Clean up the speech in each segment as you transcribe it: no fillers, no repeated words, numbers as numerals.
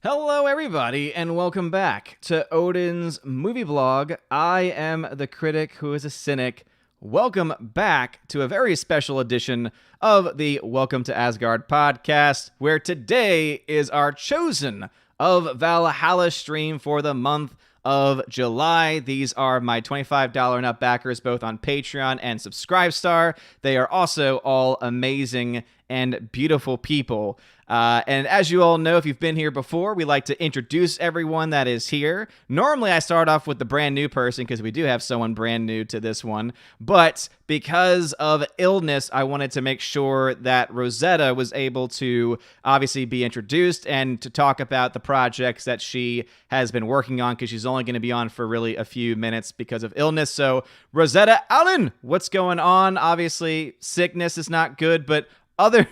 Hello, everybody, and welcome back to Odin's movie vlog. I am the critic who is a cynic. Welcome back to a very special edition of the Welcome to Asgard podcast, where today is our chosen of Valhalla stream for the month of July. These are my $25 and up backers, both on Patreon and Subscribestar. They are also all amazing and beautiful people. And as you all know, if you've been here before, we like to introduce everyone that is here. Normally, I start off with the brand new person because we do have someone brand new to this one. But because of illness, I wanted to make sure that Rosetta was able to obviously be introduced and to talk about the projects that she has been working on, because she's only going to be on for really a few minutes because of illness. So, Rosetta Allen, what's going on? Obviously, sickness is not good, but other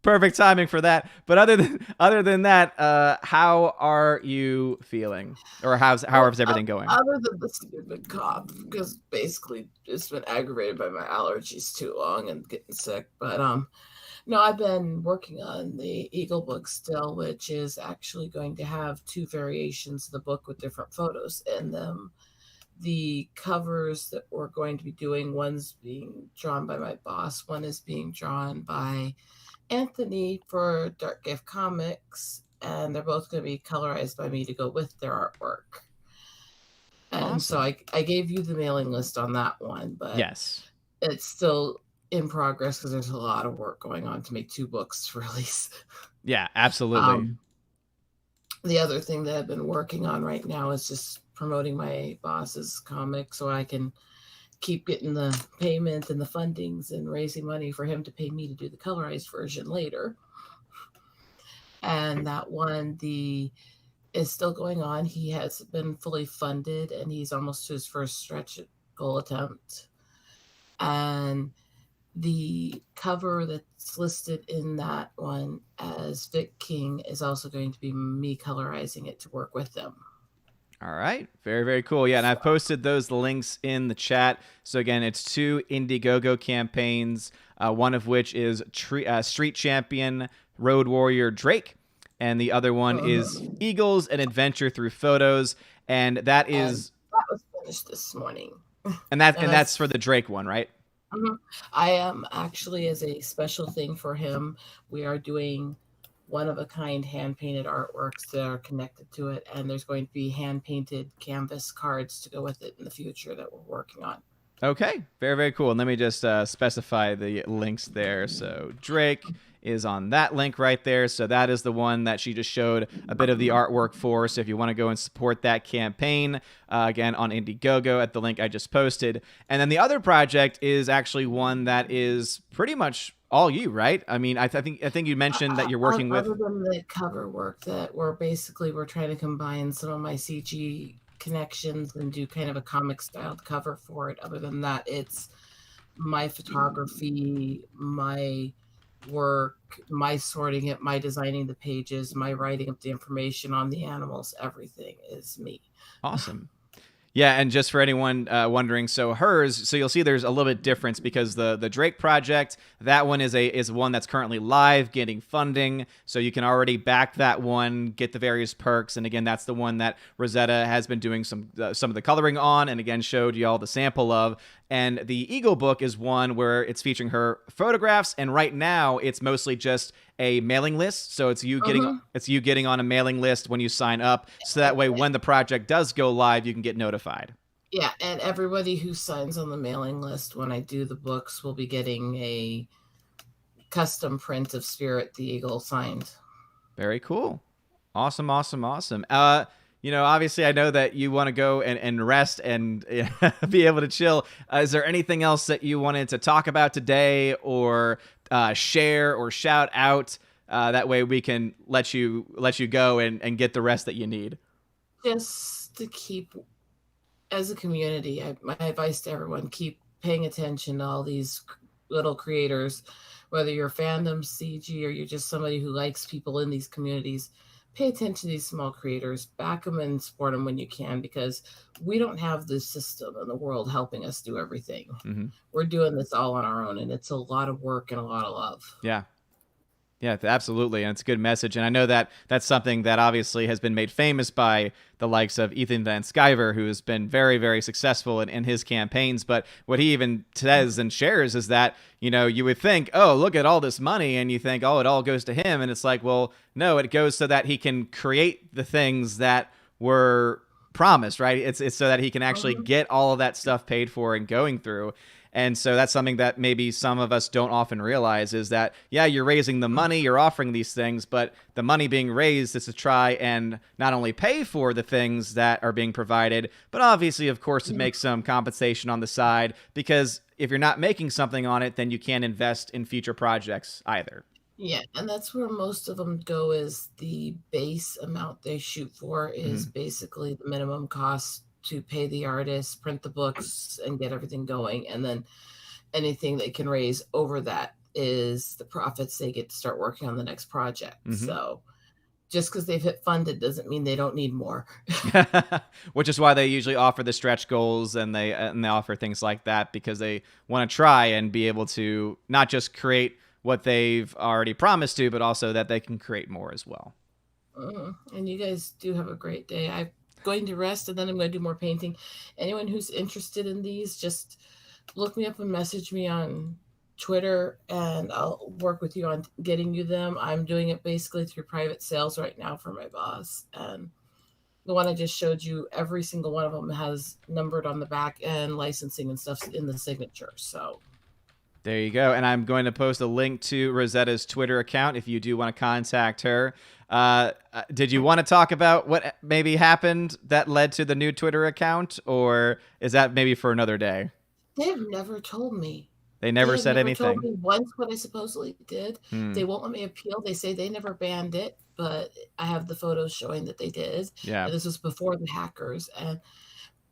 perfect timing for that. But other than that, how are you feeling, or how is everything going? Other than the stupid cough, because basically it's been aggravated by my allergies too long and getting sick. But no, I've been working on the Eagle book still, which is actually going to have two variations of the book with different photos in them. The covers that we're going to be doing, one's being drawn by my boss, one is being drawn by Anthony for Dark Gift Comics, and they're both going to be colorized by me to go with their artwork. And awesome. So I gave you the mailing list on that one, but yes, it's still in progress because there's a lot of work going on to make two books to release. Yeah, absolutely. The other thing that I've been working on right now is just promoting my boss's comic so I can keep getting the payment and the fundings and raising money for him to pay me to do the colorized version later. And that one is still going on. He has been fully funded and he's almost to his first stretch goal attempt. And the cover that's listed in that one as Vic King is also going to be me colorizing it to work with them. All right. Very, very cool. Yeah, and I've posted those links in the chat. So again, it's two Indiegogo campaigns, one of which is Street Champion Road Warrior Drake, and the other one is Eagles, an Adventure Through Photos, and that is... that was finished this morning. And that's for the Drake one, right? I am actually, as a special thing for him, we are doing one-of-a-kind hand-painted artworks that are connected to it, and there's going to be hand-painted canvas cards to go with it in the future that we're working on. Okay, very, very cool. And let me just specify the links there. So Drake is on that link right there. So that is the one that she just showed a bit of the artwork for. So if you want to go and support that campaign, again, on Indiegogo at the link I just posted. And then the other project is actually one that is pretty much all you, right? I mean, I think you mentioned that you're working with... Other than the cover work that we're trying to combine some of my CG connections and do kind of a comic styled cover for it. Other than that, it's my photography, my work, my sorting it, my designing the pages, my writing up the information on the animals. Everything is me. Awesome. Yeah, and just for anyone wondering, so you'll see there's a little bit difference because the Drake project, that one is one that's currently live, getting funding, so you can already back that one, get the various perks, and again, that's the one that Rosetta has been doing some of the coloring on, and again, showed you all the sample of. And the Eagle book is one where it's featuring her photographs, and right now it's mostly just a mailing list. So it's you getting on a mailing list when you sign up, so that way when the project does go live, you can get notified. Yeah, and everybody who signs on the mailing list when I do the books will be getting a custom print of Spirit the Eagle signed. Very cool. Awesome, awesome, awesome. Obviously, I know that you want to go and rest and be able to chill. Is there anything else that you wanted to talk about today, or share or shout out? That way we can let you go and get the rest that you need. Just to keep, as a community, my advice to everyone, keep paying attention to all these little creators, whether you're fandom, CG, or you're just somebody who likes people in these communities. Pay attention to these small creators, back them and support them when you can, because we don't have the system in the world helping us do everything. We're doing this all on our own, and it's a lot of work and a lot of love. Yeah. Yeah, absolutely. And it's a good message. And I know that that's something that obviously has been made famous by the likes of Ethan Van Sciver, who has been very, very successful in his campaigns. But what he even says and shares is that, you would think, oh, look at all this money. And you think, oh, it all goes to him. And it's like, well, no, it goes so that he can create the things that were promised, right? It's so that he can actually get all of that stuff paid for and going through. And so that's something that maybe some of us don't often realize is that, yeah, you're raising the money, you're offering these things, but the money being raised is to try and not only pay for the things that are being provided, but obviously, of course, to make some compensation on the side, because if you're not making something on it, then you can't invest in future projects either. Yeah, and that's where most of them go, is the base amount they shoot for is basically the minimum cost to pay the artist, print the books, and get everything going. And then anything they can raise over that is the profits they get to start working on the next project. So just because they've hit funded doesn't mean they don't need more. Which is why they usually offer the stretch goals and they offer things like that, because they want to try and be able to not just create what they've already promised to, but also that they can create more as well. And you guys do have a great day. I'm going to rest, and then I'm going to do more painting. Anyone who's interested in these, just look me up and message me on Twitter, and I'll work with you on getting you them. I'm doing it basically through private sales right now for my boss. And the one I just showed you, every single one of them has numbered on the back and licensing and stuff in the signature. So there you go. And I'm going to post a link to Rosetta's Twitter account if you do want to contact her. Did you want to talk about what maybe happened that led to the new Twitter account, or is that maybe for another day? They've never told me. They never said anything. Told me once what I supposedly did. They won't let me appeal. They say they never banned it, but I have the photos showing that they did. Yeah. And this was before the hackers.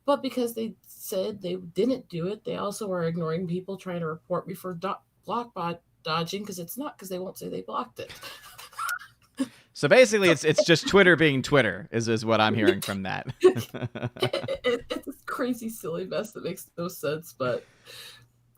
But because they said they didn't do it, they also are ignoring people trying to report me for block bot dodging, because it's not, because they won't say they blocked it. So basically, it's just Twitter being Twitter is what I'm hearing from that. It's a crazy, silly mess that makes no sense, but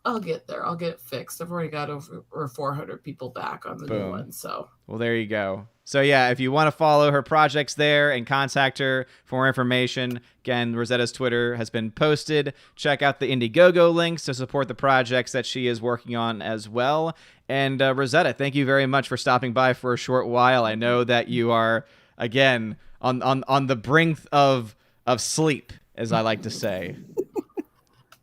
I'll get there. I'll get it fixed. I've already got over 400 people back on the new one. So, well, there you go. So yeah, if you want to follow her projects there and contact her for more information, again, Rosetta's Twitter has been posted. Check out the Indiegogo links to support the projects that she is working on as well. And Rosetta, thank you very much for stopping by for a short while. I know that you are, again, on the brink of sleep, as I like to say.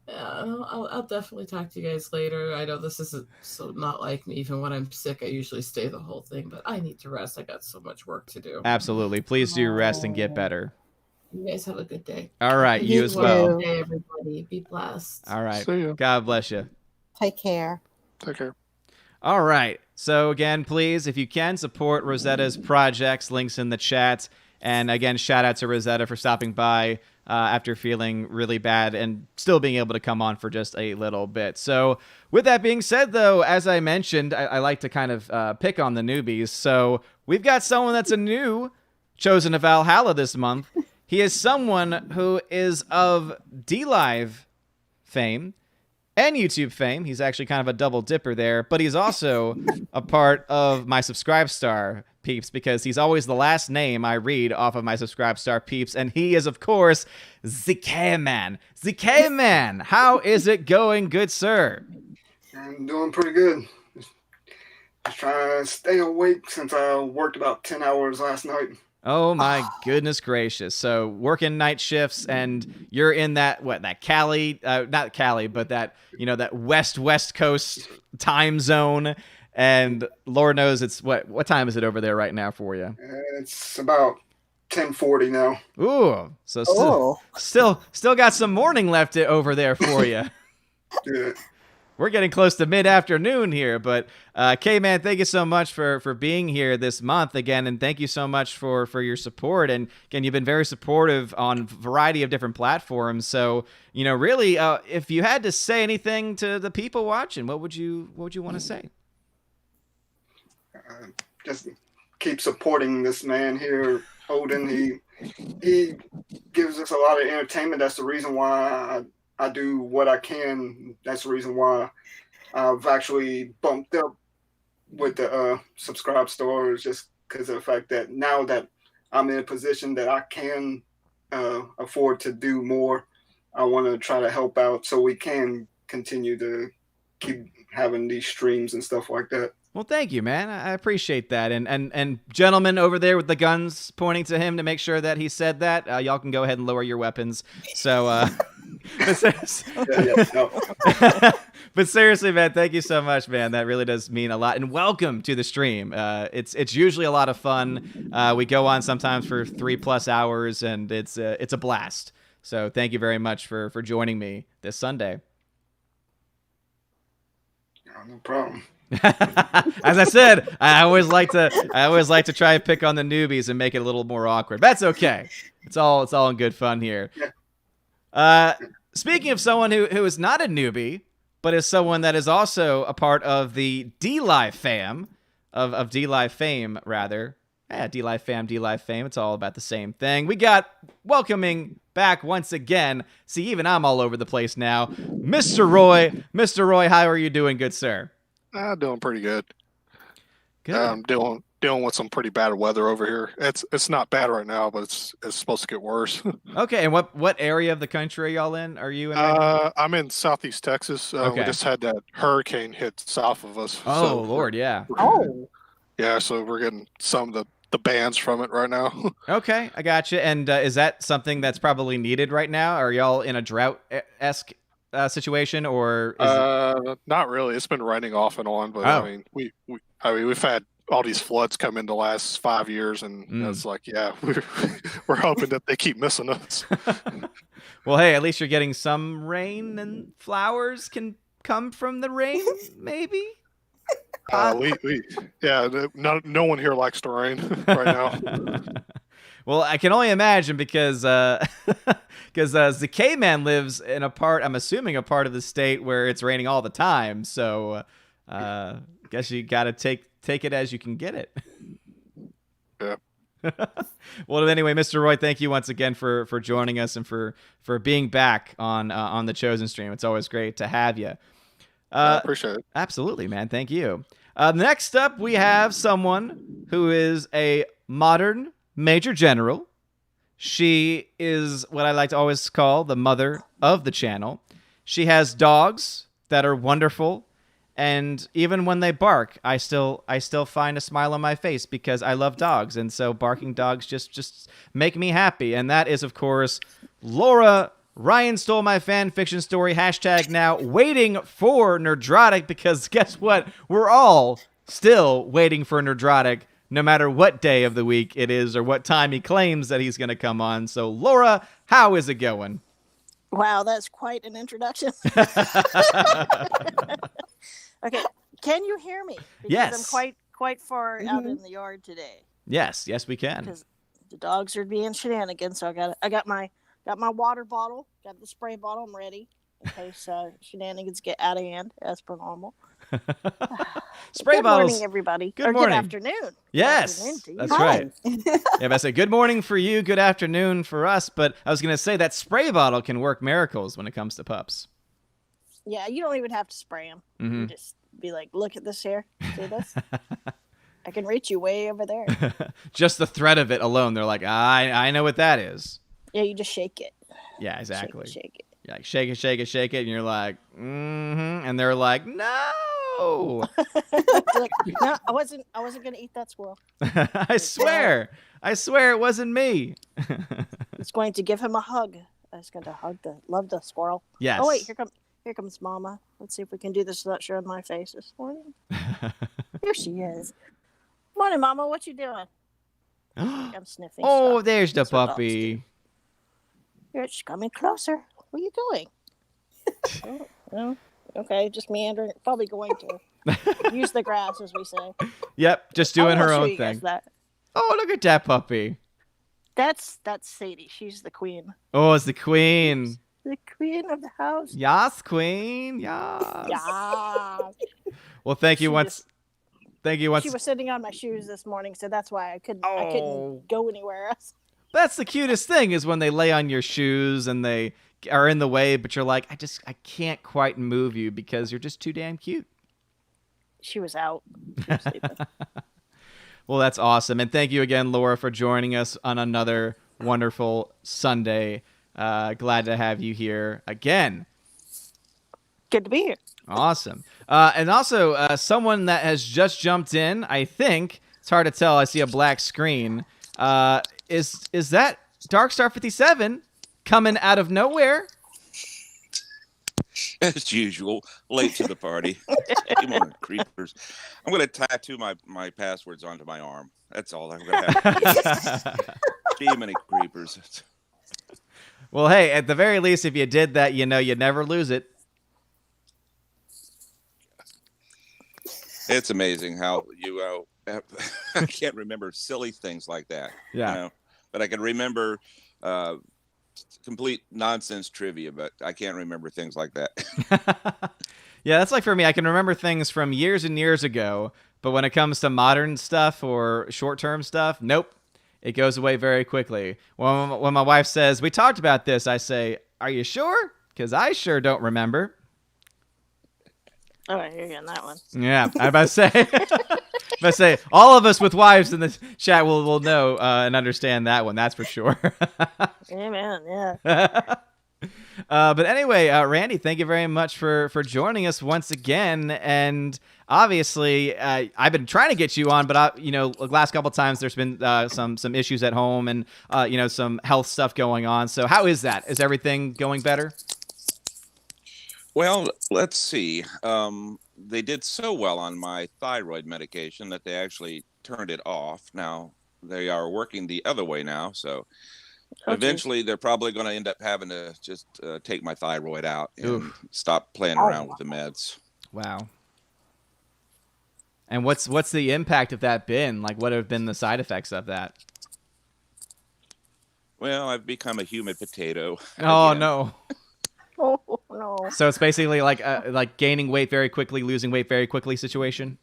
Yeah, I'll definitely talk to you guys later. I know this isn't so not like me. Even when I'm sick, I usually stay the whole thing, but I need to rest. I got so much work to do. Absolutely. Please do rest and get better. You guys have a good day. All right. You as well. Good day, everybody. Be blessed. All right. See ya. God bless you. Take care. Take care. All right. So again, please, if you can, support Rosetta's projects. Links in the chat. And again, shout out to Rosetta for stopping by after feeling really bad and still being able to come on for just a little bit. So with that being said, though, as I mentioned, I like to kind of pick on the newbies. So we've got someone that's a new chosen to Valhalla this month. He is someone who is of DLive fame and YouTube fame. He's actually kind of a double dipper there, but he's also a part of my Subscribestar peeps, because he's always the last name I read off of my Subscribestar peeps, and he is, of course, ZK-Man. ZK-Man, how is it going, good sir? I'm doing pretty good. Just trying to stay awake since I worked about 10 hours last night. Oh my goodness gracious. So working night shifts, and you're in that Cali, not Cali, but that West Coast time zone. And Lord knows it's what time is it over there right now for you? It's about 10:40 now. Ooh, so still got some morning left over there for you. Yeah. We're getting close to mid-afternoon here, but K-Man, thank you so much for being here this month again, and thank you so much for your support. And again, you've been very supportive on a variety of different platforms. So, really, if you had to say anything to the people watching, what would you want to say? Just keep supporting this man here, Odin. He gives us a lot of entertainment. That's the reason why I do what I can. That's the reason why I've actually bumped up with the subscribe store is just because of the fact that now that I'm in a position that I can afford to do more, I want to try to help out so we can continue to keep having these streams and stuff like that. Well, thank you, man. I appreciate that. And gentlemen over there with the guns pointing to him to make sure that he said that, y'all can go ahead and lower your weapons. So, but seriously, man, thank you so much, man. That really does mean a lot. And welcome to the stream. It's usually a lot of fun. We go on sometimes for 3+ hours, and it's a blast. So thank you very much for joining me this Sunday. No problem. As I said, I always like to try and pick on the newbies and make it a little more awkward. That's okay. It's all in good fun here. Speaking of someone who is not a newbie, but is someone that is also a part of the D-Live fam, of D-Live fame, rather. Yeah, D-Live fam, D-Live fame. It's all about the same thing. We got welcoming back once again. See, even I'm all over the place now. Mr. Roy. Mr. Roy, how are you doing, good sir? Doing pretty good. Good. Dealing with some pretty bad weather over here. It's not bad right now, but it's supposed to get worse. Okay, and what area of the country are y'all in? Are you in? I'm in Southeast Texas. Okay. We just had that hurricane hit south of us. Oh, so Lord, yeah. Yeah, so we're getting some of the bands from it right now. Okay, I got you. And is that something that's probably needed right now? Are y'all in a drought-esque situation, or is it... Not really. It's been raining off and on, but Oh. I mean, we've had all these floods come in the last 5 years, and it's like, yeah, we're hoping that they keep missing us. Well, hey, at least you're getting some rain, and flowers can come from the rain, maybe? No one here likes the rain right now. Well, I can only imagine because the K-Man lives in I'm assuming a part of the state where it's raining all the time. So guess you got to take it as you can get it. Yeah. Well, anyway, Mr. Roy, thank you once again for joining us and for being back on the Chosen stream. It's always great to have you. I appreciate it. Absolutely, man. Thank you. Next up, we have someone who is a modern Major General. She is what I like to always call the mother of the channel. She has dogs that are wonderful, and even when they bark, I still find a smile on my face because I love dogs, and so barking dogs just make me happy. And that is, of course, Laura. Ryan stole my fan fiction story. # now waiting for Nerdrotic, because guess what? We're all still waiting for Nerdrotic, no matter what day of the week it is or what time he claims that he's going to come on. So, Laura, how is it going? Wow, that's quite an introduction. Okay, can you hear me? Because Yes. I'm quite far out in the yard today. Yes, we can. Because the dogs are being shenanigans, so I got my water bottle, got the spray bottle. I'm ready in case shenanigans get out of hand, as per normal. Spray good bottles. Morning, everybody. Good or morning. Good afternoon. Yes, Good afternoon to you. that's right. Yeah, but I say good morning for you, good afternoon for us. But I was going to say that spray bottle can work miracles when it comes to pups. Yeah, you don't even have to spray them. Mm-hmm. You just be like, look at this here. See this? I can reach you way over there. Just the threat of it alone, they're like, I know what that is. Yeah, you just shake it. Yeah, exactly. Shake it. You're like, shake it, and you're like, and they're like, no. Like, no, I wasn't gonna eat that squirrel. I swear it wasn't me. It's going to give him a hug. I was going to love the squirrel. Yes. Oh wait, here comes Mama. Let's see if we can do this without showing my face this morning. Here she is. Morning, Mama. What you doing? I'm sniffing. Oh, stuff. there's the That's what dogs puppy. do. Here, she's coming closer. What are you doing? Oh, well, okay, just meandering. Probably going to use the grass, as we say. Yep, just doing her I'll show own you guys thing. that. Oh, look at that puppy. That's Sadie. She's the queen. Oh, it's the queen. The queen of the house. Yas, queen. Yas. Yeah. Well, thank you once. She was sitting on my shoes this morning, so that's why I couldn't go anywhere else. That's the cutest thing, is when they lay on your shoes and they are in the way, but you're like, I can't quite move you because you're just too damn cute. She was out. She was sleeping. Well, that's awesome. And thank you again, Laura, for joining us on another wonderful Sunday. Glad to have you here again. Good to be here. Awesome. And also, someone that has just jumped in, I think, it's hard to tell, I see a black screen, is that Darkstar 57 coming out of nowhere? As usual, late to the party. Come on, creepers. I'm going to tattoo my passwords onto my arm. That's all I'm going to have. Too many creepers. Well, hey, at the very least, if you did that, you never lose it. It's amazing how you I can't remember silly things like that. Yeah. But I can remember complete nonsense trivia, but I can't remember things like that. Yeah, that's like for me. I can remember things from years and years ago, but when it comes to modern stuff or short-term stuff, nope. It goes away very quickly. When my wife says, "We talked about this," I say, "Are you sure? Because I sure don't remember." Oh, you're getting that one. Yeah, I about to say, all of us with wives in the chat will know and understand that one. That's for sure. Amen. Yeah. But anyway, Randy, thank you very much for joining us once again. And obviously, I've been trying to get you on, but the last couple of times there's been some issues at home and some health stuff going on. So how is that? Is everything going better? Well, let's see. They did so well on my thyroid medication that they actually turned it off. Now they are working the other way now, so eventually they're probably going to end up having to just take my thyroid out and stop playing around with the meds. Wow. And what's the impact of that been? Like, what have been the side effects of that? Well, I've become a humid potato. Oh, again. no. Oh no. So it's basically like gaining weight very quickly, losing weight very quickly situation?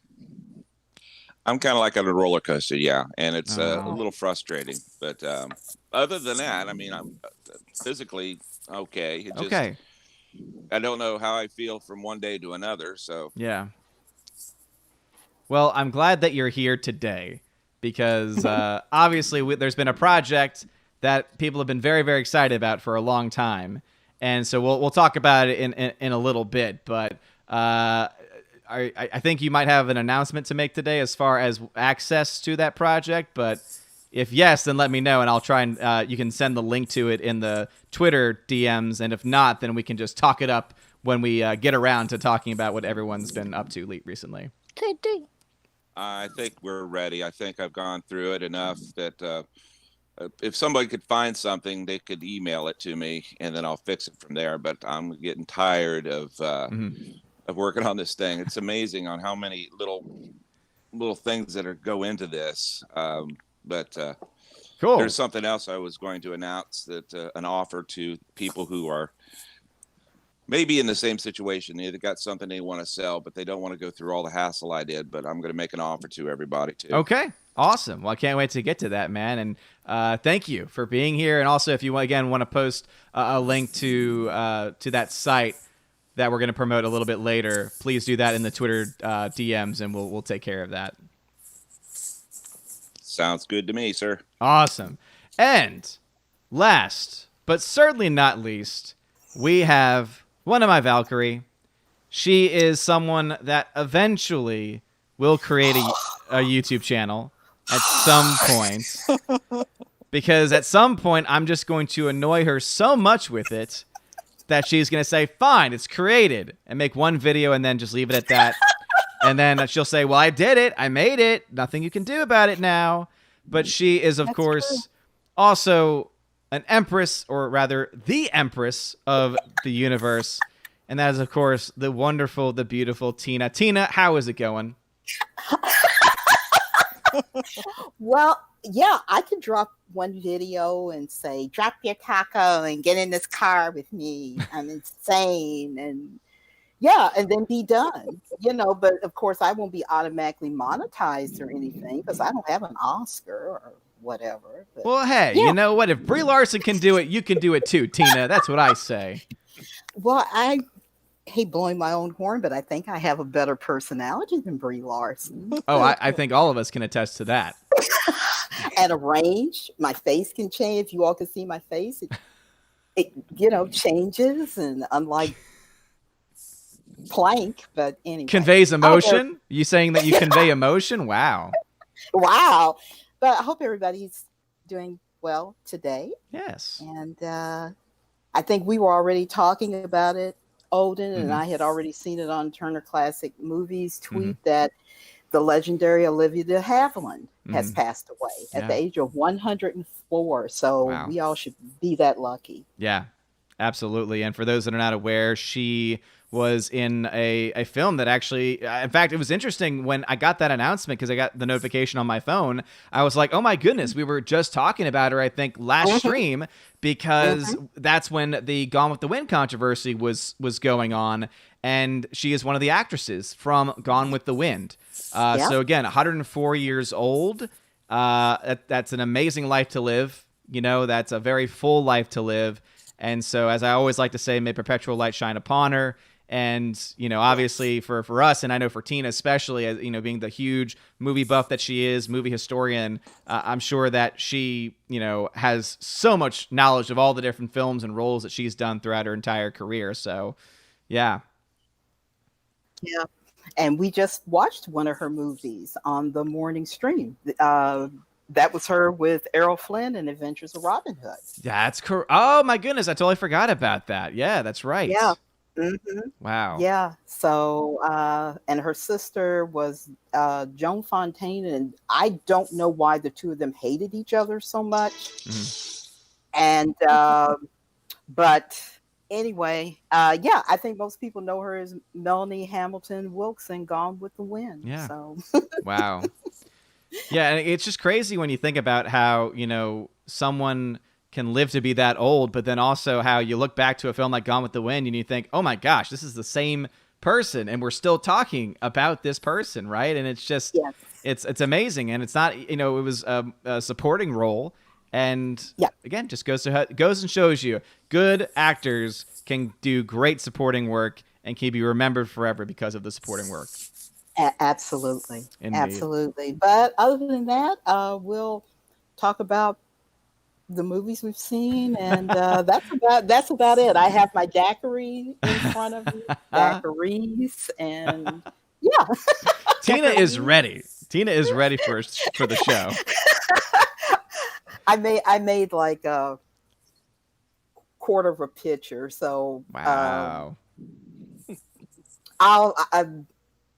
I'm kind of like on a roller coaster, yeah, and it's a little frustrating. But other than that, I mean, I'm physically okay. Okay. I don't know how I feel from one day to another, so. Yeah. Well, I'm glad that you're here today because obviously there's been a project that people have been very, very excited about for a long time. And so we'll talk about it in a little bit, but I think you might have an announcement to make today as far as access to that project. But if yes, then let me know, and I'll try and you can send the link to it in the Twitter DMs. And if not, then we can just talk it up when we get around to talking about what everyone's been up to recently. I think we're ready. I think I've gone through it enough that if somebody could find something, they could email it to me, and then I'll fix it from there. But I'm getting tired of working on this thing. It's amazing on how many little things that go into this. But cool. There's something else I was going to announce, that an offer to people who are maybe in the same situation. They got something they want to sell, but they don't want to go through all the hassle I did. But I'm going to make an offer to everybody too. Okay. Awesome. Well, I can't wait to get to that, man. And thank you for being here. And also, if you want to post a link to that site that we're going to promote a little bit later, please do that in the Twitter DMs, and we'll take care of that. Sounds good to me, sir. Awesome. And last, but certainly not least, we have one of my Valkyrie. She is someone that eventually will create a YouTube channel at some point, because at some point I'm just going to annoy her so much with it that she's going to say, fine, it's created, and make one video and then just leave it at that. And then she'll say, well, I did it. I made it. Nothing you can do about it now. But she is, of course, also an empress, or rather the empress of the universe. And that is, of course, the wonderful, the beautiful Tina. Tina, how is it going? Well, yeah, I could drop one video and say, drop your taco and get in this car with me. I'm insane. And yeah, and then be done, but of course I won't be automatically monetized or anything because I don't have an Oscar or whatever. But, well, hey, yeah. You know what? If Brie Larson can do it, you can do it too, Tina. That's what I say. Well, hate blowing my own horn, but I think I have a better personality than Brie Larson. Oh, I think all of us can attest to that. And a range, my face can change. If you all can see my face, it changes, and unlike Plank, but anyway. Conveys emotion? You saying that you convey emotion? Wow. Wow. But I hope everybody's doing well today. Yes. And I think we were already talking about it, Odin, and I had already seen it on Turner Classic Movies tweet that the legendary Olivia de Havilland has passed away at the age of 104. So we all should be that lucky. Yeah, absolutely. And for those that are not aware, she was in a film that actually, in fact, it was interesting when I got that announcement because I got the notification on my phone. I was like, oh my goodness, we were just talking about her, I think, last stream, because that's when the Gone with the Wind controversy was going on. And she is one of the actresses from Gone with the Wind. So again, 104 years old. That's an amazing life to live. That's a very full life to live. And so, as I always like to say, may perpetual light shine upon her. And, obviously for us, and I know for Tina especially, as being the huge movie buff that she is, movie historian, I'm sure that she, has so much knowledge of all the different films and roles that she's done throughout her entire career. So, yeah. Yeah. And we just watched one of her movies on the morning stream. That was her with Errol Flynn in Adventures of Robin Hood. That's correct. Oh, my goodness. I totally forgot about that. Yeah, that's right. Yeah. Wow. Yeah. So, and her sister was Joan Fontaine, and I don't know why the two of them hated each other so much. And, but anyway, I think most people know her as Melanie Hamilton Wilkes in Gone with the Wind. Yeah. So. Wow. Yeah, and it's just crazy when you think about how, someone can live to be that old, but then also how you look back to a film like Gone with the Wind and you think, oh my gosh, this is the same person and we're still talking about this person, right? And it's just, it's amazing. And it's not, it was a supporting role. And again, just goes and shows you good actors can do great supporting work and can be remembered forever because of the supporting work. Absolutely. Indeed. Absolutely. But other than that, we'll talk about the movies we've seen, and that's about it. I have my daiquiri in front of me, daiquiris, and Tina is ready. Tina is ready for the show. I made like a quarter of a pitcher, so wow. I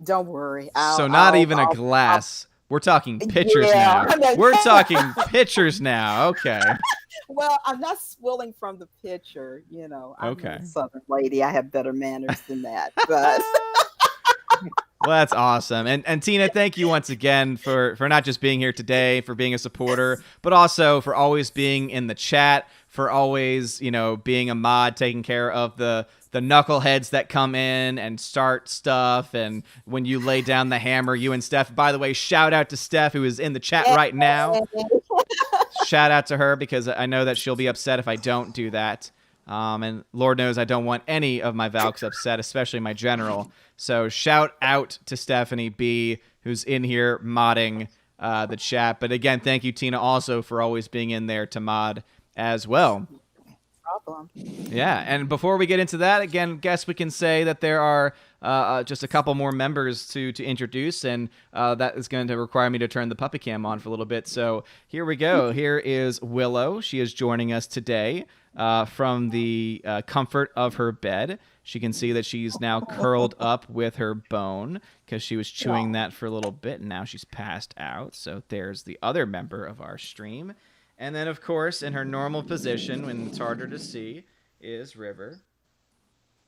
don't worry. Not even a glass. We're talking pictures now. We're talking pictures now. Okay. Well, I'm not swilling from the pitcher. I'm a Southern lady. I have better manners than that. But well, that's awesome. And Tina, thank you once again for not just being here today, for being a supporter, but also for always being in the chat, for always, being a mod, taking care of the knuckleheads that come in and start stuff. And when you lay down the hammer, you and Steph, by the way, shout out to Steph, who is in the chat right now. Shout out to her because I know that she'll be upset if I don't do that. And Lord knows I don't want any of my Valks upset, especially my general. So shout out to Stephanie B, who's in here modding the chat. But again, thank you, Tina, also for always being in there to mod as well. Problem. Yeah, and before we get into that, again, guess we can say that there are just a couple more members to introduce, and that is going to require me to turn the puppy cam on for a little bit. So here we go. Here is Willow. She is joining us today from the comfort of her bed. She can see that she's now curled up with her bone because she was chewing that for a little bit, and now she's passed out. So there's the other member of our stream. And then, of course, in her normal position, when it's harder to see, is River.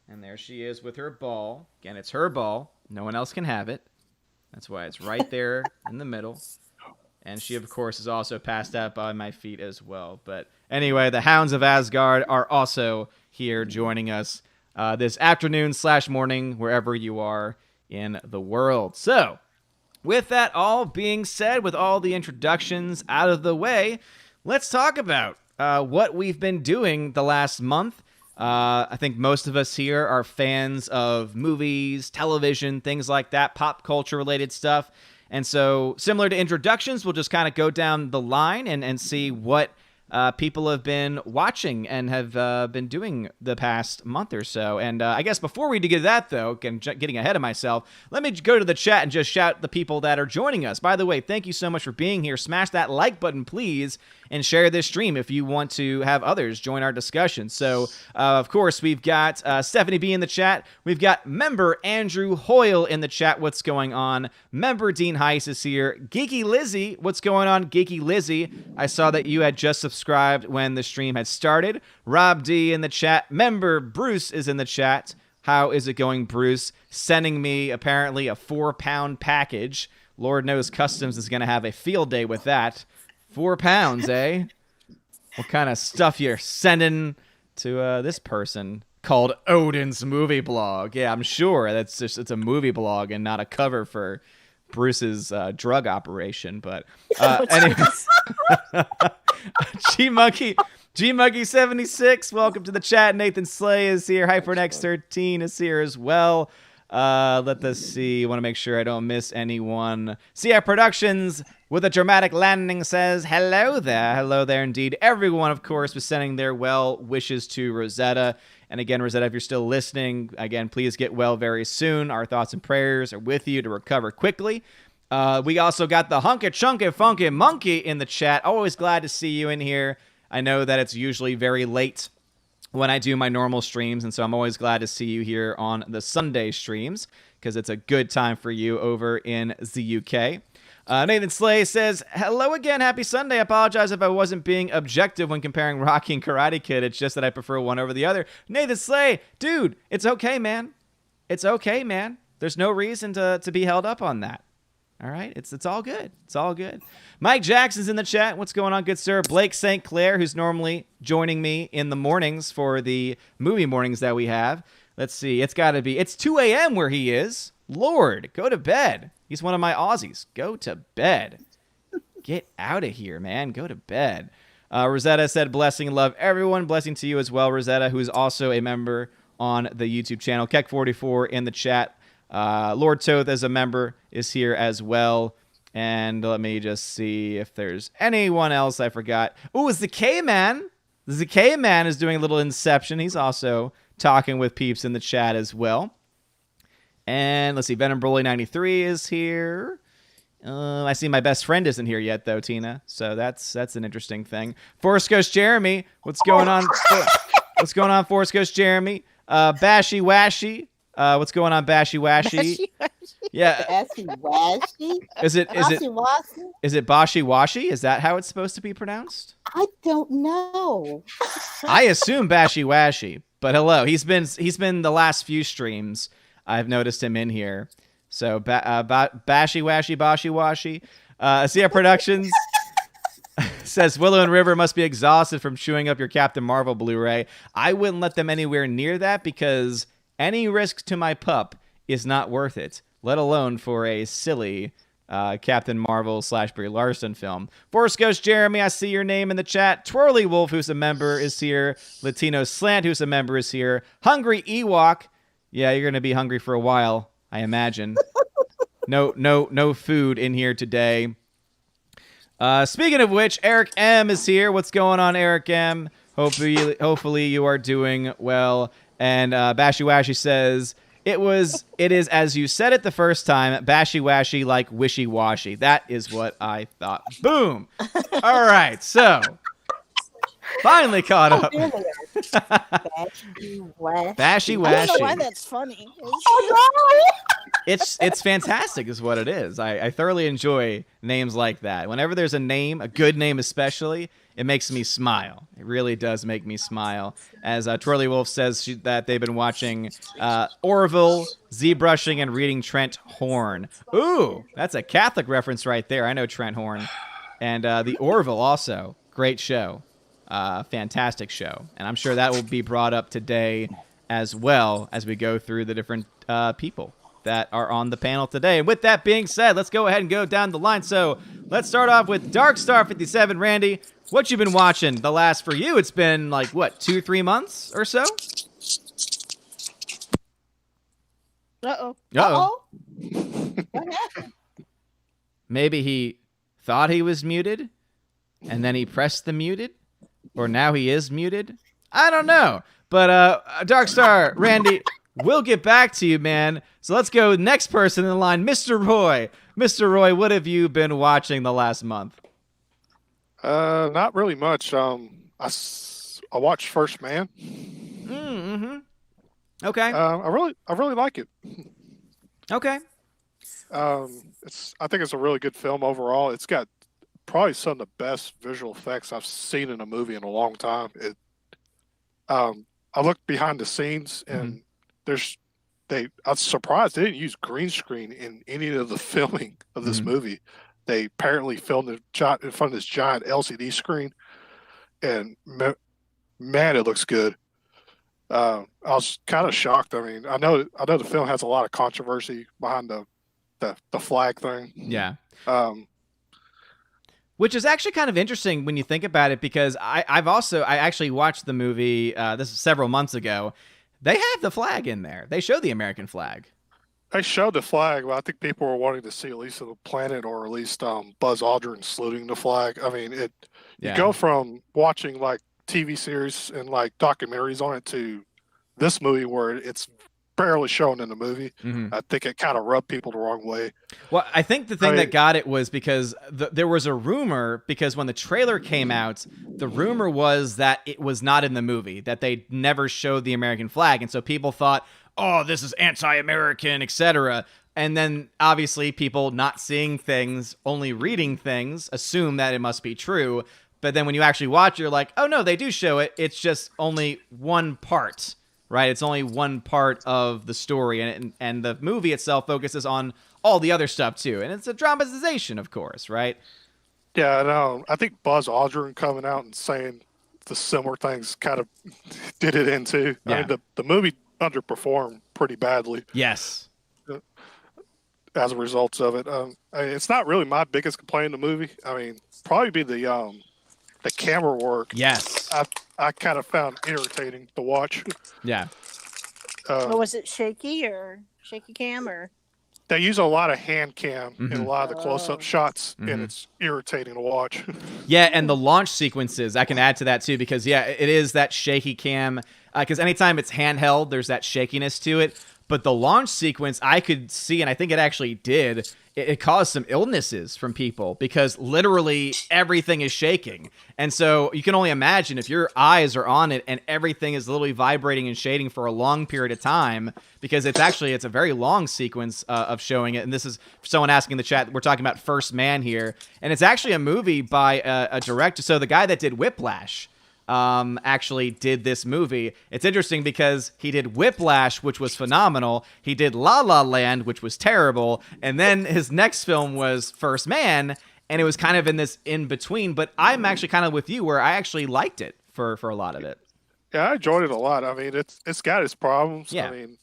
And there she is with her ball. Again, it's her ball. No one else can have it. That's why it's right there in the middle. And she, of course, is also passed out by my feet as well. But anyway, the Hounds of Asgard are also here joining us this afternoon/morning, wherever you are in the world. So, with that all being said, with all the introductions out of the way, let's talk about what we've been doing the last month. I think most of us here are fans of movies, television, things like that, pop culture related stuff. And so similar to introductions, we'll just kind of go down the line and see what people have been watching and have been doing the past month or so. And I guess before we get to that, though, getting ahead of myself, let me go to the chat and just shout the people that are joining us. By the way, thank you so much for being here. Smash that like button, please, and share this stream if you want to have others join our discussion. So, of course, we've got Stephanie B in the chat. We've got member Andrew Hoyle in the chat. What's going on? Member Dean Heiss is here. Geeky Lizzie, what's going on? Geeky Lizzie, I saw that you had just subscribed when the stream had started. Rob D in the chat. Member Bruce is in the chat. How is it going, Bruce? Sending me, apparently, a 4-pound package. Lord knows Customs is going to have a field day with that. 4 pounds, eh? What kind of stuff you're sending to this person called Odin's Movie Blog? Yeah, I'm sure it's a movie blog and not a cover for Bruce's drug operation. But anyways, G-Monkey76, welcome to the chat. Nathan Slay is here. HyperNX13 is here as well. Let us see. Want to make sure I don't miss anyone. CI Productions with a dramatic landing says, hello there indeed. Everyone, of course, was sending their well wishes to Rosetta. And again, Rosetta, if you're still listening, again, please get well very soon. Our thoughts and prayers are with you to recover quickly. We also got the Hunky Chunky Funky Monkey in the chat. Always glad to see you in here. I know that it's usually very late when I do my normal streams, and so I'm always glad to see you here on the Sunday streams because it's a good time for you over in the UK. Nathan Slay says, hello again, happy Sunday. I apologize if I wasn't being objective when comparing Rocky and Karate Kid. It's just that I prefer one over the other. Nathan Slay, dude, it's okay, man. It's okay, man. There's no reason to be held up on that. All right? It's all good. It's all good. Mike Jackson's in the chat. What's going on, good sir? Blake St. Clair, who's normally joining me in the mornings for the movie mornings that we have. Let's see. It's 2 a.m. where he is. Lord, go to bed. He's one of my Aussies. Go to bed. Get out of here, man. Go to bed. Rosetta said, blessing, love everyone. Blessing to you as well, Rosetta, who's also a member on the YouTube channel. Keck44 in the chat. Lord Toth as a member is here as well. And let me just see if there's anyone else I forgot. Ooh, it's the K-Man. The K-Man is doing a little Inception. He's also talking with peeps in the chat as well. And let's see, Venom Broly 93 is here. I see my best friend isn't here yet, though, Tina. So that's an interesting thing. Forest Ghost Jeremy, what's going on? What's going on, Forest Ghost Jeremy? Bashy Washy. What's going on, Bashy Washy? Yeah. Bashy Washy? Is it Bashi Washi? Is that how it's supposed to be pronounced? I don't know. I assume Bashy Washy, but hello. He's been the last few streams. I've noticed him in here. So Bashy Washy Bashi Washi. Sia Productions says Willow and River must be exhausted from chewing up your Captain Marvel Blu-ray. I wouldn't let them anywhere near that because any risk to my pup is not worth it, let alone for a silly Captain Marvel / Brie Larson film. Forest Ghost Jeremy, I see your name in the chat. Twirly Wolf, who's a member, is here. Latino Slant, who's a member, is here. Hungry Ewok. Yeah, you're going to be hungry for a while, I imagine. No food in here today. Speaking of which, Eric M is here. What's going on, Eric M? Hopefully you are doing well. And Bashy Washy says, it is as you said it the first time, Bashy Washy like wishy washy. That is what I thought. Boom. All right, so finally caught up. Bashy Washy. I don't know why that's funny. It's fantastic is what it is. I thoroughly enjoy names like that. Whenever there's a name, a good name especially, it makes me smile. It really does make me smile. As Twirly Wolf says that they've been watching Orville, Z-brushing, and reading Trent Horn. Ooh, that's a Catholic reference right there. I know Trent Horn. And the Orville also. Great show. Fantastic show. And I'm sure that will be brought up today as well as we go through the different people that are on the panel today. And with that being said, let's go ahead and go down the line. So let's start off with Dark Star 57. Randy, what you been watching? The last for you, it's been like, what, 2-3 months or so? Uh-oh. Uh-oh. What happened? Maybe he thought he was muted, and then he pressed the muted, or now he is muted. I don't know. But Dark Star, Randy, we'll get back to you, man. So let's go next person in the line, Mr. Roy. Mr. Roy, what have you been watching the last month? Not really much. I watched First Man. Mm-hmm. Okay. I really like it. Okay. I think it's a really good film overall. It's got probably some of the best visual effects I've seen in a movie in a long time. I looked behind the scenes and I was surprised they didn't use green screen in any of the filming of this movie. They apparently filmed it in front of this giant LCD screen, and man, it looks good. I was kind of shocked. I mean, I know the film has a lot of controversy behind the flag thing. Yeah. Which is actually kind of interesting when you think about it, because I actually watched the movie, this was several months ago. They have the flag in there. They show the American flag. They showed the flag, but I think people were wanting to see at least the planet, or at least Buzz Aldrin saluting the flag. I mean, you go from watching like TV series and like documentaries on it to this movie where it's barely shown in the movie. I think it kind of rubbed people the wrong way. Well, I think the thing that got it was because there was a rumor, because when the trailer came out, the rumor was that it was not in the movie, that they never showed the American flag. And so people thought, oh, this is anti-American, etc. And then obviously people not seeing things, only reading things, assume that it must be true. But then when you actually watch, you're like, oh no, they do show it. It's just only one part. Right, it's only one part of the story, and the movie itself focuses on all the other stuff too, and it's a dramatization, of course, right? Yeah, no, I think Buzz Aldrin coming out and saying the similar things kind of did it into. Yeah. I mean, the movie underperformed pretty badly. Yes. As a result of it, it's not really my biggest complaint in the movie. I mean, probably be the camera work. Yes. I kind of found irritating to watch. Yeah. Was it shaky cam or? They use a lot of hand cam in a lot of the close-up shots, and it's irritating to watch. Yeah, and the launch sequences, I can add to that too, because it is that shaky cam. Because anytime it's handheld, there's that shakiness to it. But the launch sequence, I could see, and I think it actually did, it caused some illnesses from people, because literally everything is shaking. And so you can only imagine if your eyes are on it and everything is literally vibrating and shading for a long period of time, because it's a very long sequence of showing it. And this is someone asking in the chat, we're talking about First Man here. And it's actually a movie by a director. So the guy that did Whiplash actually did this movie. It's interesting because he did Whiplash, which was phenomenal. He did La La Land, which was terrible. And then his next film was First Man, and it was kind of in this in-between. But I'm actually kind of with you, where I actually liked it for a lot of it. Yeah, I enjoyed it a lot. I mean, it's got its problems. Yeah. I mean,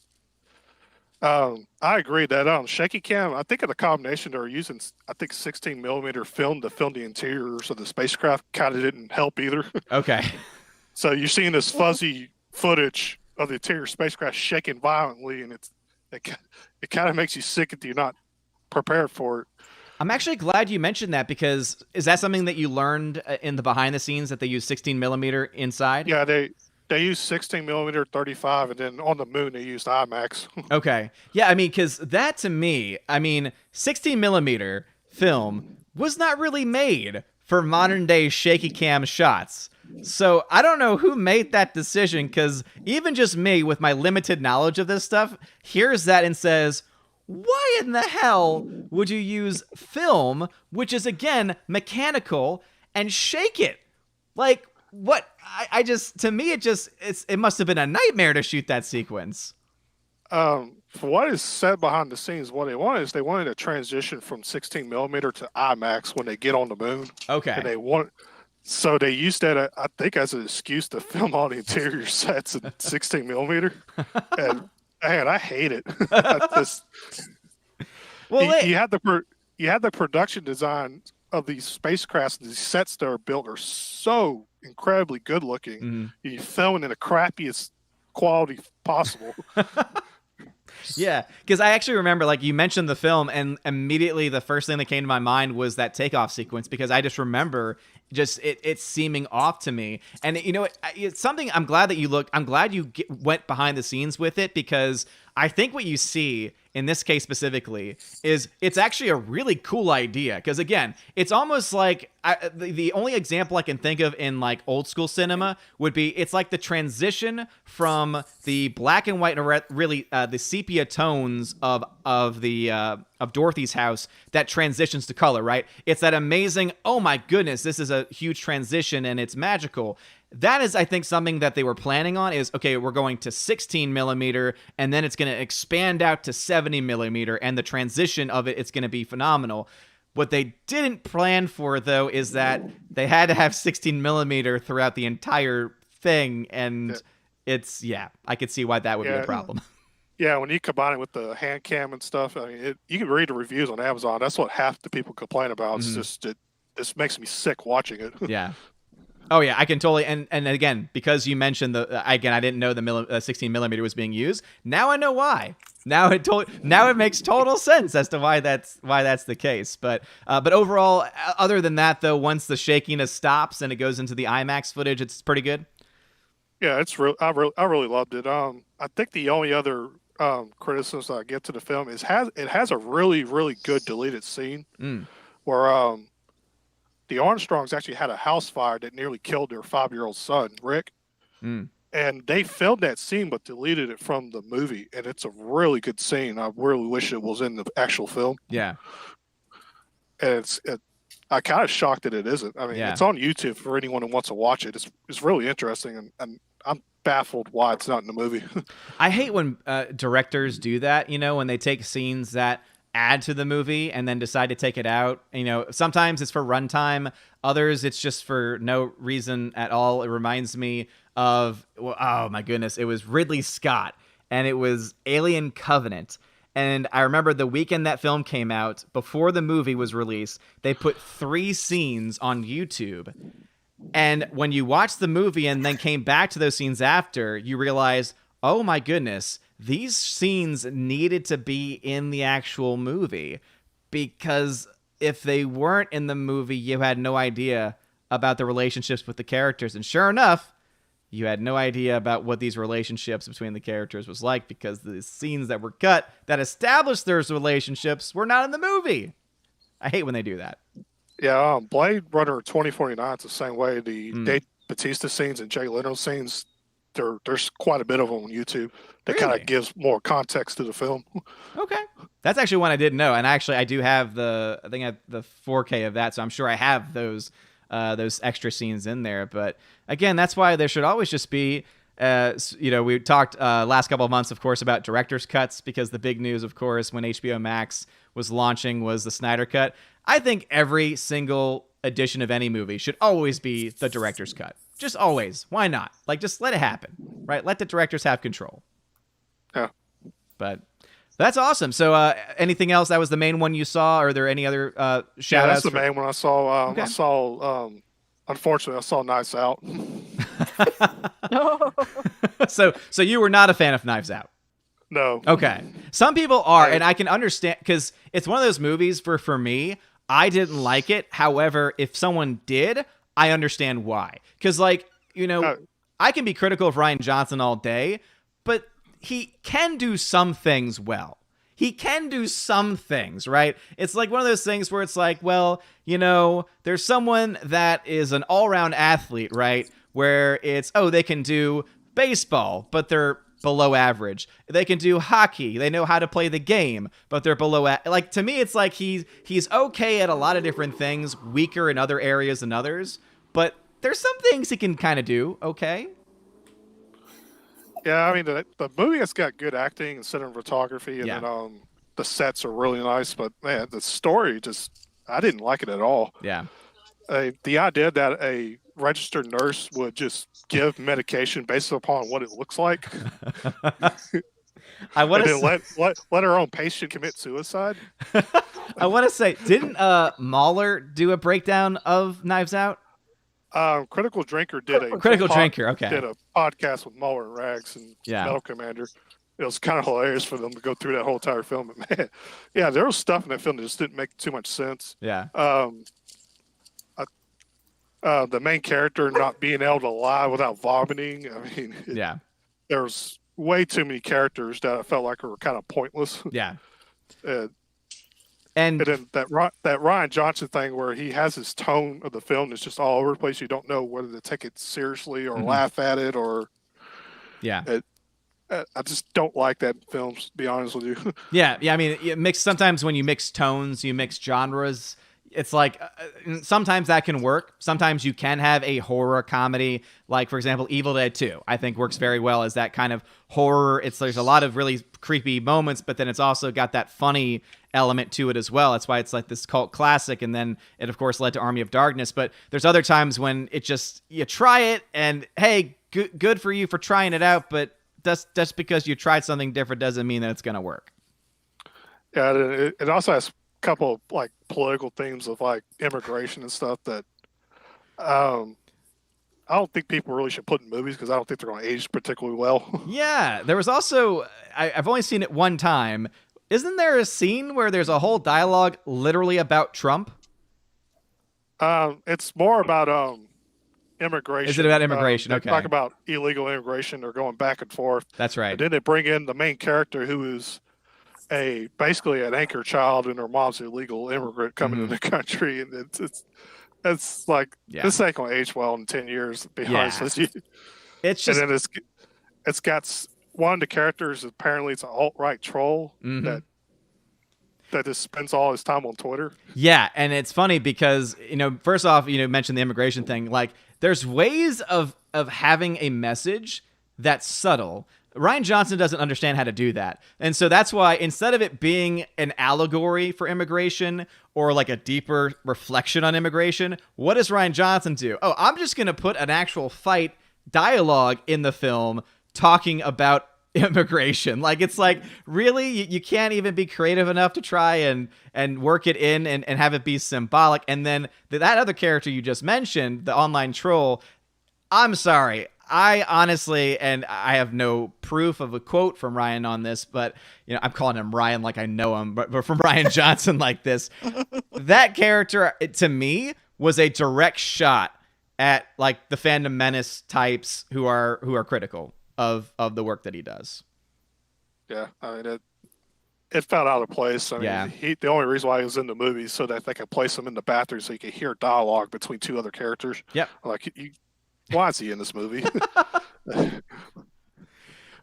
I agree that shaky cam, I think in the combination they were using, I think 16 millimeter film to film the interiors of the spacecraft kind of didn't help either. Okay. So you're seeing this fuzzy footage of the interior spacecraft shaking violently, and it kind of makes you sick if you're not prepared for it. I'm actually glad you mentioned that, because is that something that you learned in the behind the scenes, that they use 16 millimeter inside? Yeah, they use 16 millimeter 35, and then on the moon they used IMAX. Okay. Yeah, I mean, because that to me, 16 millimeter film was not really made for modern day shaky cam shots. So I don't know who made that decision, because even just me with my limited knowledge of this stuff hears that and says, why in the hell would you use film, which is again mechanical, and shake it? Like, what? To me, it must have been a nightmare to shoot that sequence. For what is said behind the scenes, what they wanted to transition from 16 millimeter to IMAX when they get on the moon. Okay. And so they used that, I think, as an excuse to film all the interior sets in 16 millimeter. And man, I hate it. Well, you had the production design of these spacecrafts, these sets that are built are so incredibly good looking. Mm-hmm. You film it in the crappiest quality possible. Yeah, because I actually remember, like, you mentioned the film, and immediately the first thing that came to my mind was that takeoff sequence, because I just remember just it seeming off to me. And you know, it's something I'm glad that you looked. I'm glad you went behind the scenes with it, because I think what you see in this case specifically is it's actually a really cool idea. Because again, it's almost like the only example I can think of in like old school cinema would be, it's like the transition from the black and white and really the sepia tones of Dorothy's house that transitions to color, right? It's that amazing, oh my goodness, this is a huge transition and it's magical. That is, I think, something that they were planning on is, okay, we're going to 16 millimeter and then it's going to expand out to 70 millimeter, and the transition of it's going to be phenomenal. What they didn't plan for, though, is that they had to have 16 millimeter throughout the entire thing. And I could see why that would be a problem. Yeah, when you combine it with the hand cam and stuff, I mean, you can read the reviews on Amazon. That's what half the people complain about. It's just, this makes me sick watching it. Yeah. Oh yeah, I can totally, and again, because you mentioned I didn't know the 16 millimeter was being used. Now I know why. Now it makes total sense as to why that's the case. But overall, other than that though, once the shakiness stops and it goes into the IMAX footage, it's pretty good. Yeah, it's real. I really loved it. I think the only other criticisms I get to the film is it has a really, really good deleted scene where the Armstrongs actually had a house fire that nearly killed their 5-year-old son, Rick. And they filmed that scene but deleted it from the movie. And it's a really good scene. I really wish it was in the actual film. Yeah. And I'm kind of shocked that it isn't. I mean, it's on YouTube for anyone who wants to watch it. It's really interesting. And I'm baffled why it's not in the movie. I hate when directors do that, when they take scenes that add to the movie and then decide to take it out. Sometimes it's for runtime, others it's just for no reason at all. It reminds me of, oh my goodness, it was Ridley Scott and it was Alien Covenant. And I remember the weekend that film came out, before the movie was released, they put 3 scenes on YouTube. And when you watch the movie and then came back to those scenes after, you realize, oh my goodness, these scenes needed to be in the actual movie, because if they weren't in the movie, you had no idea about the relationships with the characters. And sure enough, you had no idea about what these relationships between the characters was like, because the scenes that were cut that established those relationships were not in the movie. I hate when they do that. Yeah, Blade Runner 2049 is the same way. The Dave Bautista scenes and Jay Leno scenes, there's quite a bit of them on YouTube that kind of gives more context to the film. Okay. That's actually one I didn't know. And actually, I do have the 4K of that, so I'm sure I have those extra scenes in there. But again, that's why there should always just be, we talked last couple of months, of course, about director's cuts, because the big news, of course, when HBO Max was launching was the Snyder Cut. I think every single edition of any movie should always be the director's cut. Just always. Why not? Like, just let it happen, right? Let the directors have control. Yeah. But that's awesome. So anything else? That was the main one you saw? Or are there any other shout-outs? Yeah, that's the main one I saw. I saw, unfortunately, I saw Knives Out. So you were not a fan of Knives Out? No. Okay. Some people are, and I can understand, because it's one of those movies for me, I didn't like it. However, if someone did, I understand why. Because, I can be critical of Rian Johnson all day, but he can do some things well. He can do some things, right? It's like one of those things where it's like, well, there's someone that is an all-around athlete, right? Where it's, they can do baseball, but they're below average. They can do hockey. They know how to play the game, but they're below. To me, it's like he's okay at a lot of different things, weaker in other areas than others, but there's some things he can kind of do okay. Yeah, I mean, the movie has got good acting and cinematography, and then the sets are really nice, but man, the story I didn't like it at all. Yeah. The idea that a registered nurse would just give medication based upon what it looks like. I want And then to let her own patient commit suicide. I want to say, didn't Mahler do a breakdown of Knives Out? Critical Drinker did Critical Drinker, okay. Did a podcast with Muller and Rags and Metal Commander. It was kind of hilarious for them to go through that whole entire film. But man, yeah, there was stuff in that film that just didn't make too much sense. Yeah. The main character not being able to lie without vomiting. I mean, there was way too many characters that I felt like were kind of pointless. Yeah. And then that Ryan Johnson thing where he has his tone of the film is just all over the place. You don't know whether to take it seriously or laugh at it or. Yeah. I just don't like that in films, to be honest with you. Yeah. I mean, sometimes when you mix tones, you mix genres. It's like sometimes that can work. Sometimes you can have a horror comedy, like for example, Evil Dead 2. I think works very well as that kind of horror. There's a lot of really creepy moments, but then it's also got that funny element to it as well. That's why it's like this cult classic, and then it of course led to Army of Darkness. But there's other times when it just you try it, and hey, good for you for trying it out, but just because you tried something different doesn't mean that it's gonna work. Yeah, it also has couple of like political themes of like immigration and stuff that I don't think people really should put in movies because I don't think they're going to age particularly well. Yeah, there was also I've only seen it one time. Isn't there a scene where there's a whole dialogue literally about Trump? It's more about immigration. Is it about immigration? They okay. Talk about illegal immigration. They're going back and forth. That's right. And then they bring in the main character who is basically an anchor child, and her mom's an illegal immigrant coming to the country, and it's like this ain't gonna age well in 10 years. To be honest with you, it's just and then it's got one of the characters. Apparently, it's an alt-right troll that just spends all his time on Twitter. Yeah, and it's funny because first off, mentioned the immigration thing. Like, there's ways of having a message that's subtle. Ryan Johnson doesn't understand how to do that. And so that's why instead of it being an allegory for immigration or like a deeper reflection on immigration, what does Ryan Johnson do? Oh, I'm just going to put an actual fight dialogue in the film talking about immigration. Like, it's like, really? You can't even be creative enough to try and work it in and have it be symbolic. And then that other character you just mentioned, the online troll, I'm sorry. I honestly, and I have no proof of a quote from Ryan on this, but I'm calling him Ryan like I know him, but from Ryan Johnson like this, that character to me was a direct shot at like the fandom menace types who are critical of the work that he does. Yeah, I mean it felt out of place. I mean, the only reason why he was in the movie is so that they could place him in the bathroom so you could hear dialogue between two other characters. Yep. Like why is he in this movie?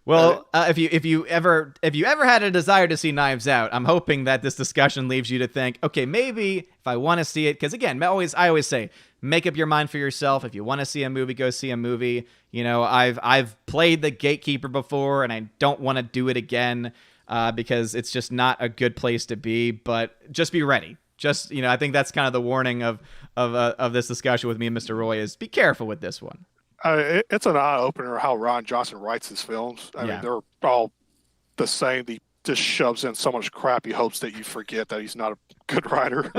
Well, if you ever had a desire to see Knives Out, I'm hoping that this discussion leaves you to think, okay, maybe if I want to see it, because again, I always say, make up your mind for yourself. If you want to see a movie, go see a movie. I've played the Gatekeeper before, and I don't want to do it again because it's just not a good place to be. But just be ready. Just I think that's kind of the warning of this discussion with me and Mr. Roy is be careful with this one. It's an eye opener how Ron Johnson writes his films. I mean, they're all the same. He just shoves in so much crap. He hopes that you forget that he's not a good writer.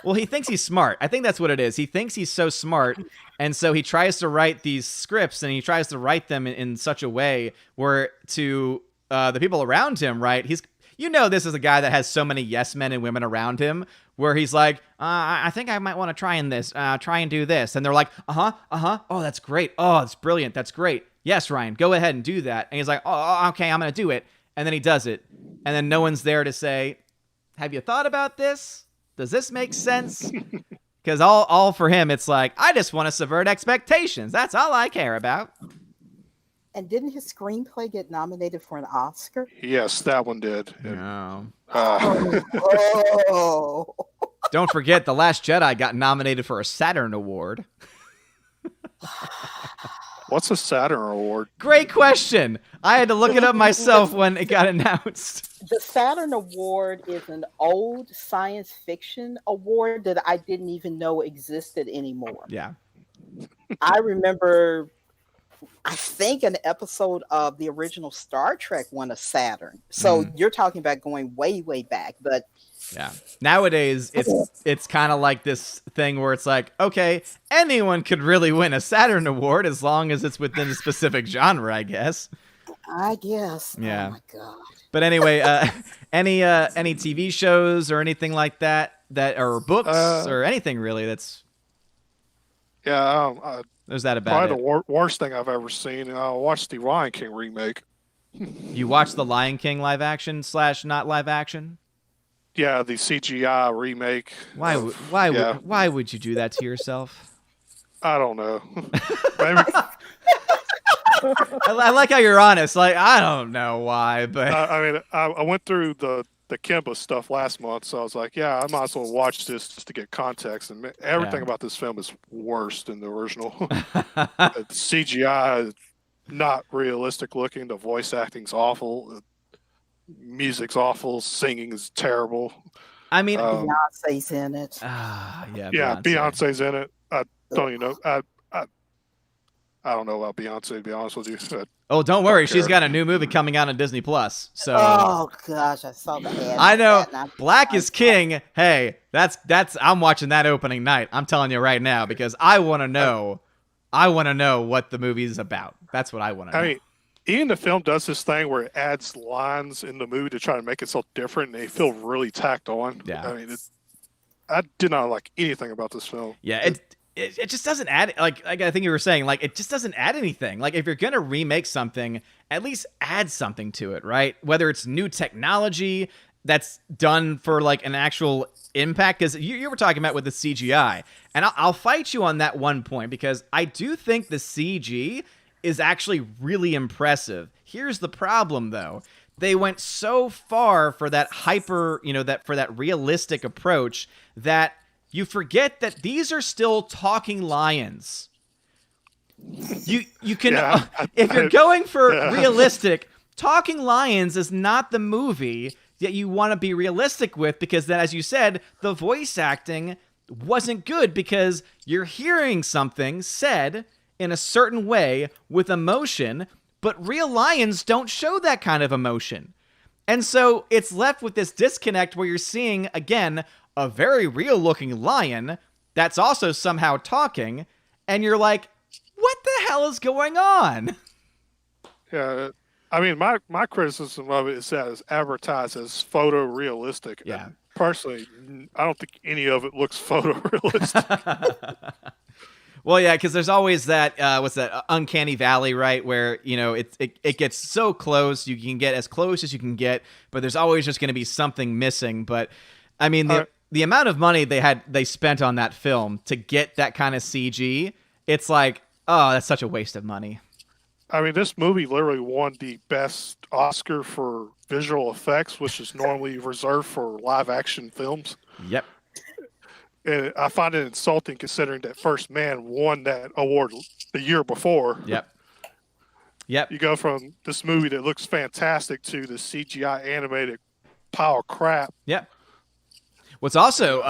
Well, he thinks he's smart. I think that's what it is. He thinks he's so smart, and so he tries to write these scripts, and he tries to write them in such a way where to the people around him, right? This is a guy that has so many yes men and women around him where he's like, I think I might want to try and do this. And they're like, oh, that's great. Oh, it's brilliant. That's great. Yes, Ryan, go ahead and do that. And he's like, oh, okay, I'm going to do it. And then he does it. And then no one's there to say, have you thought about this? Does this make sense? Because all for him, it's like, I just want to subvert expectations. That's all I care about. And didn't his screenplay get nominated for an Oscar? Yes, that one did. No. Oh. Don't forget, The Last Jedi got nominated for a Saturn Award. What's a Saturn Award? Great question. I had to look it up myself when it got announced. The Saturn Award is an old science fiction award that I didn't even know existed anymore. Yeah. I remember I think an episode of the original Star Trek won a Saturn. So you're talking about going way, way back. But yeah, nowadays it's kind of like this thing where it's like, okay, anyone could really win a Saturn Award as long as it's within a specific genre, I guess. I guess. Yeah. Oh my God. But anyway, any TV shows or anything like that or books or anything really that's Is that about probably the worst thing I've ever seen? I watched the Lion King remake. You watched the Lion King live action / not live action? Yeah, the CGI remake. Why would you do that to yourself? I don't know. Maybe, I like how you're honest. Like, I don't know why, but I went through the Kimba stuff last month, so I was like, yeah, I might as well watch this just to get context. And everything about this film is worse than the original. The CGI is not realistic looking. The voice acting's awful. The music's awful. Singing is terrible. I mean, Beyonce's in it. Yeah, Beyonce's in it. I don't even know. I don't know about Beyonce, to be honest with you. Oh, don't worry. She's got a new movie coming out on Disney Plus. So oh gosh, I saw the ad. I know. Black is King. Hey, that's I'm watching that opening night. I'm telling you right now because I want to know. I want to know what the movie's about. That's what I want to know. I mean, even the film does this thing where it adds lines in the movie to try to make it so different, and they feel really tacked on. Yeah. I mean, I did not like anything about this film. Yeah, it just doesn't add, like I think you were saying, like, it just doesn't add anything. Like, if you're going to remake something, at least add something to it, right? Whether it's new technology that's done for, like, an actual impact, because you were talking about with the CGI, and I'll fight you on that one point, because I do think the CG is actually really impressive. Here's the problem, though. They went so far for that for that realistic approach that you forget that these are still talking lions. You can if you're going for realistic, Talking Lions is not the movie that you want to be realistic with, because then, as you said, the voice acting wasn't good because you're hearing something said in a certain way with emotion, but real lions don't show that kind of emotion. And so it's left with this disconnect where you're seeing, again, a very real-looking lion that's also somehow talking, and you're like, what the hell is going on? Yeah, I mean, my criticism of it is that it's advertised as photorealistic. Yeah. And personally, I don't think any of it looks photorealistic. Well, yeah, because there's always that, what's that, uncanny valley, right, where, it gets so close, you can get as close as you can get, but there's always just going to be something missing. But, I mean, the amount of money they spent on that film to get that kind of CG, it's like, oh, that's such a waste of money. I mean, this movie literally won the best Oscar for visual effects, which is normally reserved for live action films. Yep. And I find it insulting considering that First Man won that award the year before. Yep. You go from this movie that looks fantastic to the CGI animated pile of crap. Yep. What's also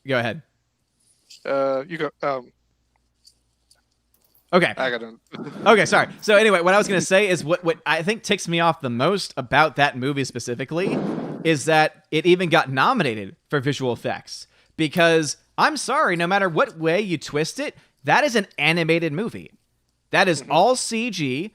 go ahead. You go. Okay. I gotta. Okay, sorry. So anyway, what I was going to say is what I think ticks me off the most about that movie specifically is that it even got nominated for visual effects. Because, I'm sorry, no matter what way you twist it, that is an animated movie. That is all CG.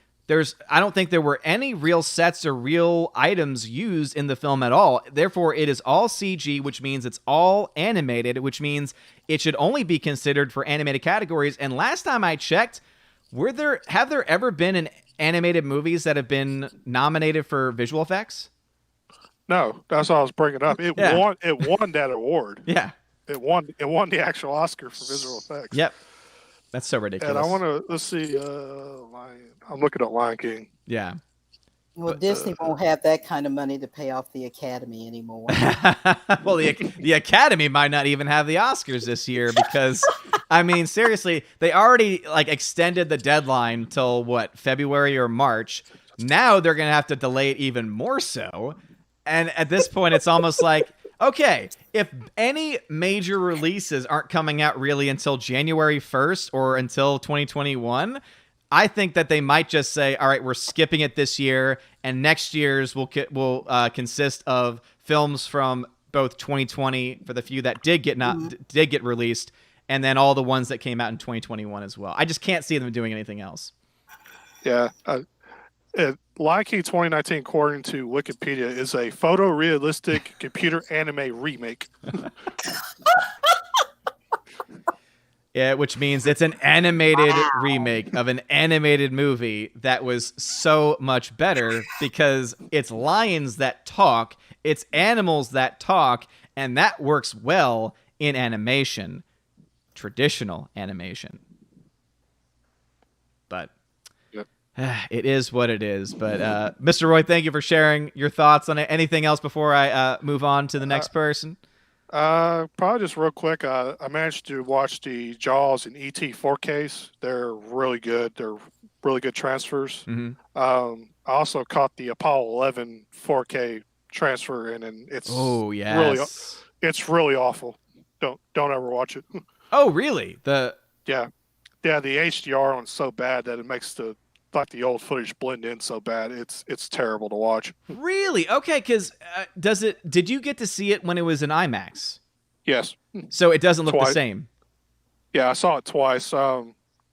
I don't think there were any real sets or real items used in the film at all. Therefore, it is all CG, which means it's all animated, which means it should only be considered for animated categories. And last time I checked, have there ever been animated movies that have been nominated for visual effects? No, that's what I was bringing up. It won that award. Yeah. It won the actual Oscar for visual effects. Yep. That's so ridiculous. And I want to, let's see, I'm looking at Lion King. Yeah. Well, Disney won't have that kind of money to pay off the Academy anymore. Well, the Academy might not even have the Oscars this year because, I mean, seriously, they already extended the deadline till February or March. Now they're going to have to delay it even more so. And at this point, it's almost like, Okay, if any major releases aren't coming out really until January 1st or until 2021, I think that they might just say, all right, we're skipping it this year, and next year's will consist of films from both 2020 for the few that did get released, and then all the ones that came out in 2021 as well. I just can't see them doing anything else. Yeah. Lion King 2019, according to Wikipedia, is a photorealistic computer anime remake. Yeah, which means it's an animated remake of an animated movie that was so much better because it's lions that talk, it's animals that talk, and that works well in animation, traditional animation. But it is what it is. But Mr. Roy, thank you for sharing your thoughts on it. Anything else before I move on to the next person? Probably just real quick. I managed to watch the Jaws and E.T. 4Ks. They're really good. They're really good transfers. Mm-hmm. I also caught the Apollo 11 4K transfer, and it's it's really awful. Don't ever watch it. Oh, really? The HDR one's so bad that it makes the old footage blend in so bad. It's terrible to watch. Really? Okay, because did you get to see it when it was in IMAX? Yes. So it doesn't look Twice. the same. Yeah, I saw it twice.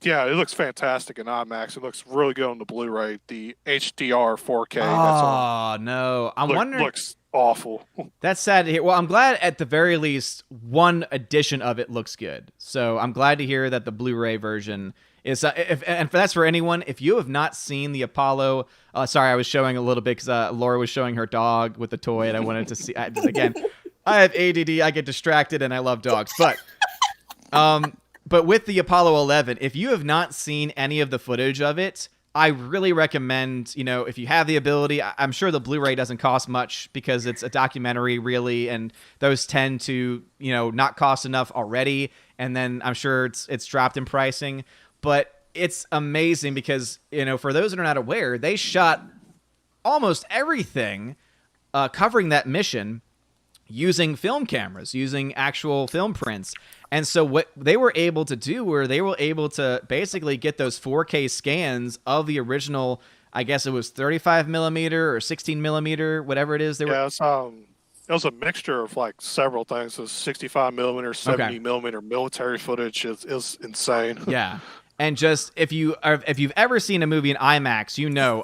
Yeah, it looks fantastic in IMAX. It looks really good on the Blu-ray. The HDR 4K. Oh, no. I'm wondering. Looks awful. That's sad to hear. Well, I'm glad at the very least one edition of it looks good. So I'm glad to hear that the Blu-ray version is. And that's for anyone. If you have not seen the Apollo, sorry, I was showing a little bit because Laura was showing her dog with the toy, and I wanted to see. Again, I have ADD. I get distracted, and I love dogs. But with the Apollo 11, if you have not seen any of the footage of it, I really recommend, if you have the ability, I'm sure the Blu-ray doesn't cost much because it's a documentary really, and those tend to, not cost enough already. And then I'm sure it's dropped in pricing, but it's amazing because, for those that are not aware, they shot almost everything covering that mission using film cameras, using actual film prints. And so what they were able to do were they were able to basically get those 4K scans of the original, I guess it was 35 millimeter or 16 millimeter, whatever it is. It was a mixture of like several things. It was 65 millimeter, 70 millimeter military footage. Is insane. Yeah. And just if you've ever seen a movie in IMAX,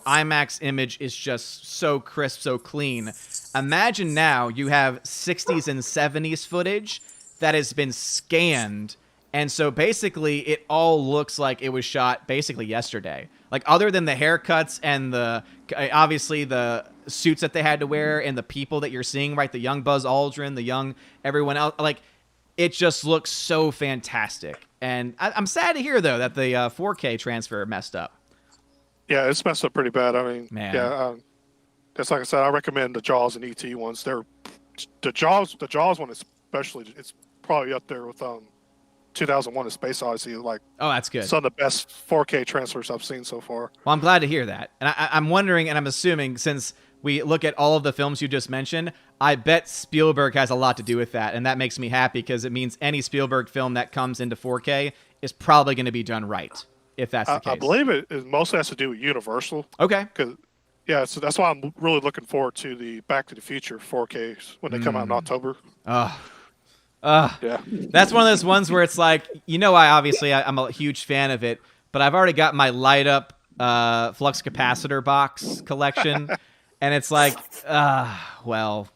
IMAX image is just so crisp, so clean. Imagine now you have 60s and 70s footage that has been scanned, and so basically it all looks like it was shot basically yesterday. Like other than the haircuts and obviously the suits that they had to wear and the people that you're seeing, right? The young Buzz Aldrin, the young everyone else, like it just looks so fantastic. And I'm sad to hear though that the 4K transfer messed up. Yeah, it's messed up pretty bad. I mean, man. Yeah, that's like I said. I recommend the Jaws and ET ones. The Jaws one especially. It's probably up there with 2001: A Space Odyssey. Like, oh, that's good. Some of the best 4K transfers I've seen so far. Well, I'm glad to hear that. And I'm wondering, and I'm assuming, since we look at all of the films you just mentioned, I bet Spielberg has a lot to do with that, and that makes me happy because it means any Spielberg film that comes into 4K is probably going to be done right, if that's the case. I believe it mostly has to do with Universal. Okay. So that's why I'm really looking forward to the Back to the Future 4Ks when they come out in October. Yeah. That's one of those ones where it's like, I'm a huge fan of it, but I've already got my light up flux capacitor box collection. And it's like, well,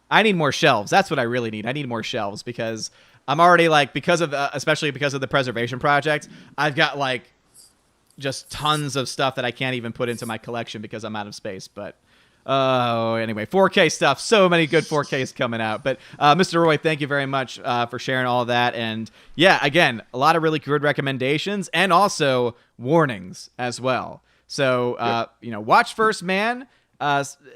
I need more shelves. That's what I really need. I need more shelves because I'm already like, especially because of the preservation project, I've got like just tons of stuff that I can't even put into my collection because I'm out of space. But anyway, 4K stuff. So many good 4Ks coming out. But Mr. Roy, thank you very much for sharing all of that. And yeah, again, a lot of really good recommendations and also warnings as well. So, watch First Man.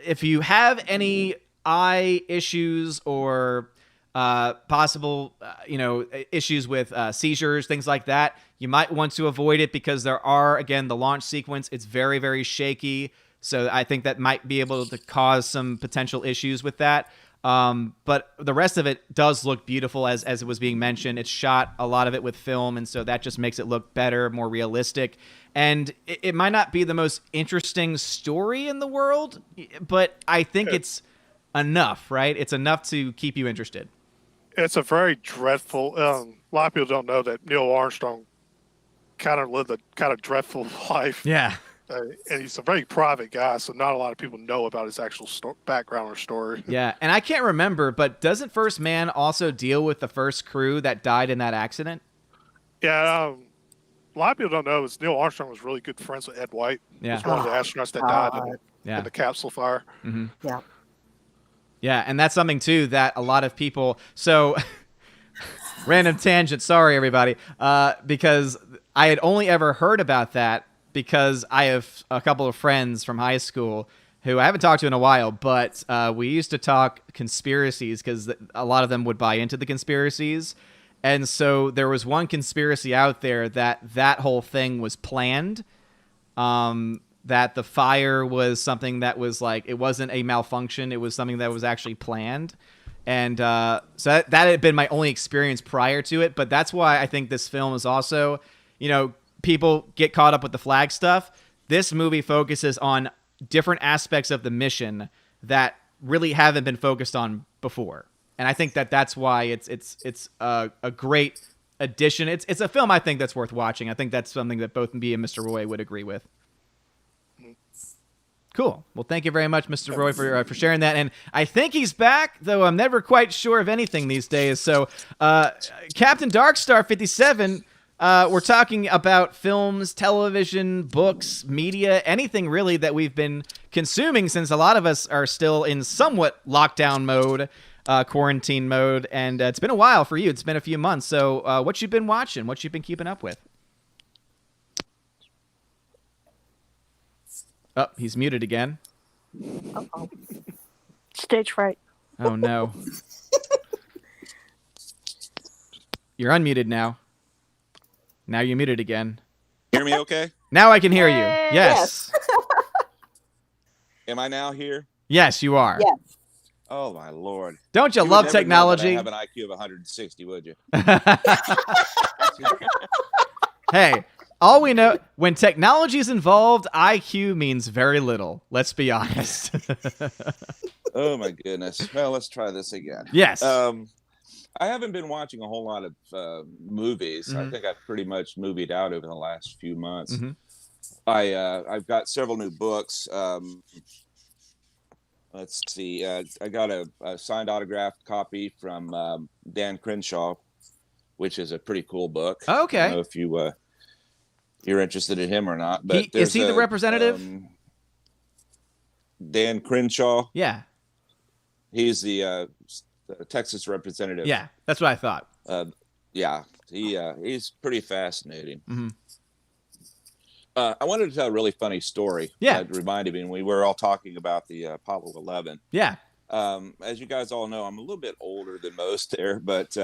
If you have any eye issues or possible, issues with seizures, things like that, you might want to avoid it because there are, again, the launch sequence. It's very, very shaky. So I think that might be able to cause some potential issues with that. But the rest of it does look beautiful, as it was being mentioned. It's shot a lot of it with film, and so that just makes it look better, more realistic. And it might not be the most interesting story in the world, but I think it's enough, right? It's enough to keep you interested. It's a very dreadful. A lot of people don't know that Neil Armstrong kind of lived a kind of dreadful life. Yeah. And he's a very private guy, so not a lot of people know about his actual background or story. Yeah, and I can't remember, but doesn't First Man also deal with the first crew that died in that accident? Yeah, a lot of people don't know is Neil Armstrong was really good friends with Ed White. Yeah. He was one of the astronauts that died in the capsule fire. Mm-hmm. Yeah. Yeah, and that's something, too, that a lot of people... So, random tangent, sorry, everybody, because I had only ever heard about that because I have a couple of friends from high school who I haven't talked to in a while, but we used to talk conspiracies because a lot of them would buy into the conspiracies. And so there was one conspiracy out there that whole thing was planned, that the fire was something that was like, it wasn't a malfunction, it was something that was actually planned. And so that had been my only experience prior to it, but that's why I think this film is also, you know, people get caught up with the flag stuff. This movie focuses on different aspects of the mission that really haven't been focused on before. And I think that's why it's a great addition. It's a film I think that's worth watching. I think that's something that both me and Mr. Roy would agree with. Cool. Well, thank you very much, Mr. Roy, for sharing that. And I think he's back, though I'm never quite sure of anything these days. So, Captain Darkstar 57, we're talking about films, television, books, media, anything really that we've been consuming since a lot of us are still in somewhat lockdown mode, quarantine mode. And it's been a while for you. It's been a few months. So what you been watching? What you been keeping up with? Oh, he's muted again. Uh-oh. Stage fright. Oh, no. You're unmuted now. Now you're muted again. Hear me okay? Now I can hear you. Yes. Am I now here? Yes, you are. Yes. Oh, my Lord. Don't you would love never know that technology? I have an IQ of 160, would you? Hey, all we know, when technology is involved, IQ means very little. Let's be honest. Oh, my goodness. Well, let's try this again. Yes. I haven't been watching a whole lot of movies. I think I've pretty much movied out over the last few months. I've got several new books. Let's see. I got a signed autographed copy from Dan Crenshaw, which is a pretty cool book. Okay. I don't know if you're interested in him or not. But Is he the representative? Dan Crenshaw. Yeah. He's the Texas representative. Yeah, that's what I thought. Yeah, he's pretty fascinating. I wanted to tell a really funny story. Yeah. That reminded me when we were all talking about the Apollo 11. Yeah. As you guys all know, I'm a little bit older than most there, but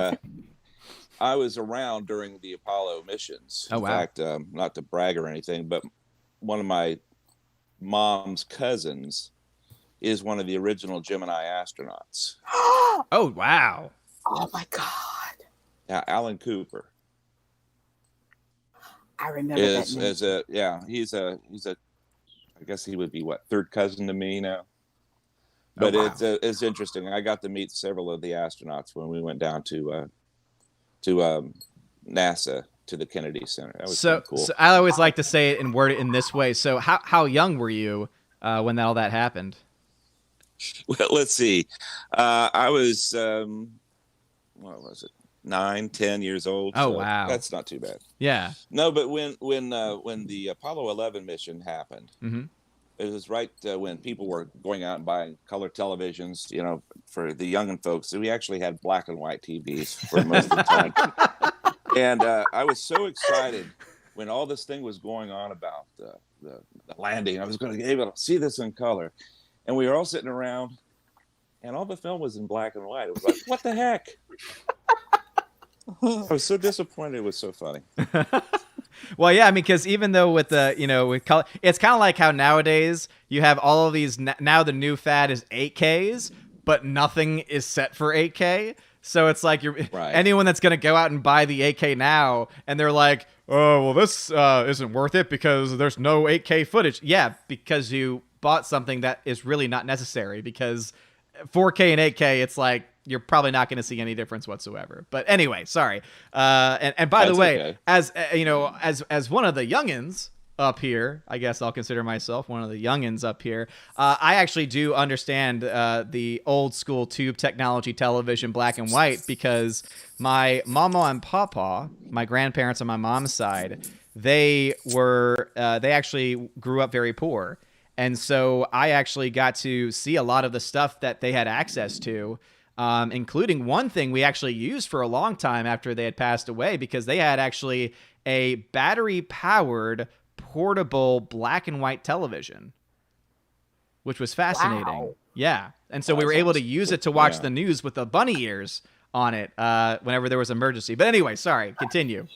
I was around during the Apollo missions. Oh, wow. In fact, not to brag or anything, but one of my mom's cousins is one of the original Gemini astronauts. Oh, wow. Oh my God. Yeah, Alan Cooper. I remember that name. He's a I guess he would be third cousin to me now. But wow. It's interesting. I got to meet several of the astronauts when we went down to NASA, to the Kennedy Center. That was so cool. So I always like to say it and word it in this way. So how young were you when all that happened? Well, let's see. I was, what was it? 9, 10 years old. Oh, so wow. That's not too bad. Yeah. No, but when the Apollo 11 mission happened, it was right when people were going out and buying color televisions, you know, for the young folks. So we actually had black and white TVs for most of the time. And I was so excited when all this thing was going on about the landing. I was going to be able to see this in color. And we were all sitting around, and all the film was in black and white. It was like, what the heck? I was so disappointed. It was so funny. Well, yeah, I mean, because even though with the, with color, it's kind of like how nowadays you have all of these, now the new fad is 8Ks, but nothing is set for 8K. So it's like Right. anyone that's going to go out and buy the 8K now, and they're like, oh, well, this isn't worth it because there's no 8K footage. Yeah, because you bought something that is really not necessary, because 4K and 8K, it's like you're probably not going to see any difference whatsoever. But anyway, sorry. And by the That's way, okay. as you know, as one of the youngins up here, I guess I'll consider myself one of the youngins up here. I actually do understand the old school tube technology television, black and white, because my mama and papa, my grandparents on my mom's side, they actually grew up very poor. And so I actually got to see a lot of the stuff that they had access to, including one thing we actually used for a long time after they had passed away, because they had actually a battery-powered portable black and white television, which was fascinating. Wow. Yeah. And so we were able to use it to watch the news with the bunny ears on it whenever there was an emergency. But anyway, sorry, continue.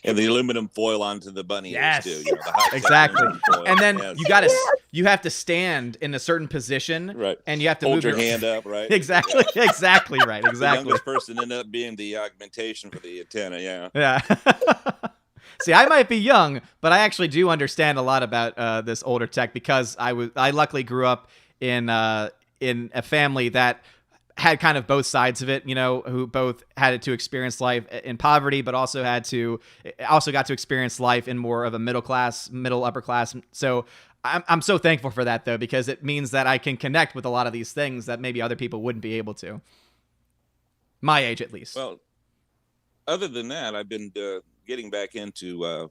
And the aluminum foil onto the bunny Yes. ears too. You know, the high-tech Exactly. aluminum foil. And then Yes. you have to stand in a certain position, Right. and you have to Hold move your hand up, right? Exactly. Exactly right. The Exactly. youngest person ended up being the augmentation for the antenna. Yeah. Yeah. See, I might be young, but I actually do understand a lot about this older tech, because I luckily grew up in a family that had kind of both sides of it, you know, who both had to experience life in poverty, but also got to experience life in more of a middle upper class. So I'm so thankful for that, though, because it means that I can connect with a lot of these things that maybe other people wouldn't be able to. My age, at least. Well, other than that, I've been getting back into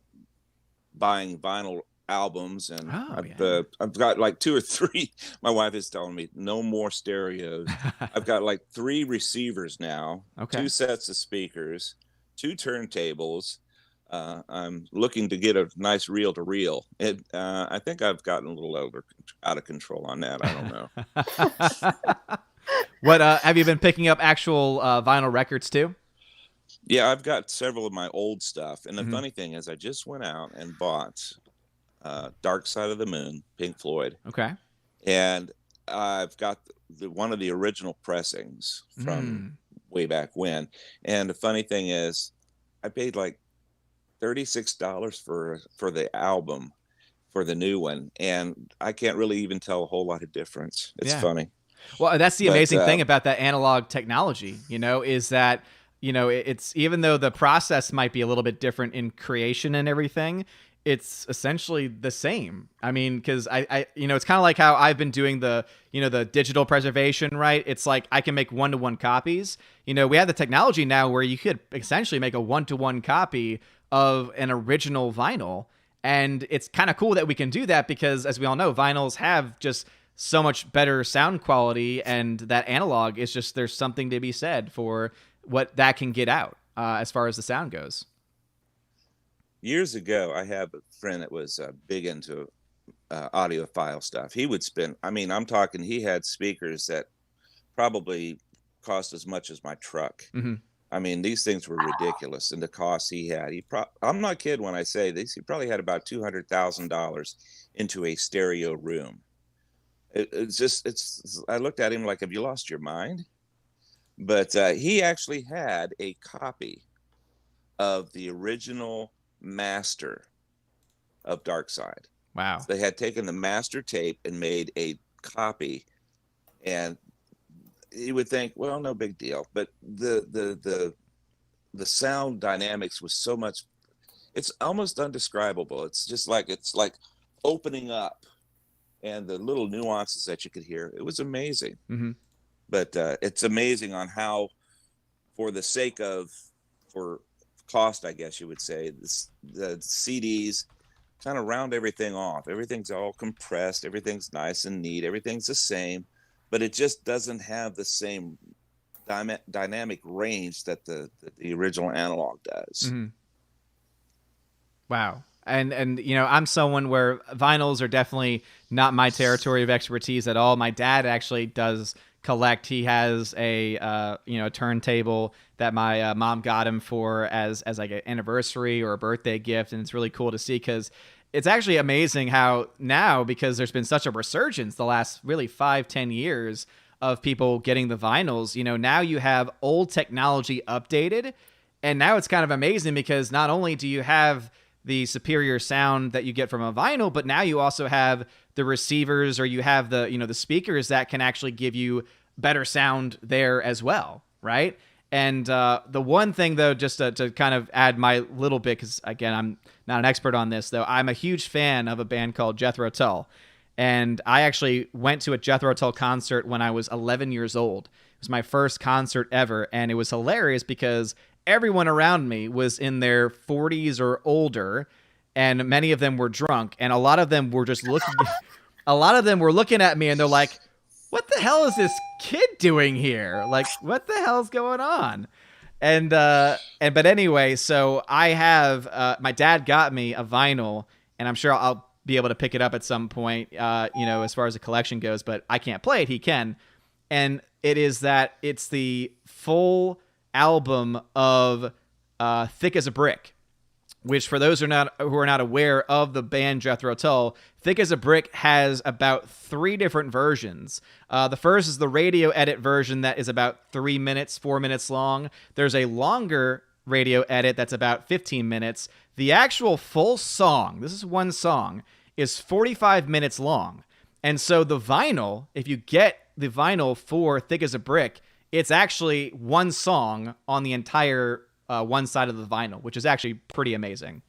buying vinyl albums, and I've got like 2 or 3. My wife is telling me no more stereos. I've got like 3 receivers now, 2 sets of speakers, 2 turntables. I'm looking to get a nice reel-to-reel. I think I've gotten a little out of control on that. I don't know. What have you been picking up actual vinyl records too? Yeah, I've got several of my old stuff. And the funny thing is, I just went out and bought Dark Side of the Moon, Pink Floyd. Okay. And I've got one of the original pressings from way back when. And the funny thing is, I paid like $36 for the album for the new one. And I can't really even tell a whole lot of difference. It's funny. Well, that's the amazing thing about that analog technology, you know, is that, you know, it's, even though the process might be a little bit different in creation and everything, it's essentially the same. I mean, because I you know, it's kind of like how I've been doing the, you know, the digital preservation, right? It's like I can make 1-to-1 copies. You know, we have the technology now where you could essentially make a 1-to-1 copy of an original vinyl. And it's kind of cool that we can do that, because as we all know, vinyls have just so much better sound quality, and that analog is just, there's something to be said for what that can get out as far as the sound goes. Years ago, I have a friend that was big into audiophile stuff. He would spend, I mean, I'm talking, he had speakers that probably cost as much as my truck. I mean, these things were ridiculous, and the cost he had. I'm not kidding when I say this. He probably had about $200,000 into a stereo room. I looked at him like, have you lost your mind? But he actually had a copy of the original master of Dark Side. Wow. So they had taken the master tape and made a copy, and you would think, well, no big deal. But the sound dynamics was so much, it's almost undescribable. It's like opening up, and the little nuances that you could hear. It was amazing. But it's amazing on how, for cost, I guess you would say, the CDs kind of round everything off. Everything's all compressed. Everything's nice and neat. Everything's the same, but it just doesn't have the same dynamic range that the original analog does. Wow. And you know, I'm someone where vinyls are definitely not my territory of expertise at all. My dad actually does collect. He has a you know, a turntable that my mom got him for as like an anniversary or a birthday gift, and it's really cool to see, because it's actually amazing how now, because there's been such a resurgence the last really 5-10 years of people getting the vinyls, you know, now you have old technology updated, and now it's kind of amazing because not only do you have the superior sound that you get from a vinyl, but now you also have the receivers, or you have the, you know, the speakers that can actually give you better sound there as well, right? And the one thing, though, just to kind of add my little bit, because, again, I'm not an expert on this, though, I'm a huge fan of a band called Jethro Tull. And I actually went to a Jethro Tull concert when I was 11 years old. It was my first concert ever, and it was hilarious because everyone around me was in their 40s or older, and many of them were drunk, and a lot of them were just looking a lot of them were looking at me, and they're like, what the hell is this kid doing here? Like, what the hell's going on? But anyway, so I have my dad got me a vinyl, and I'm sure I'll be able to pick it up at some point, you know, as far as the collection goes, but I can't play it. He can. And it's the full album of Thick as a Brick, which, for those who are not aware of the band Jethro Tull, Thick as a Brick has about 3 different versions. The first is the radio edit version that is about 4 minutes long. There's a longer radio edit that's about 15 minutes. The actual full song, this is one song, is 45 minutes long. And so the vinyl, if you get the vinyl for Thick as a Brick, it's actually one song on the entire one side of the vinyl, which is actually pretty amazing.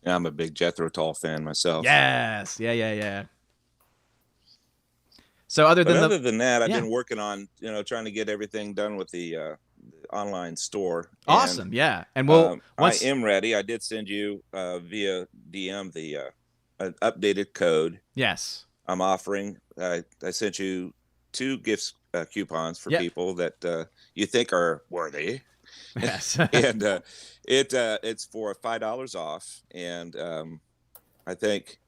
Yeah, I'm a big Jethro Tull fan myself. Yes. Yeah. So other than that, I've been working on, you know, trying to get everything done with the online store. Awesome. Yeah. And I am ready. I did send you via DM the an updated code. Yes. I'm offering. I sent you 2 gifts coupons for people that you think are worthy. Yes. And it's for $5 off, and I think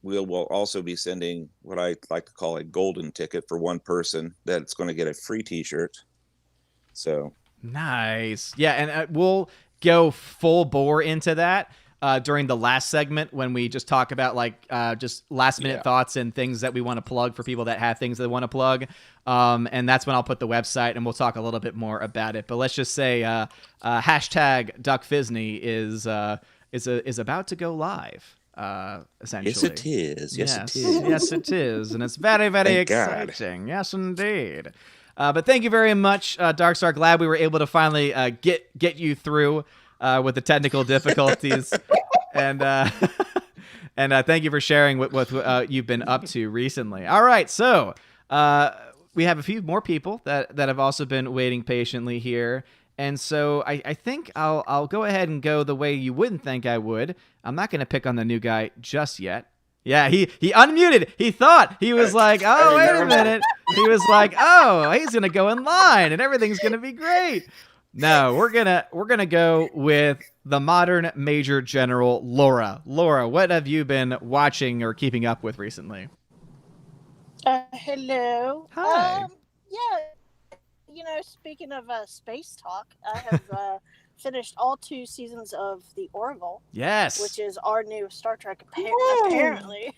we'll also be sending what I like to call a golden ticket for one person that's going to get a free T-shirt. So nice. Yeah, and we'll go full bore into that during the last segment when we just talk about just last minute thoughts and things that we want to plug for people that have things they want to plug. And that's when I'll put the website and we'll talk a little bit more about it. But let's just say hashtag Duck Fisney is about to go live. Essentially. Yes, it is. Yes, it is. And it's very, very exciting. God. Yes, indeed. But thank you very much, Darkstar. Glad we were able to finally get you through with the technical difficulties. and thank you for sharing what you've been up to recently. All right, so we have a few more people that have also been waiting patiently here. And so I think I'll go ahead and go the way you wouldn't think I would. I'm not going to pick on the new guy just yet. Yeah, he unmuted. He thought he was like, oh, wait a minute. He was like, oh, he's going to go in line and everything's going to be great. No, we're gonna go with the modern Major General Laura. Laura, what have you been watching or keeping up with recently? Hello. Hi. You know, speaking of space talk, I have finished all 2 seasons of The Orville. Yes. Which is our new Star Trek, apparently.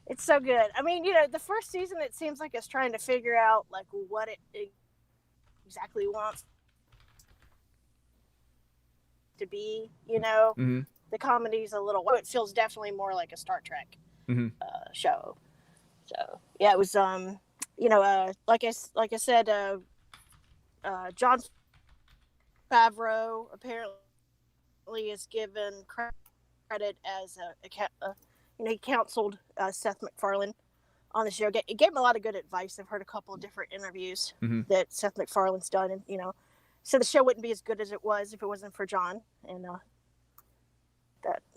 It's so good. I mean, you know, the first season, it seems like it's trying to figure out, like, what it exactly wants to be, you know. Mm-hmm. The comedy's a little, it feels definitely more like a Star Trek show. So, yeah, it was, you know, like I said, Jon Favreau apparently is given credit as you know, he counseled Seth MacFarlane on the show. It gave him a lot of good advice. I've heard a couple of different interviews that Seth MacFarlane's done, and, you know, so the show wouldn't be as good as it was if it wasn't for John, and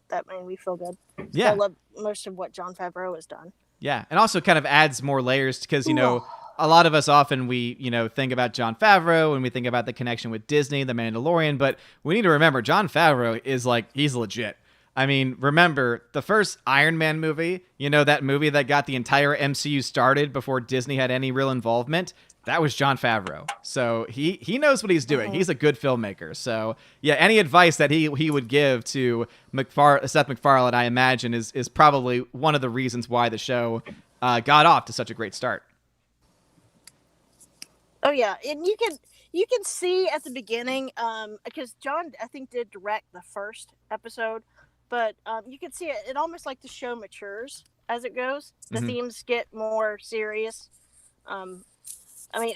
that made me feel good. Yeah, I love most of what Jon Favreau has done. Yeah, and also kind of adds more layers because, you know, a lot of us often we, you know, think about Jon Favreau and we think about the connection with Disney, The Mandalorian, but we need to remember Jon Favreau is like, he's legit. I mean, remember the first Iron Man movie, that movie that got the entire MCU started before Disney had any real involvement? That was Jon Favreau. So he knows what he's doing. He's a good filmmaker. So yeah, any advice that he would give to Seth MacFarlane, I imagine, is probably one of the reasons why the show got off to such a great start. Oh yeah, and you can see at the beginning, because John, I think, did direct the first episode, but you can see it almost like the show matures as it goes. The themes get more serious. I mean,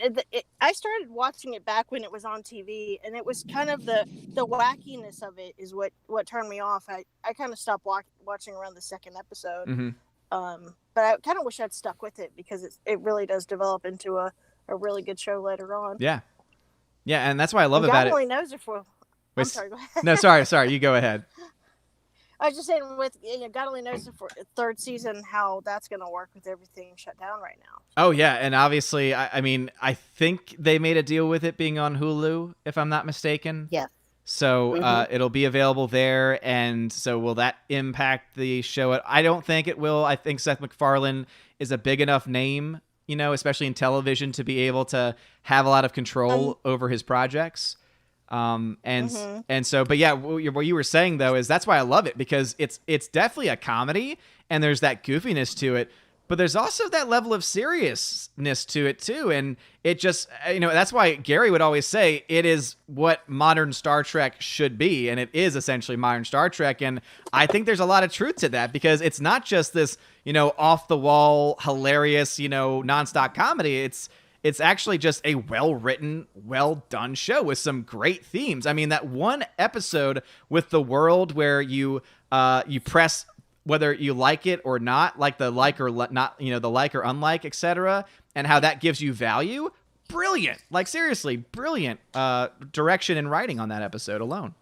I started watching it back when it was on TV, and it was kind of the wackiness of it is what turned me off. I kind of stopped watching around the second episode, but I kind of wish I'd stuck with it because it really does develop into a really good show later on. Yeah, and that's what I love about it. God only knows if we'll... I'm sorry, go ahead. No, sorry, you go ahead. I was just saying, with God only knows for third season how that's going to work with everything shut down right now. Oh yeah, and obviously, I mean, I think they made a deal with it being on Hulu, if I'm not mistaken. Yeah. So it'll be available there, and so will that impact the show? I don't think it will. I think Seth MacFarlane is a big enough name, especially in television, to be able to have a lot of control over his projects. And so, but yeah, what you were saying though is that's why I love it, because it's definitely a comedy and there's that goofiness to it, but there's also that level of seriousness to it too. And it just, that's why Gary would always say it is what modern Star Trek should be. And it is essentially modern Star Trek. And I think there's a lot of truth to that, because it's not just this, off the wall, hilarious, nonstop comedy. It's actually just a well-written, well-done show with some great themes. I mean, that one episode with the world where you press whether you like it or not, like the like or not, the like or unlike, etc., and how that gives you value. Brilliant. Like, seriously, brilliant direction and writing on that episode alone.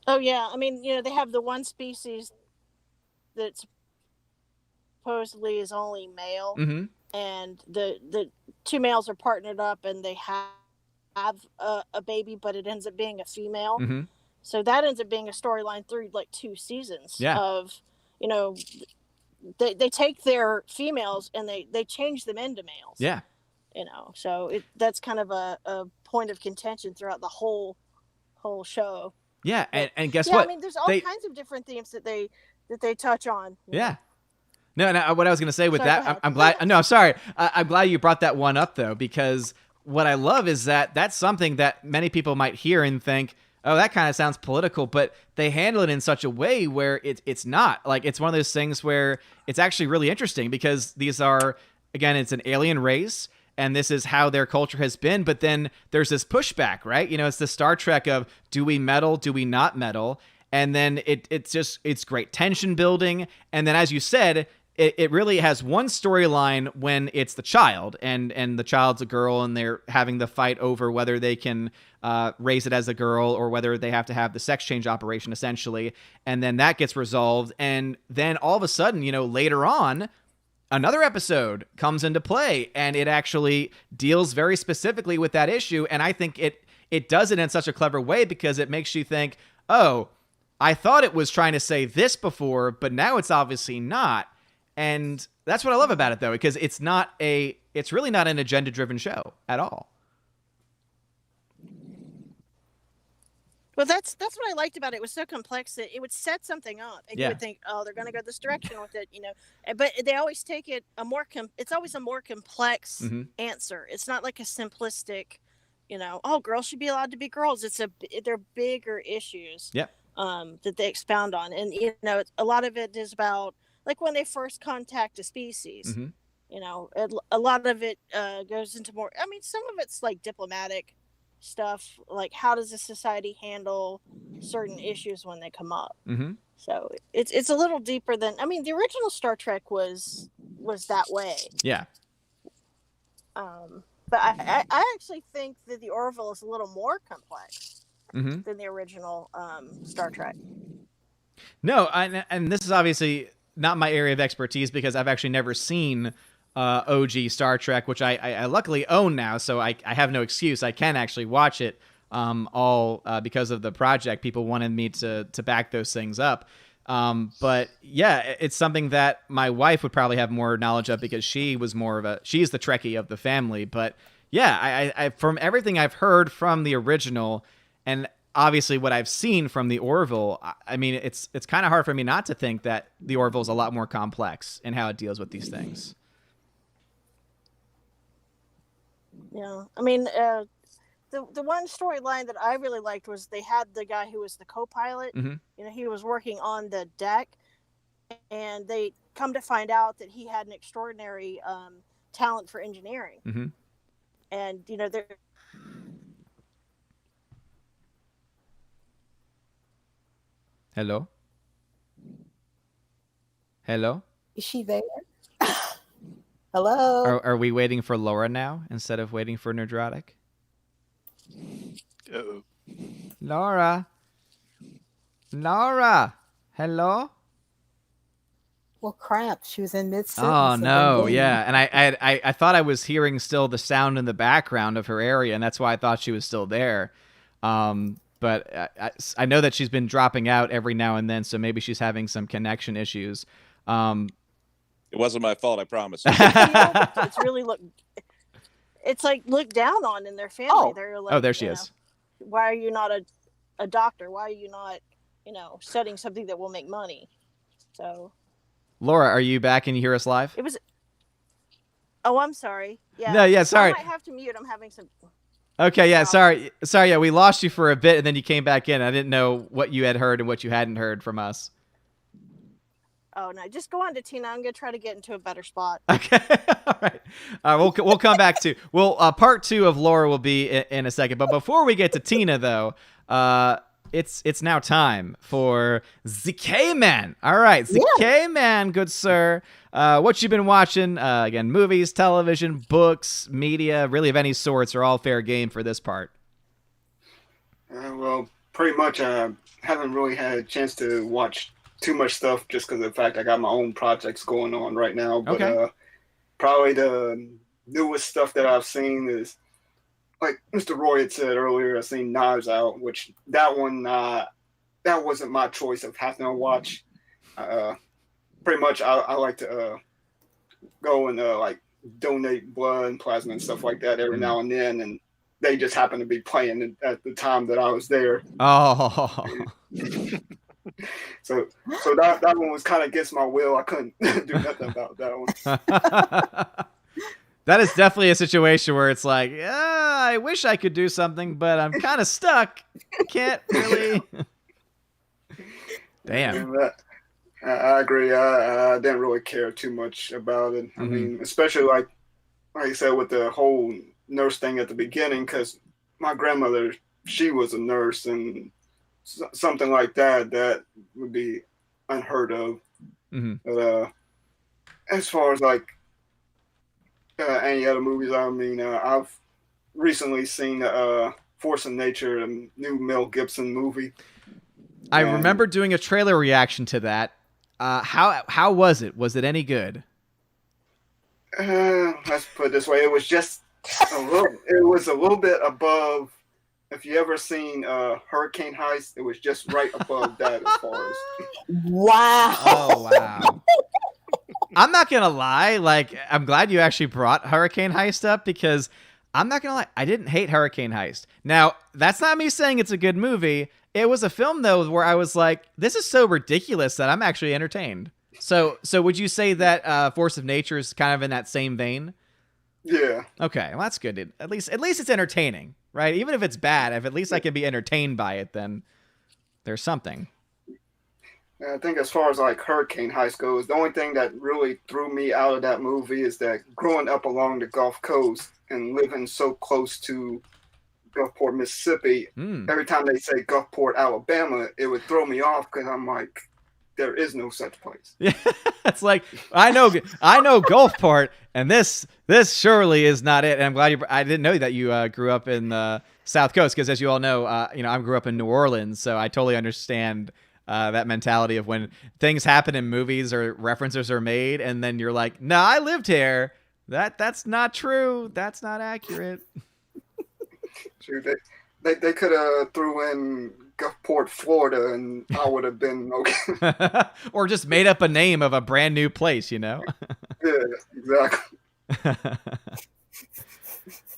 Oh, yeah. I mean, they have the one species that supposedly is only male. And the two males are partnered up and they have a baby, but it ends up being a female. So that ends up being a storyline through like 2 seasons of, they take their females and they change them into males. Yeah. So that's kind of a point of contention throughout the whole show. Yeah. And guess what? I mean, there's all kinds of different themes that they touch on. Yeah. No, what I was going to say with Sorry, that, I'm glad. No, I'm sorry. I'm glad you brought that one up, though, because what I love is that that's something that many people might hear and think, oh, that kind of sounds political, but they handle it in such a way where it's not. Like, it's one of those things where it's actually really interesting, because these are, again, it's an alien race, and this is how their culture has been, but then there's this pushback, right? It's the Star Trek of, do we meddle, do we not meddle? And then it's great tension building, and then, as you said, it really has one storyline when it's the child, and the child's a girl, and they're having the fight over whether they can raise it as a girl or whether they have to have the sex change operation, essentially. And then that gets resolved. And then all of a sudden, later on, another episode comes into play, and it actually deals very specifically with that issue. And I think it does it in such a clever way, because it makes you think, oh, I thought it was trying to say this before, but now it's obviously not. And that's what I love about it, though, because it's really not an agenda-driven show at all. Well, that's what I liked about it. It was so complex that it would set something up, and you would think, oh, they're going to go this direction with it, But they always take it it's always a more complex answer. It's not like a simplistic, oh, girls should be allowed to be girls. They're bigger issues. Yep. That they expound on, and a lot of it is about, like, when they first contact a species, a lot of it goes into more, I mean, some of it's like diplomatic stuff, like how does a society handle certain issues when they come up. So it's a little deeper than, I mean, the original Star Trek was that way. Yeah. But I actually think that the Orville is a little more complex than the original Star Trek. No, and this is obviously not my area of expertise, because I've actually never seen OG Star Trek, which I luckily own now, so I have no excuse. I can actually watch it all because of the project. People wanted me to back those things up. But yeah, it's something that my wife would probably have more knowledge of because she's the Trekkie of the family. But yeah, I from everything I've heard from the original and obviously what I've seen from the Orville, I mean, it's kind of hard for me not to think that the Orville is a lot more complex in how it deals with these things. Yeah, I mean, the one storyline that I really liked was they had the guy who was the co-pilot. Mm-hmm. You know, he was working on the deck, and they come to find out that he had an extraordinary talent for engineering. Mm-hmm. And you know, they're Hello? Hello? Is she there? Hello? Are we waiting for Laura now instead of waiting for Nerdrotic? Uh-oh. Laura? Laura? Hello? Well, crap. She was in mid-sentence. Oh, and no. then Yeah. And I thought I was hearing still the sound in the background of her area, and that's why I thought she was still there. But I know that she's been dropping out every now and then, so maybe she's having some connection issues. It wasn't my fault, I promise. it's really it's like looked down on in their family. Oh. They're like, Oh, there she is. Why are you not a doctor? Why are you not, studying something that will make money? So, Laura, are you back? Can you hear us live? it was. Oh, I'm sorry. Yeah. No, yeah, sorry. I might have to mute. I'm having some. Okay, yeah, Oh. sorry. Yeah, we lost you for a bit, and then you came back in. I didn't know what you had heard and what you hadn't heard from us. Oh no! Just go on to Tina. I'm gonna try to get into a better spot. Okay, all right. We'll come back to part 2 of Laura will be in a second. But before we get to Tina, though, it's now time for the K-Man. All right, the K-Man, good sir. What you been watching? Again, movies, television, books, media, really of any sorts are all fair game for this part. Well, pretty much I haven't really had a chance to watch too much stuff just because of the fact I got my own projects going on right now. But Okay. Probably the newest stuff that I've seen is, like Mr. Roy had said earlier, I've seen Knives Out, which that one, that wasn't my choice of having to watch. Pretty much I like to go and like donate blood and plasma and stuff like that every now and then, and they just happened to be playing at the time that I was there. Oh. So that one was kind of against my will. I couldn't do nothing about that one. That is definitely a situation where it's like, I wish I could do something, but I'm kind of stuck. Can't really. Damn. And I agree. I didn't really care too much about it. I mean, especially like I said with the whole nurse thing at the beginning, because my grandmother, she was a nurse, and something like that would be unheard of. But as far as like any other movies, I mean, I've recently seen Force of Nature, a new Mel Gibson movie. I remember doing a trailer reaction to that. How was it? Was it any good? Let's put it this way: it was just it was a little bit above. If you ever seen Hurricane Heist, it was just right above that as far as. Wow. Oh, wow. I'm not going to lie. Like, I'm glad you actually brought Hurricane Heist up because I'm not going to lie. I didn't hate Hurricane Heist. Now, that's not me saying it's a good movie. It was a film, though, where I was like, this is so ridiculous that I'm actually entertained. So would you say that Force of Nature is kind of in that same vein? Yeah. Okay, well, that's good. At least it's entertaining, right? Even if it's bad, if at least I can be entertained by it, then there's something. I think as far as like Hurricane Heist goes, the only thing that really threw me out of that movie is that growing up along the Gulf Coast and living so close to Gulfport, Mississippi, every time they say Gulfport, Alabama, it would throw me off because I'm like, there is no such place. Yeah, it's like I know Gulfport, and this surely is not it. And I'm glad I didn't know that you grew up in the South Coast because, as you all know, I grew up in New Orleans, so I totally understand that mentality of when things happen in movies or references are made, and then you're like, "No, I lived here. That's not true. That's not accurate." True. they could have threw in Gulfport, Florida, and I would have been okay. Or just made up a name of a brand new place, Yeah, exactly.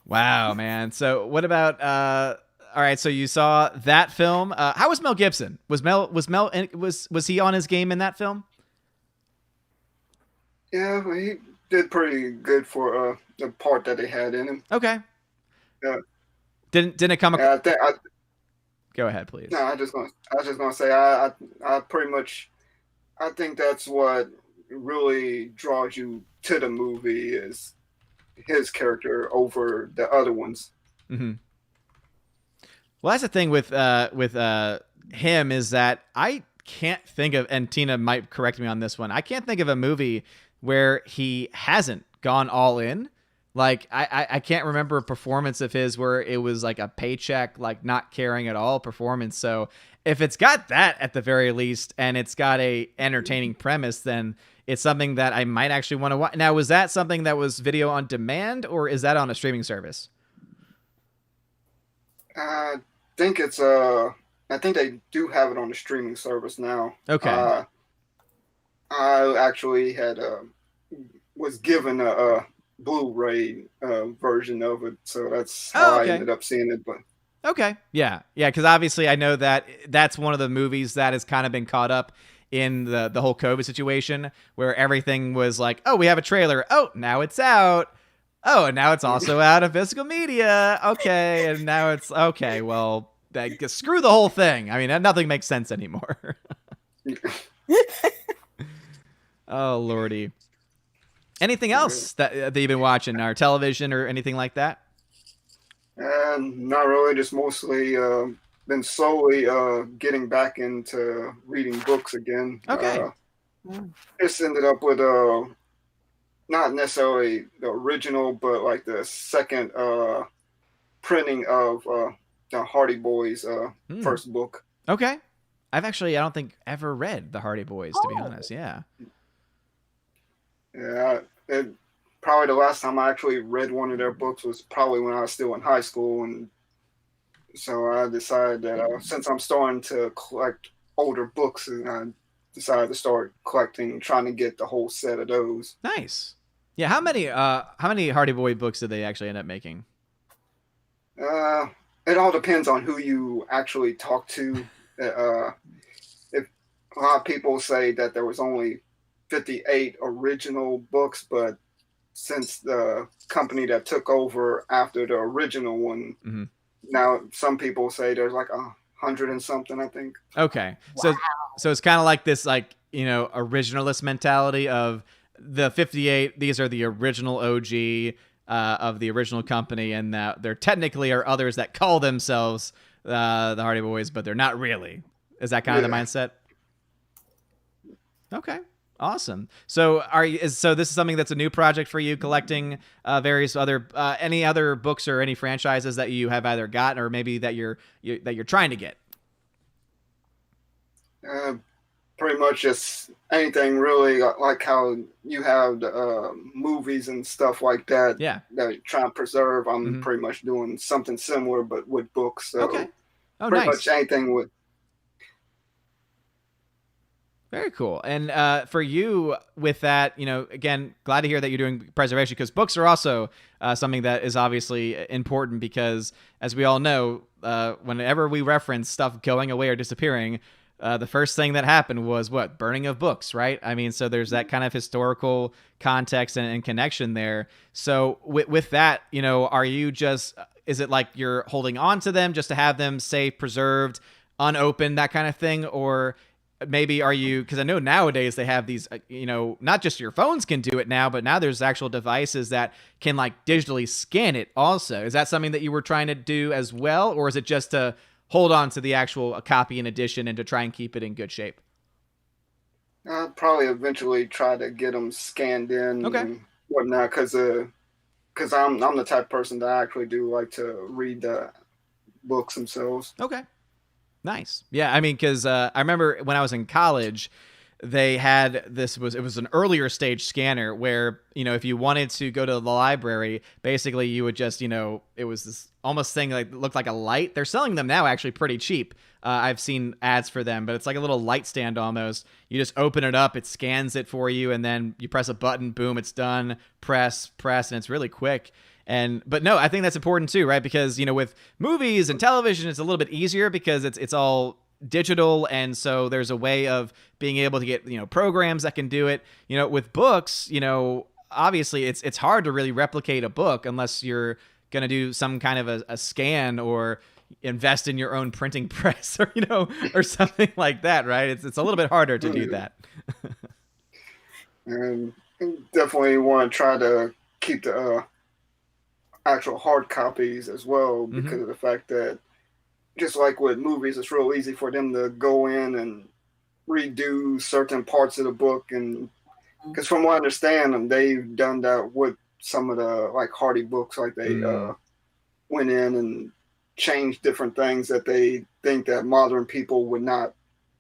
Wow, man. So what about all right, so you saw that film. How was Mel Gibson? Was he on his game in that film? Yeah, well, he did pretty good for the part that he had in him. Okay. Yeah. Didn't it come Yeah, Go ahead, please. no, I was just gonna say I pretty much I think that's what really draws you to the movie is his character over the other ones. Mm-hmm. Well, that's the thing with him is that I can't think of, and Tina might correct me on this one, I can't think of a movie where he hasn't gone all in. Like I can't remember a performance of his where it was like a paycheck, like not caring at all performance. So if it's got that at the very least, and it's got a entertaining premise, then it's something that I might actually want to watch. Now, was that something that was video on demand, or is that on a streaming service? I think I think they do have it on the streaming service now. Okay. I actually had was given a Blu-ray version of it, so that's how I ended up seeing it. But okay, yeah, because obviously I know that that's one of the movies that has kind of been caught up in the whole COVID situation, where everything was like, oh, we have a trailer, oh, now it's out, oh, and now it's also out of physical media, okay, and now it's okay. Well, screw the whole thing. I mean, nothing makes sense anymore. Oh lordy. Anything else that you've been watching, or television, or anything like that? Not really. Just mostly been slowly getting back into reading books again. Okay. Just ended up with not necessarily the original, but like the second printing of the Hardy Boys first book. Okay. I don't think ever read the Hardy Boys, to be honest. Yeah. Yeah. Probably the last time I actually read one of their books was probably when I was still in high school, and so I decided that since I'm starting to collect older books, and I decided to start collecting, trying to get the whole set of those. Nice. Yeah. How many Hardy Boy books did they actually end up making? It all depends on who you actually talk to. If a lot of people say that there was only 58 original books, but since the company that took over after the original one, now some people say there's like 100 and something, I think. Okay. Wow. So it's kind of like this, like, originalist mentality of the 58. These are the original OG of the original company, and that there technically are others that call themselves the Hardy Boys, but they're not really. Is that kind of the mindset? Okay. Awesome. So so this is something that's a new project for you, collecting various other any other books or any franchises that you have either gotten or maybe that you're trying to get? Pretty much just anything really, like how you have the movies and stuff like that. Yeah. That you try and preserve. I'm pretty much doing something similar, but with books. So okay. Oh, pretty nice. much anything with. Very cool. And for you with that, again, glad to hear that you're doing preservation, because books are also something that is obviously important, because as we all know, whenever we reference stuff going away or disappearing, the first thing that happened was burning of books, right? I mean, so there's that kind of historical context and connection there. So with that, are you just, is it like you're holding on to them just to have them safe, preserved, unopened, that kind of thing? Or maybe are you, because I know nowadays they have these, not just your phones can do it now, but now there's actual devices that can like digitally scan it also. Is that something that you were trying to do as well? Or is it just to hold on to the actual copy and edition and to try and keep it in good shape? I'll probably eventually try to get them scanned in and whatnot, because I'm the type of person that I actually do like to read the books themselves. Okay. Nice. Yeah, I mean, because I remember when I was in college, they had it was an earlier stage scanner where, if you wanted to go to the library, basically you would just, it was this almost thing like looked like a light. They're selling them now actually pretty cheap. I've seen ads for them, but it's like a little light stand almost. You just open it up, it scans it for you, and then you press a button, boom, it's done. Press, and it's really quick. But no, I think that's important too, right? Because, with movies and television, it's a little bit easier because it's all digital, and so there's a way of being able to get, programs that can do it. With books, obviously it's hard to really replicate a book unless you're going to do some kind of a scan or invest in your own printing press or, or something like that, right? It's a little bit harder to do that. And definitely want to try to keep the actual hard copies as well, because of the fact that just like with movies, it's real easy for them to go in and redo certain parts of the book. And because from what I understand, they've done that with some of the like Hardy books, like they went in and changed different things that they think that modern people would not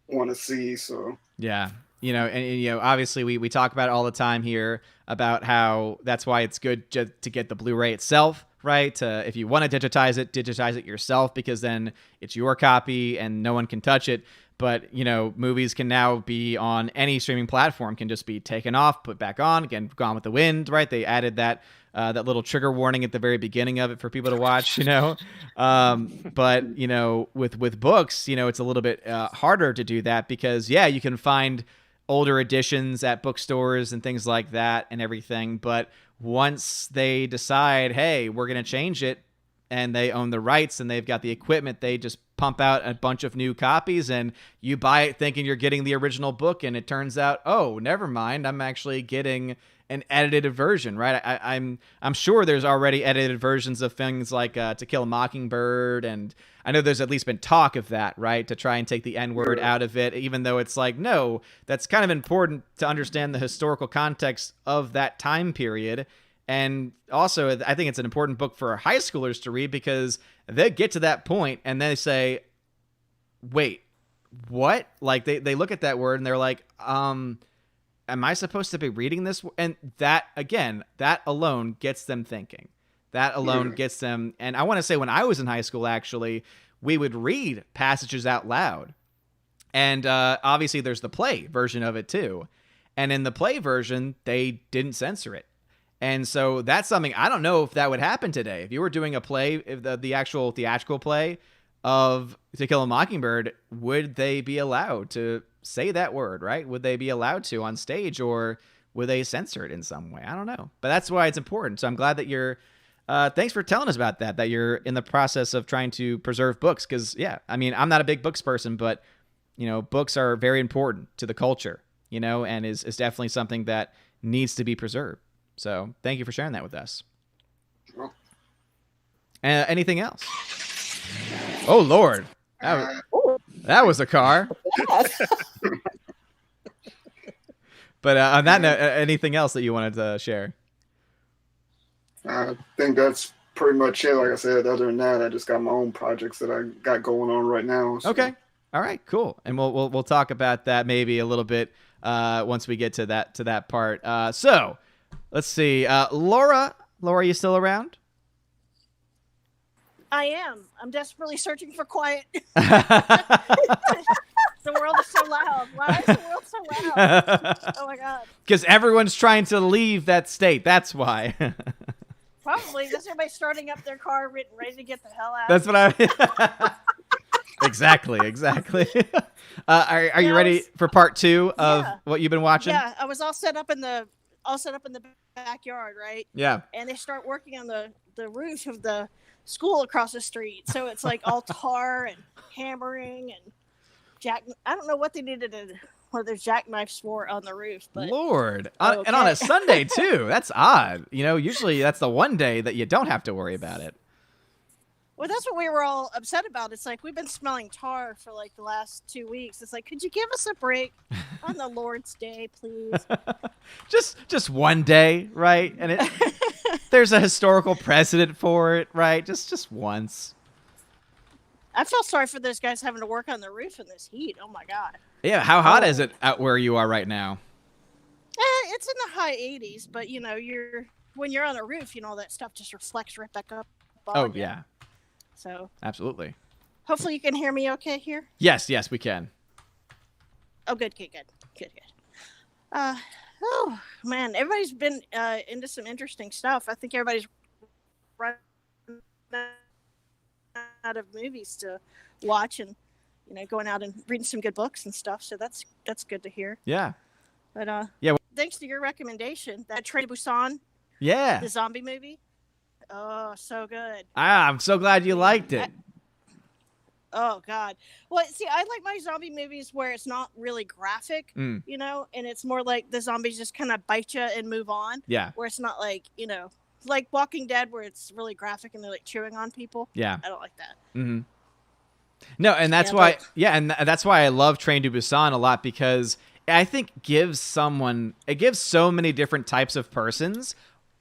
want to see. So yeah, and obviously we talk about it all the time here about how that's why it's good to get the Blu-ray itself, right? If you want to digitize it yourself, because then it's your copy and no one can touch it. But, movies can now be on any streaming platform, can just be taken off, put back on, again, Gone with the Wind, right? They added that little trigger warning at the very beginning of it for people to watch, But, with books, it's a little bit harder to do that because, yeah, you can find older editions at bookstores and things like that and everything. But once they decide, hey, we're going to change it, and they own the rights and they've got the equipment, they just pump out a bunch of new copies and you buy it thinking you're getting the original book, and it turns out, oh, never mind, I'm actually getting an edited version, right? I'm sure there's already edited versions of things like To Kill a Mockingbird, and I know there's at least been talk of that, right? To try and take the N-word out of it, even though it's like, no, that's kind of important to understand the historical context of that time period. And also, I think it's an important book for high schoolers to read because they get to that point and they say, wait, what? Like they look at that word and they're like, am I supposed to be reading this? And that, again, that alone gets them thinking. That alone gets them. And I want to say when I was in high school, actually, we would read passages out loud. And obviously there's the play version of it too. And in the play version, they didn't censor it. And so that's something, I don't know if that would happen today. If you were doing a play, if the actual theatrical play of To Kill a Mockingbird, would they be allowed to say that word, right? Would they be allowed to on stage, or would they censor it in some way? I don't know. But that's why it's important. So I'm glad that you're, thanks for telling us about that you're in the process of trying to preserve books. Because, yeah, I mean, I'm not a big books person, but, books are very important to the culture, and is definitely something that needs to be preserved. So thank you for sharing that with us. Anything else? Oh, Lord. That was a car. But on that note, anything else that you wanted to share? I think that's pretty much it. Like I said, other than that, I just got my own projects that I got going on right now. So. Okay. All right, cool. And we'll talk about that maybe a little bit once we get to that part. So let's see. Laura, are you still around? I am. I'm desperately searching for quiet. The world is so loud. Why is the world so loud? Oh my God. Because everyone's trying to leave that state. That's why. Probably. Just everybody starting up their car, ready to get the hell out. That's what I. Exactly. Are you ready for part 2 of what you've been watching? Yeah, I was all set up in the backyard, right? Yeah. And they start working on the roof of the school across the street, so it's like all tar and hammering and I don't know what they needed one of those jackknifes for on the roof, but Lord. Okay. And on a Sunday too. That's odd. Usually that's the one day that you don't have to worry about it. Well, that's what we were all upset about. It's like, we've been smelling tar for like the last 2 weeks. It's like, could you give us a break on the Lord's Day, please? just one day, right? And there's a historical precedent for it, right? Just once. I feel sorry for those guys having to work on the roof in this heat. Oh my God. Yeah, how hot is it out where you are right now? It's in the high 80s, but when you're on a roof, that stuff just reflects right back up on you. Yeah. So Absolutely. hopefully you can hear me okay here. Yes, we can. Oh, good. Oh man, everybody's been into some interesting stuff. I think everybody's running out of movies to watch, and going out and reading some good books and stuff. So that's good to hear. Yeah. But thanks to your recommendation, that Train to Busan, the zombie movie. Oh, so good. I'm so glad you liked it. Oh God. Well, see, I like my zombie movies where it's not really graphic, and it's more like the zombies just kind of bite you and move on. Yeah. Where it's not like, like Walking Dead where it's really graphic and they're like chewing on people. Yeah. I don't like that. Mm-hmm. No, and that's why that's why I love Train to Busan a lot, because I think it gives so many different types of persons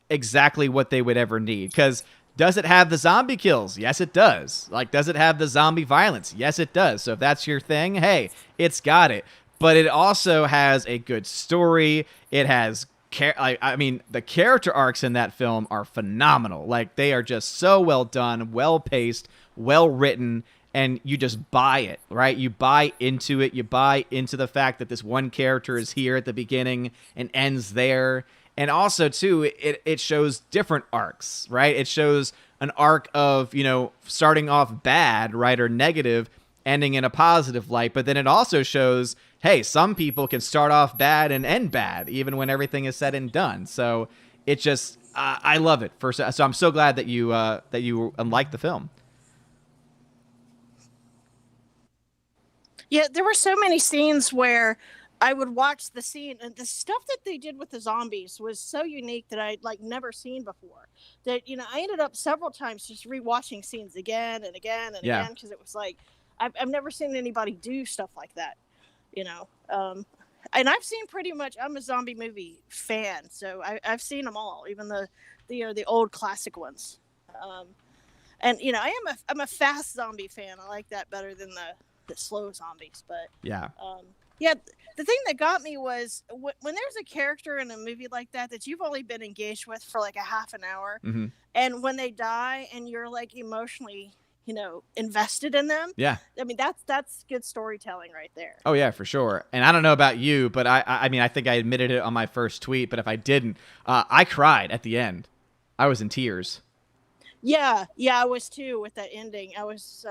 exactly what they would ever need. Because does it have the zombie kills? Yes, it does. Like, does it have the zombie violence? Yes, it does. So if that's your thing, hey, it's got it. But it also has a good story. It has the character arcs in that film are phenomenal. Like, they are just so well done, well paced, well written, and you just buy it, right? You buy into it. You buy into the fact that this one character is here at the beginning and ends there. And also, too, it shows different arcs, right? It shows an arc of, starting off bad, right, or negative, ending in a positive light. But then it also shows, hey, some people can start off bad and end bad, even when everything is said and done. So it just, I love it. So I'm so glad that you liked the film. Yeah, there were so many scenes where I would watch the scene, and the stuff that they did with the zombies was so unique that I'd never seen before. That I ended up several times just rewatching scenes again and again and again, because it was like I've never seen anybody do stuff like that, And I've seen pretty much. I'm a zombie movie fan, so I've seen them all, even the old classic ones. And I'm a fast zombie fan. I like that better than the slow zombies, but yeah. The thing that got me was when there's a character in a movie like that you've only been engaged with for like a half an hour, and when they die and you're like emotionally, invested in them. Yeah. I mean, that's good storytelling right there. Oh yeah, for sure. And I don't know about you, but I mean, I think I admitted it on my first tweet, but if I didn't, I cried at the end. I was in tears. Yeah, I was too with that ending. I was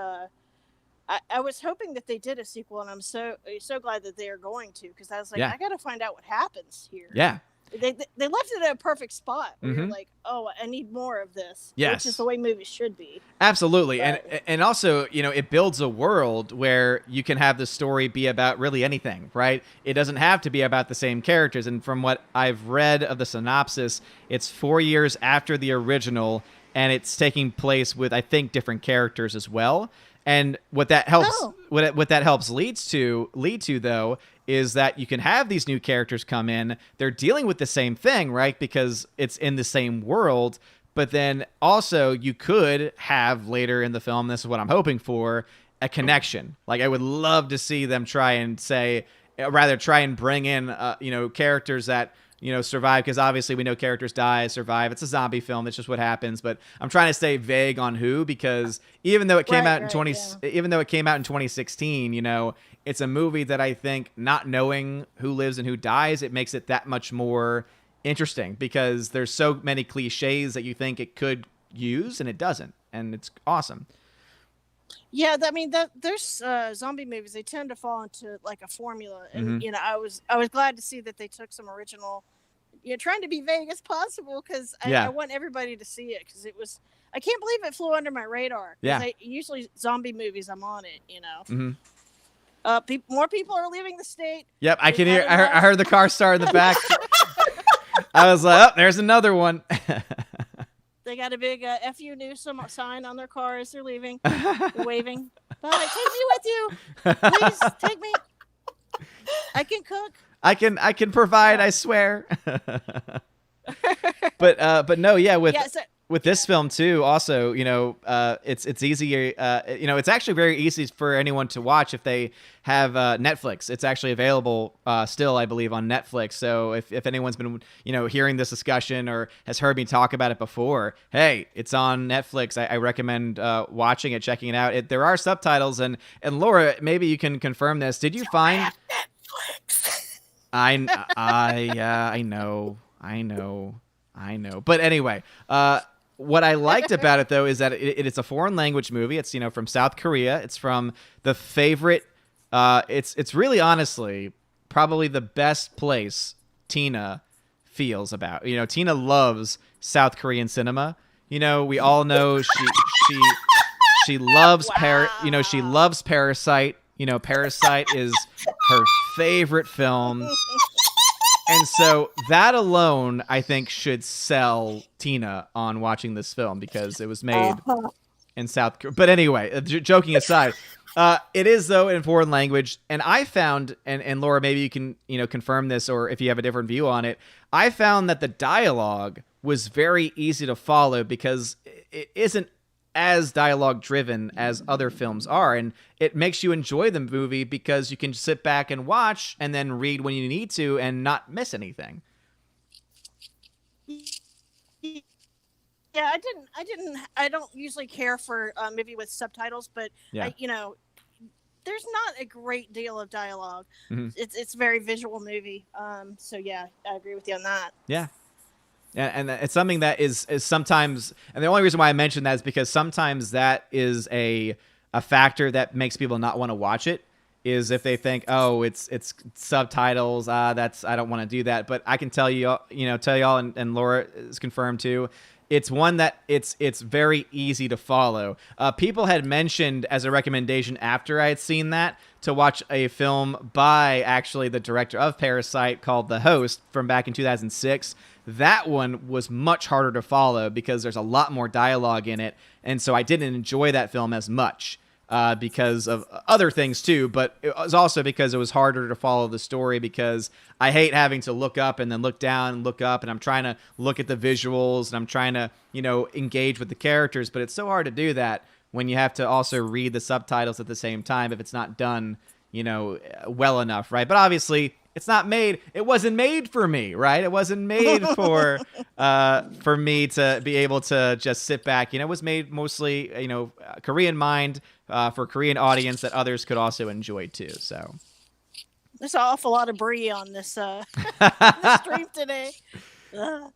hoping that they did a sequel, and I'm so glad that they are going to, because I was like, I got to find out what happens here. Yeah. They left it at a perfect spot where you're like, oh, I need more of this. Yes. Which is the way movies should be. Absolutely. But, and also, it builds a world where you can have the story be about really anything, right? It doesn't have to be about the same characters. And from what I've read of the synopsis, it's 4 years after the original, and it's taking place with, I think, different characters as well. And what that helps, what that helps lead to though, is that you can have these new characters come in. They're dealing with the same thing, right? Because it's in the same world. But then also you could have later in the film, this is what I'm hoping for, a connection. Like, I would love to see them try and bring in, characters that, survive, because obviously we know characters die, survive. It's a zombie film. It's just what happens. But I'm trying to stay vague on who, because even though it came out in 2016, it's a movie that I think, not knowing who lives and who dies, it makes it that much more interesting, because there's so many cliches that you think it could use and it doesn't, and it's awesome. Yeah, I mean, there's zombie movies. They tend to fall into like a formula, and I was glad to see that they took some original. Trying to be vague as possible, because I want everybody to see it, because it was. I can't believe it flew under my radar. Yeah. Usually zombie movies, I'm on it. More people are leaving the state. Yep, I can hear. I heard the car start in the back. I was like, oh, there's another one. They got a big "F you Newsom" sign on their car as they're leaving. They're waving. Bye, take me with you. Please take me. I can cook. I can provide. I swear. But no, yeah. with this film too, also, it's easier. It's actually very easy for anyone to watch if they have Netflix. It's actually available still, I believe, on Netflix. So if anyone's been hearing this discussion or has heard me talk about it before, hey, it's on Netflix. I recommend watching it, checking it out. There are subtitles, and Laura, maybe you can confirm this. Did you find Netflix? I know. But anyway, what I liked about it, though, is that it's a foreign language movie. It's, from South Korea. It's from the favorite. It's really, honestly, probably the best place Tina feels about. Tina loves South Korean cinema. We all know she loves she loves Parasite. Parasite is her favorite film. And so that alone, I think, should sell Tina on watching this film because it was made in South Korea. But anyway, joking aside, it is, though, in foreign language. And I found, and Laura, maybe you can confirm this, or if you have a different view on it, I found that the dialogue was very easy to follow because it isn't as dialogue driven as other films are, and it makes you enjoy the movie because you can sit back and watch and then read when you need to and not miss anything. Yeah, I don't usually care for a movie with subtitles, but yeah. There's not a great deal of dialogue. Mm-hmm. It's a very visual movie. So yeah, I agree with you on that. Yeah. And it's something that is sometimes, and the only reason why I mention that is because sometimes that is a factor that makes people not want to watch it, is if they think, oh, it's subtitles, I don't want to do that. But I can tell y'all, and Laura is confirmed too, it's one that it's very easy to follow. People had mentioned as a recommendation after I had seen that to watch a film by actually the director of Parasite called The Host from back in 2006. That one was much harder to follow because there's a lot more dialogue in it. And so I didn't enjoy that film as much because of other things too. But it was also because it was harder to follow the story because I hate having to look up and then look down and look up. And I'm trying to look at the visuals and I'm trying to, engage with the characters. But it's so hard to do that when you have to also read the subtitles at the same time if it's not done, well enough, right? But obviously, it wasn't made for me, right? It wasn't made for me to be able to just sit back. It was made mostly, Korean mind for Korean audience that others could also enjoy too. So there's an awful lot of brie on this, this stream today.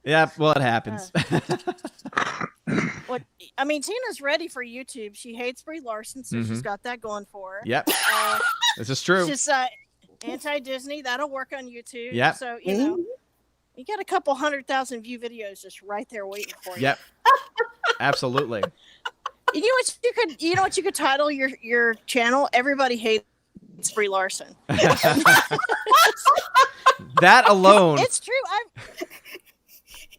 Yeah, well, it happens. Tina's ready for YouTube. She hates Brie Larson, so she's got that going for her. Yep, this is true. She's anti-Disney. That'll work on YouTube. Yeah. So you got a couple 100,000 view videos just right there waiting for you. Yep. Absolutely. You know what you could title your channel? Everybody hates Brie Larson. That alone. It's true.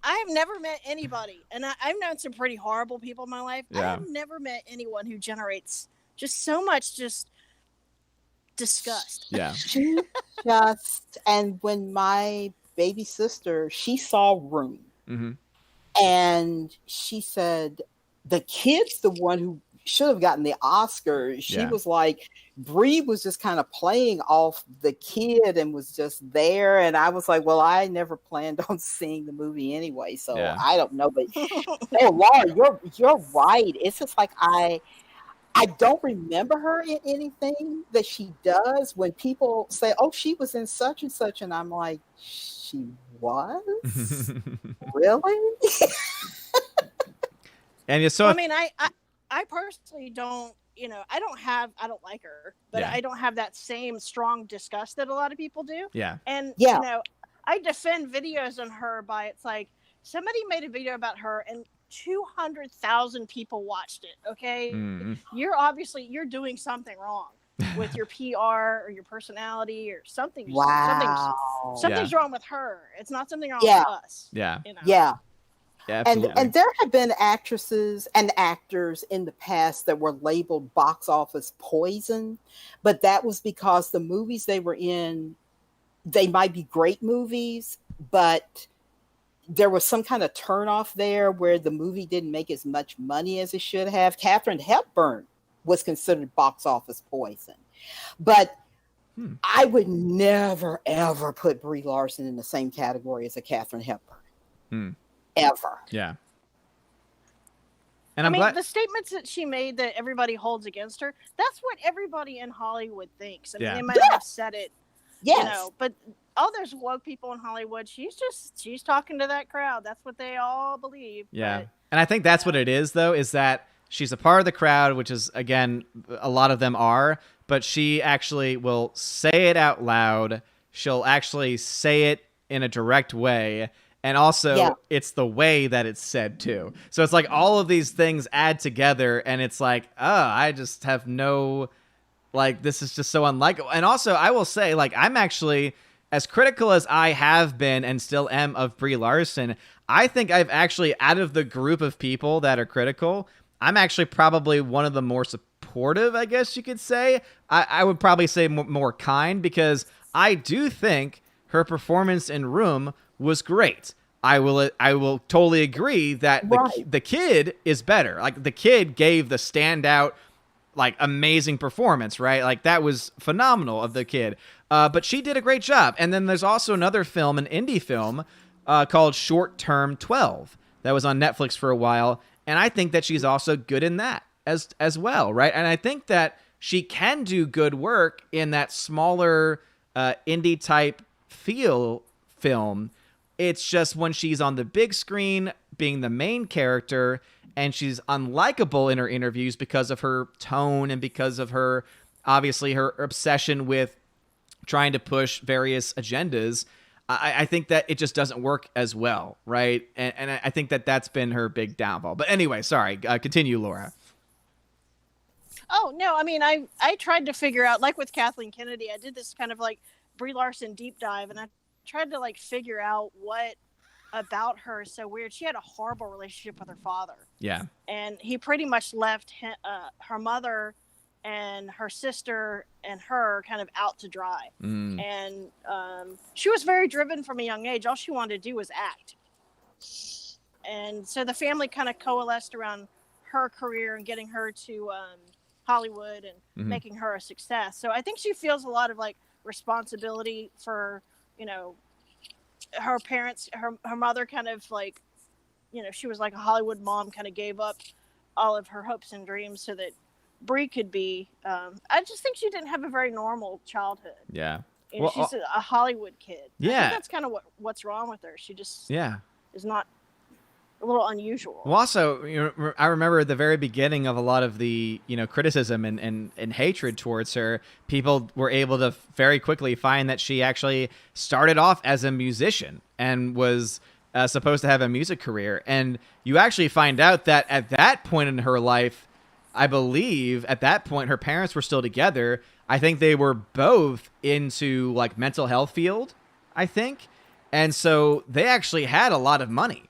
I have never met anybody, and I've known some pretty horrible people in my life. Yeah. I have never met anyone who generates just so much disgust. Yeah. And when my baby sister, she saw Room, and she said the kid's the one who should have gotten the Oscar. She was like, Brie was just kind of playing off the kid and was just there. And I was like, well, I never planned on seeing the movie anyway, so I don't know. But Laura, you're right. It's just like I don't remember her in anything that she does. When people say, oh, she was in such and such, and I'm like, she was? Really? And you saw. I personally don't, I don't like her, but I don't have that same strong disgust that a lot of people do. Yeah. And, I defend videos on her by, it's like, somebody made a video about her and 200,000 people watched it. Okay. You're doing something wrong with your PR or your personality or something. Wow. Something's wrong with her. It's not something wrong with us. Yeah. Yeah. Yeah, and there have been actresses and actors in the past that were labeled box office poison, but that was because the movies they were in, they might be great movies, but there was some kind of turnoff there where the movie didn't make as much money as it should have. Katharine Hepburn was considered box office poison. But I would never, ever put Brie Larson in the same category as a Katharine Hepburn. Ever. Yeah. And I mean, the statements that she made that everybody holds against her, that's what everybody in Hollywood thinks. I mean, they might not have said it, you know, but all those woke people in Hollywood, she's talking to that crowd. That's what they all believe. Yeah. But, and I think that's what it is, though, is that she's a part of the crowd, which is, again, a lot of them are, but she actually will say it out loud. She'll actually say it in a direct way. And also, it's the way that it's said, too. So it's like all of these things add together, and it's like, oh, I just have no, like, this is just so unlikable. And also, I will say, like, I'm actually, as critical as I have been and still am of Brie Larson, I think I've actually, out of the group of people that are critical, I'm actually probably one of the more supportive, I guess you could say. I would probably say more kind, because I do think her performance in Room was great. I will totally agree that the kid is better. Like, the kid gave the standout, like, amazing performance, right? Like, that was phenomenal of the kid. But she did a great job. And then there's also another film, an indie film, called Short Term 12 that was on Netflix for a while. And I think that she's also good in that as well, right? And I think that she can do good work in that smaller indie type feel film. It's just when she's on the big screen being the main character and she's unlikable in her interviews because of her tone and because of her, obviously, her obsession with trying to push various agendas, I think that it just doesn't work as well, right? And I think that that's been her big downfall. But anyway, sorry, continue, Laura. Oh, no, I mean, I tried to figure out, like with Kathleen Kennedy, I did this kind of like Brie Larson deep dive, and I tried to like figure out what about her is so weird. She had a horrible relationship with her father. Yeah. And he pretty much left her mother and her sister and her kind of out to dry. And she was very driven from a young age. All she wanted to do was act. And so the family kind of coalesced around her career and getting her to Hollywood and making her a success. So I think she feels a lot of like responsibility for, you know, her parents, her mother kind of like, you know, she was like a Hollywood mom, kind of gave up all of her hopes and dreams so that Brie could be, I just think she didn't have a very normal childhood. Yeah. You know, she's a Hollywood kid. Yeah. I think that's kind of what's wrong with her. She just is not, a little unusual. Well, also, you know, I remember at the very beginning of a lot of the, you know, criticism and hatred towards her, people were able to very quickly find that she actually started off as a musician and was supposed to have a music career. And you actually find out that at that point in her life, I believe at that point her parents were still together. I think they were both into like mental health field, I think. And so they actually had a lot of money.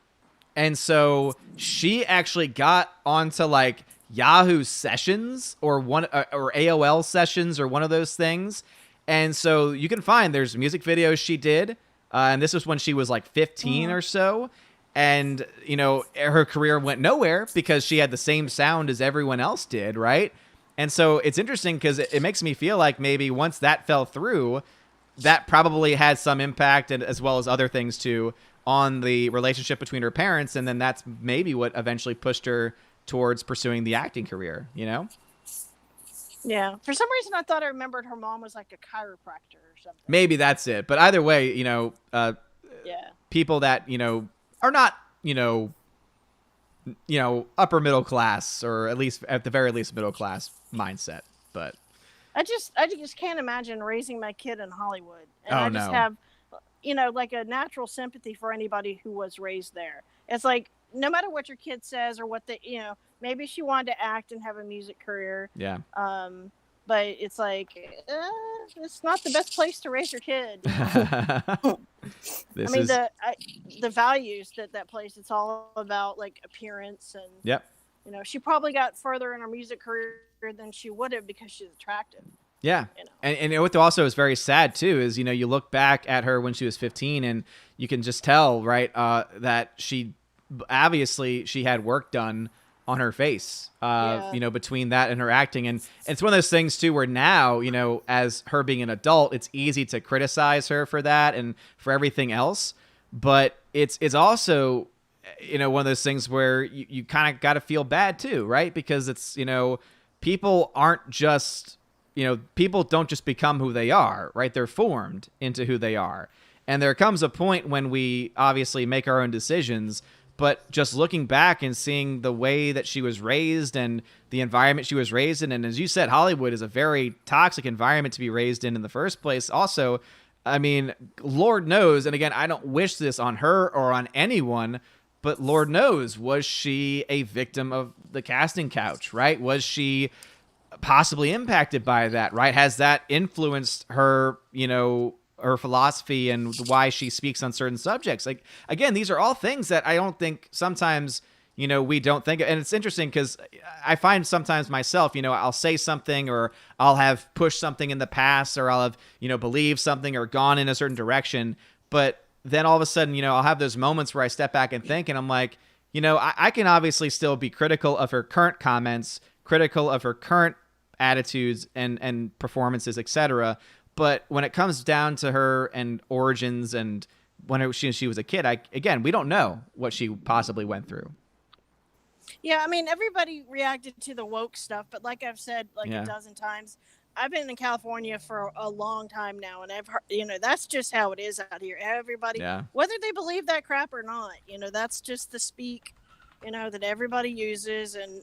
And so she actually got onto like Yahoo Sessions or AOL Sessions or one of those things. And so you can find there's music videos she did. And this was when she was like 15 or so. And, you know, her career went nowhere because she had the same sound as everyone else did, right? And so it's interesting because it makes me feel like maybe once that fell through, that probably had some impact, and as well as other things too, on the relationship between her parents. And then that's maybe what eventually pushed her towards pursuing the acting career, you know? Yeah. For some reason, I thought I remembered her mom was like a chiropractor or something. Maybe that's it. But either way, you know, people that, you know, are not, you know, upper middle class, or at least at the very least middle class mindset. But I just can't imagine raising my kid in Hollywood. And I just have, you know, like a natural sympathy for anybody who was raised there. It's like, no matter what your kid says or what you know, maybe she wanted to act and have a music career. Yeah. But it's like, it's not the best place to raise your kid. You know? I mean, the values that place, it's all about like appearance and, you know, she probably got further in her music career than she would have because she's attractive. Yeah. You know? And what also is very sad too is, you look back at her when she was 15 and you can just tell, right, that she had work done on her face, between that and her acting. And it's one of those things too, where now, as her being an adult, it's easy to criticize her for that and for everything else. But it's also, one of those things where you kind of got to feel bad too, right? Because it's, people aren't just, people don't just become who they are, right? They're formed into who they are. And there comes a point when we obviously make our own decisions, but just looking back and seeing the way that she was raised and the environment she was raised in, and as you said, Hollywood is a very toxic environment to be raised in the first place. Also, I mean, Lord knows, and again, I don't wish this on her or on anyone, but Lord knows, was she a victim of the casting couch, right? Was she possibly impacted by that, right? Has that influenced her, her philosophy and why she speaks on certain subjects? Like, again, these are all things that I don't think sometimes, we don't think of. And it's interesting because I find sometimes myself, I'll say something or I'll have pushed something in the past or I'll have, believed something or gone in a certain direction. But then all of a sudden, I'll have those moments where I step back and think, and I'm like, I can obviously still be critical of her current comments, critical of her current attitudes and performances, etc. But when it comes down to her and origins and when she was a kid, we don't know what she possibly went through. Yeah, I mean, everybody reacted to the woke stuff, but like I've said a dozen times, I've been in California for a long time now, and I've heard, that's just how it is out here. Everybody, whether they believe that crap or not, that's just the speak, that everybody uses, and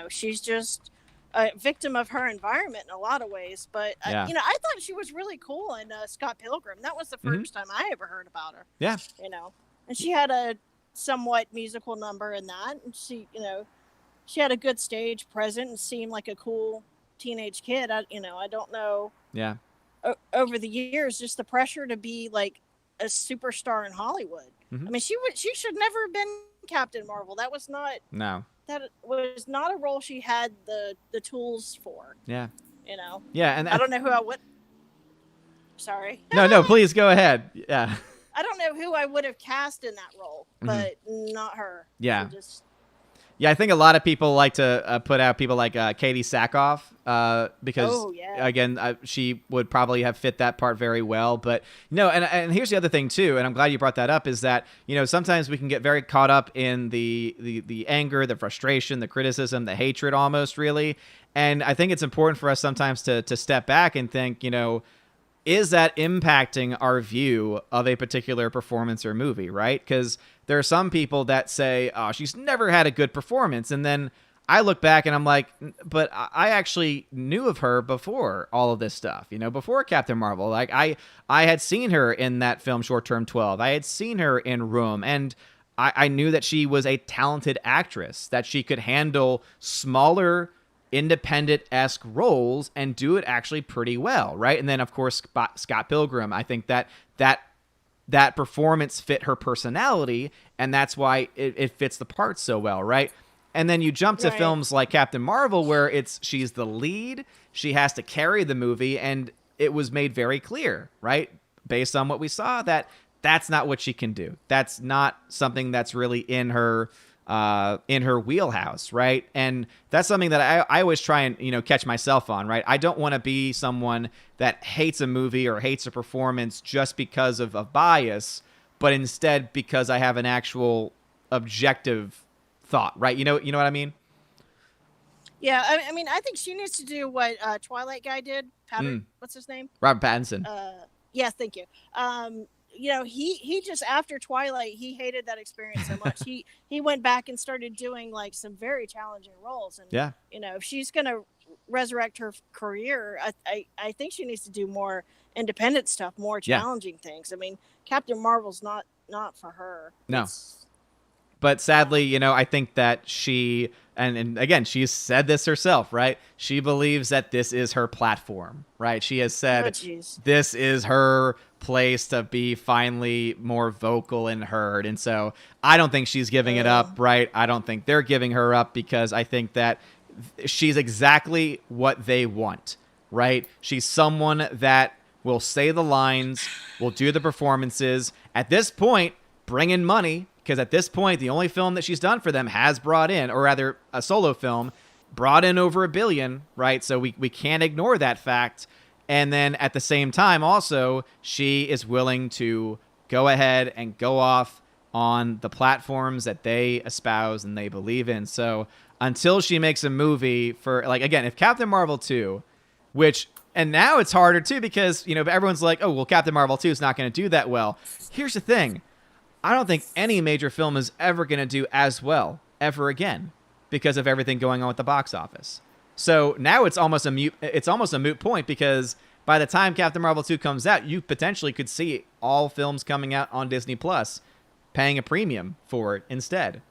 she's just a victim of her environment in a lot of ways. But I thought she was really cool in Scott Pilgrim. That was the first time I ever heard about her. Yeah, and she had a somewhat musical number in that, and she had a good stage presence and seemed like a cool teenage kid. I don't know. Yeah. Over the years, just the pressure to be like a superstar in Hollywood. Mm-hmm. I mean, she should never have been Captain Marvel. That was not. No. That was not a role she had the tools for. Yeah. Yeah, and I don't know who I would. Sorry. No, please go ahead. Yeah. I don't know who I would have cast in that role, but not her. Yeah. Yeah, I think a lot of people like to put out people like Katie Sackhoff because, again, she would probably have fit that part very well. But, and here's the other thing, too, and I'm glad you brought that up, is that, sometimes we can get very caught up in the anger, the frustration, the criticism, the hatred almost, really. And I think it's important for us sometimes to step back and think, is that impacting our view of a particular performance or movie, right? Because there are some people that say, oh, she's never had a good performance. And then I look back and I'm like, but I actually knew of her before all of this stuff, before Captain Marvel. Like I had seen her in that film Short Term 12. I had seen her in Room. And I knew that she was a talented actress, that she could handle smaller independent-esque roles and do it actually pretty well, right? And then, of course, Scott Pilgrim, I think that performance fit her personality, and that's why it fits the part so well, right? And then you jump to films like Captain Marvel, where she's the lead, she has to carry the movie, and it was made very clear, right, based on what we saw, that that's not what she can do. That's not something that's really in her wheelhouse, right? And that's something that I always try and, catch myself on, right? I don't want to be someone that hates a movie or hates a performance just because of a bias, but instead because I have an actual objective thought, right? You know what I mean? Yeah, I mean, I think she needs to do what Twilight guy did. What's his name? Robert Pattinson. Yes, thank you. He just, after Twilight, he hated that experience so much. He went back and started doing like some very challenging roles. And if she's gonna resurrect her career, I think she needs to do more independent stuff, more challenging things. I mean, Captain Marvel's not for her. No. But sadly, I think that she, and again, she's said this herself, right? She believes that this is her platform, right? She has said this is her place to be finally more vocal and heard. And so I don't think she's giving it up, right? I don't think they're giving her up, because I think that she's exactly what they want. right? She's someone that will say the lines, will do the performances. At this point, bring in money, because at this point, the only film that she's done for them has brought in, or rather a solo film, brought in over $1 billion, right? So we can't ignore that fact. And then at the same time, also, she is willing to go ahead and go off on the platforms that they espouse and they believe in. So until she makes a movie for, like, again, if Captain Marvel 2, which, and now it's harder too, because, you know, everyone's like, oh, well, Captain Marvel 2 is not going to do that well. Here's the thing. I don't think any major film is ever going to do as well ever again because of everything going on with the box office. So now it's almost a moot point, because by the time Captain Marvel 2 comes out, you potentially could see all films coming out on Disney Plus paying a premium for it instead.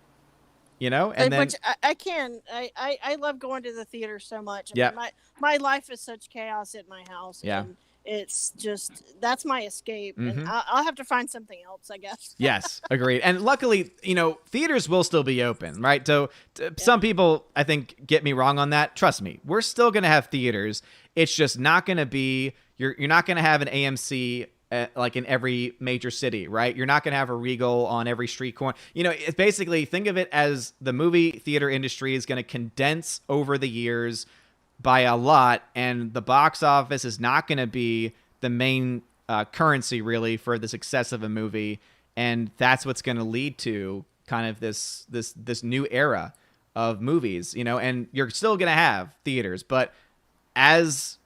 You know, and then which I love going to the theater so much. Yeah. My life is such chaos at my house. Yeah. And it's just, that's my escape. Mm-hmm. And I'll have to find something else, I guess. Yes, agreed. And luckily, you know, theaters will still be open, right? So some people, I think, get me wrong on that. Trust me, we're still going to have theaters. It's just not going to be, you're not going to have an AMC like in every major city, right? You're not going to have a Regal on every street corner. You know, it's basically, think of it as the movie theater industry is going to condense over the years by a lot, and the box office is not going to be the main currency really for the success of a movie, and that's what's going to lead to kind of this new era of movies, you know. And you're still going to have theaters, but as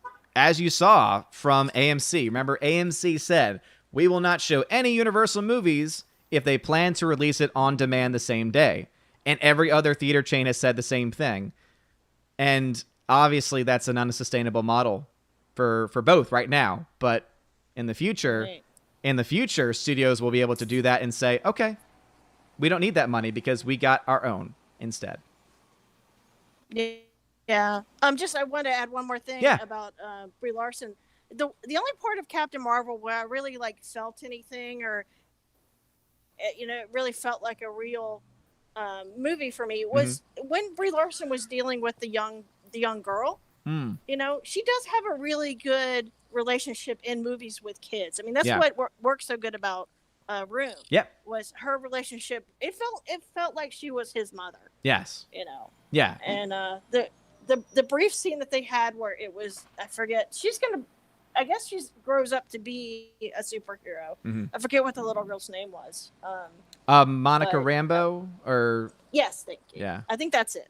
you saw from AMC, remember AMC said, we will not show any Universal movies if they plan to release it on demand the same day. And every other theater chain has said the same thing. And obviously that's an unsustainable model for both right now. But in the future, studios will be able to do that and say, okay, we don't need that money because we got our own instead. Yeah. I want to add one more thing about Brie Larson. The only part of Captain Marvel where I really felt anything, or it really felt like a real movie for me was when Brie Larson was dealing with the young girl. You know, she does have a really good relationship in movies with kids. I mean, that's what works so good about Room. Yep. Was her relationship. It felt like she was his mother. Yes. You know. Yeah. And the brief scene that they had where it was, I forget, I guess she grows up to be a superhero. I forget what the little girl's name was. Monica Rambeau, or yes, thank you. Yeah, I think that's it.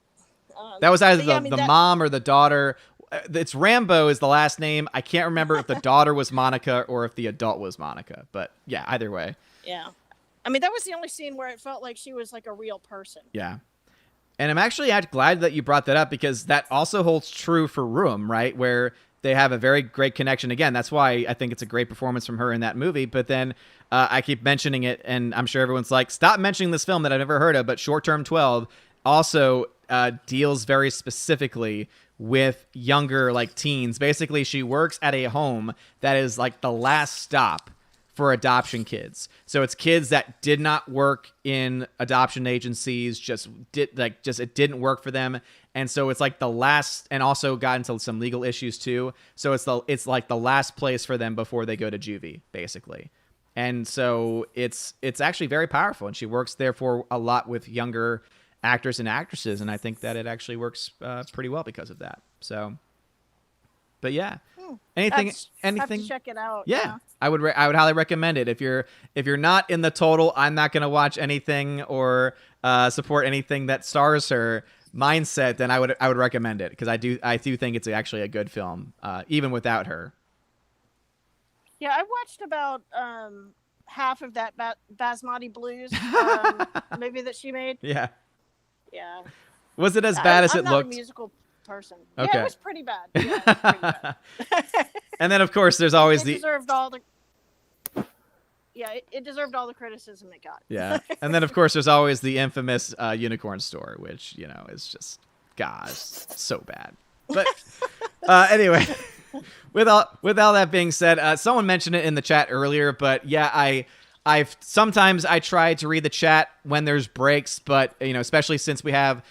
That was either the mom or the daughter. It's Rambeau is the last name. I can't remember if the daughter was Monica or if the adult was Monica. But yeah, either way. Yeah, I mean, that was the only scene where it felt like she was like a real person. Yeah. And I'm actually glad that you brought that up, because that also holds true for Room, right? Where they have a very great connection. Again, that's why I think it's a great performance from her in that movie. But then I keep mentioning it, and I'm sure everyone's like, stop mentioning this film that I've never heard of. But Short Term 12 also deals very specifically with younger, teens. Basically, she works at a home that is the last stop for adoption kids. So it's kids that did not work in adoption agencies, it didn't work for them. And so it's the last, and also got into some legal issues too. So it's the last place for them before they go to juvie, basically. And so it's actually very powerful, and she works there for a lot with younger actors and actresses, and I think that it actually works pretty well because of that. So, but yeah. Anything? Have to check it out. Yeah. I would highly recommend it. If you're not in the total, I'm not going to watch anything or support anything that stars her mindset, then I would recommend it, because I do think it's actually a good film, even without her. Yeah, I watched about half of that Basmati Blues movie that she made. Yeah. Yeah. Was it as bad as it looked? I'm not a musical person. Okay. Yeah, it was pretty bad. Yeah, it was pretty bad. And then, of course, there's always it deserved all the criticism it got. Yeah. And then, of course, there's always the infamous Unicorn Store, which, is just, gosh, so bad. But anyway, with all that being said, someone mentioned it in the chat earlier, but yeah, I've sometimes I try to read the chat when there's breaks, but especially since we have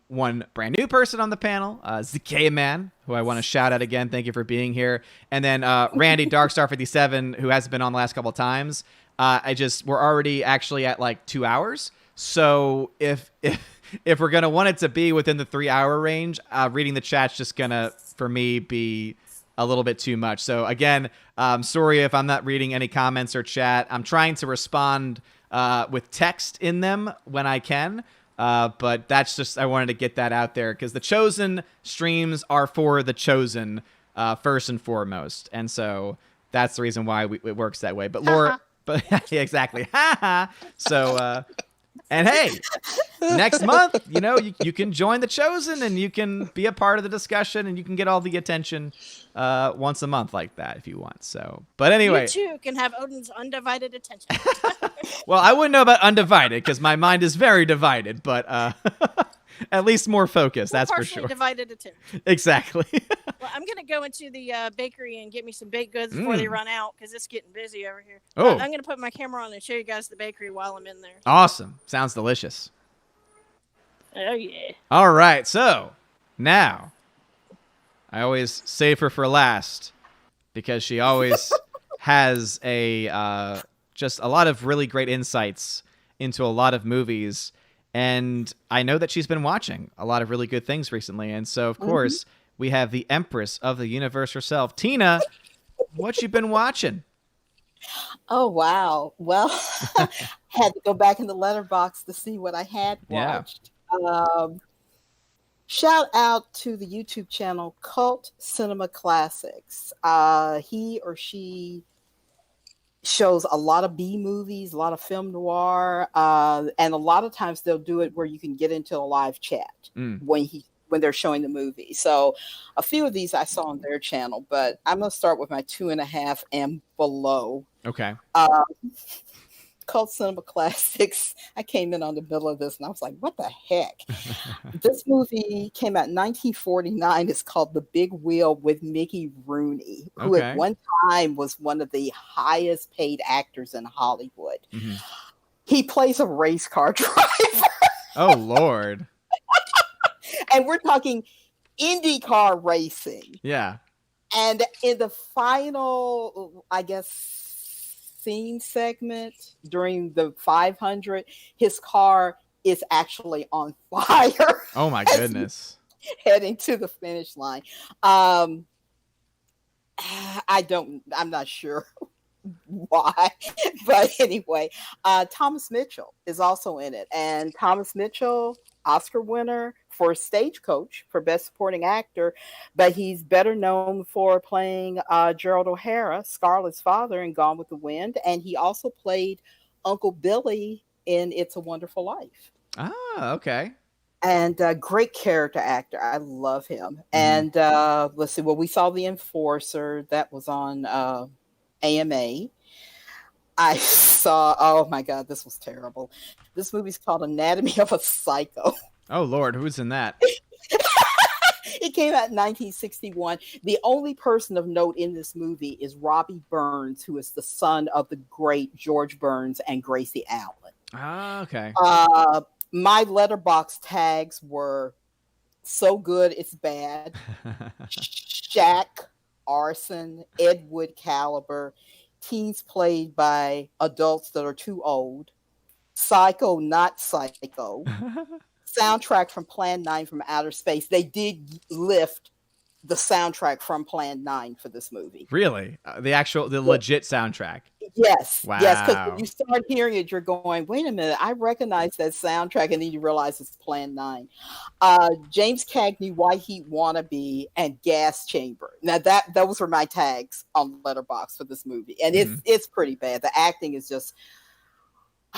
one brand new person on the panel, ZK Man, who I want to shout out again. Thank you for being here. And then Randy Darkstar57, who hasn't been on the last couple of times. We're already actually at like 2 hours. So if we're gonna want it to be within the 3 hour range, reading the chat's just gonna, for me, be a little bit too much. So again, sorry if I'm not reading any comments or chat. I'm trying to respond with text in them when I can. But that's just, I wanted to get that out there because the Chosen streams are for the Chosen first and foremost. And so that's the reason why it works that way. But Laura, but yeah, exactly. So, and hey, next month, you can join the Chosen and you can be a part of the discussion and you can get all the attention once a month like that if you want. So, but anyway. You too can have Odin's undivided attention. Well, I wouldn't know about undivided because my mind is very divided, but at least more focused, that's for sure. Divided attention. Exactly. Well, I'm going to go into the bakery and get me some baked goods before they run out because it's getting busy over here. Oh. I'm going to put my camera on and show you guys the bakery while I'm in there. Awesome. Sounds delicious. Oh, yeah. All right. So now I always save her for last because she always has just a lot of really great insights into a lot of movies. And I know that she's been watching a lot of really good things recently. And so, of course, we have the Empress of the Universe herself. Tina, what you been watching? Oh, wow. Well, had to go back in the letterbox to see what I had watched. Yeah. Shout out to the YouTube channel Cult Cinema Classics. He or she shows a lot of B movies, a lot of film noir, and a lot of times they'll do it where you can get into a live chat when they're showing the movie. So a few of these I saw on their channel, but I'm going to start with my 2.5 and below. Okay. Cult Cinema Classics. I came in on the middle of this and I was like, what the heck? This movie came out in 1949. It's called The Big Wheel with Mickey Rooney, who at one time was one of the highest paid actors in Hollywood. Mm-hmm. He plays a race car driver. Oh, Lord. And we're talking IndyCar racing. Yeah. And in the final, I guess, scene segment during the 500, his car is actually on fire. Oh, my goodness. Heading to the finish line. I'm not sure why, but anyway, Thomas Mitchell is also in it. And Thomas Mitchell, Oscar winner for Stagecoach for Best Supporting Actor, but he's better known for playing Gerald O'Hara, Scarlett's father in Gone with the Wind, and he also played Uncle Billy in It's a Wonderful Life. Ah, okay. And great character actor. I love him. And let's see, well, we saw The Enforcer. That was on AMA. I saw, oh my God, this was terrible. This movie's called Anatomy of a Psycho. Oh, Lord, who's in that? It came out in 1961. The only person of note in this movie is Robbie Burns, who is the son of the great George Burns and Gracie Allen. Ah, okay. My letterbox tags were so good, it's bad. Shaq, Arson, Ed Wood Caliber, teens played by adults that are too old, Psycho, not Psycho, soundtrack from Plan 9 from Outer Space. They did lift the soundtrack from Plan 9 for this movie. Really? The legit soundtrack? Yes. Wow. Yes, because when you start hearing it, you're going, wait a minute, I recognize that soundtrack, and then you realize it's Plan 9. James Cagney, White Heat Wannabe, and Gas Chamber. Now, those were my tags on Letterboxd for this movie, and it's pretty bad. The acting is just...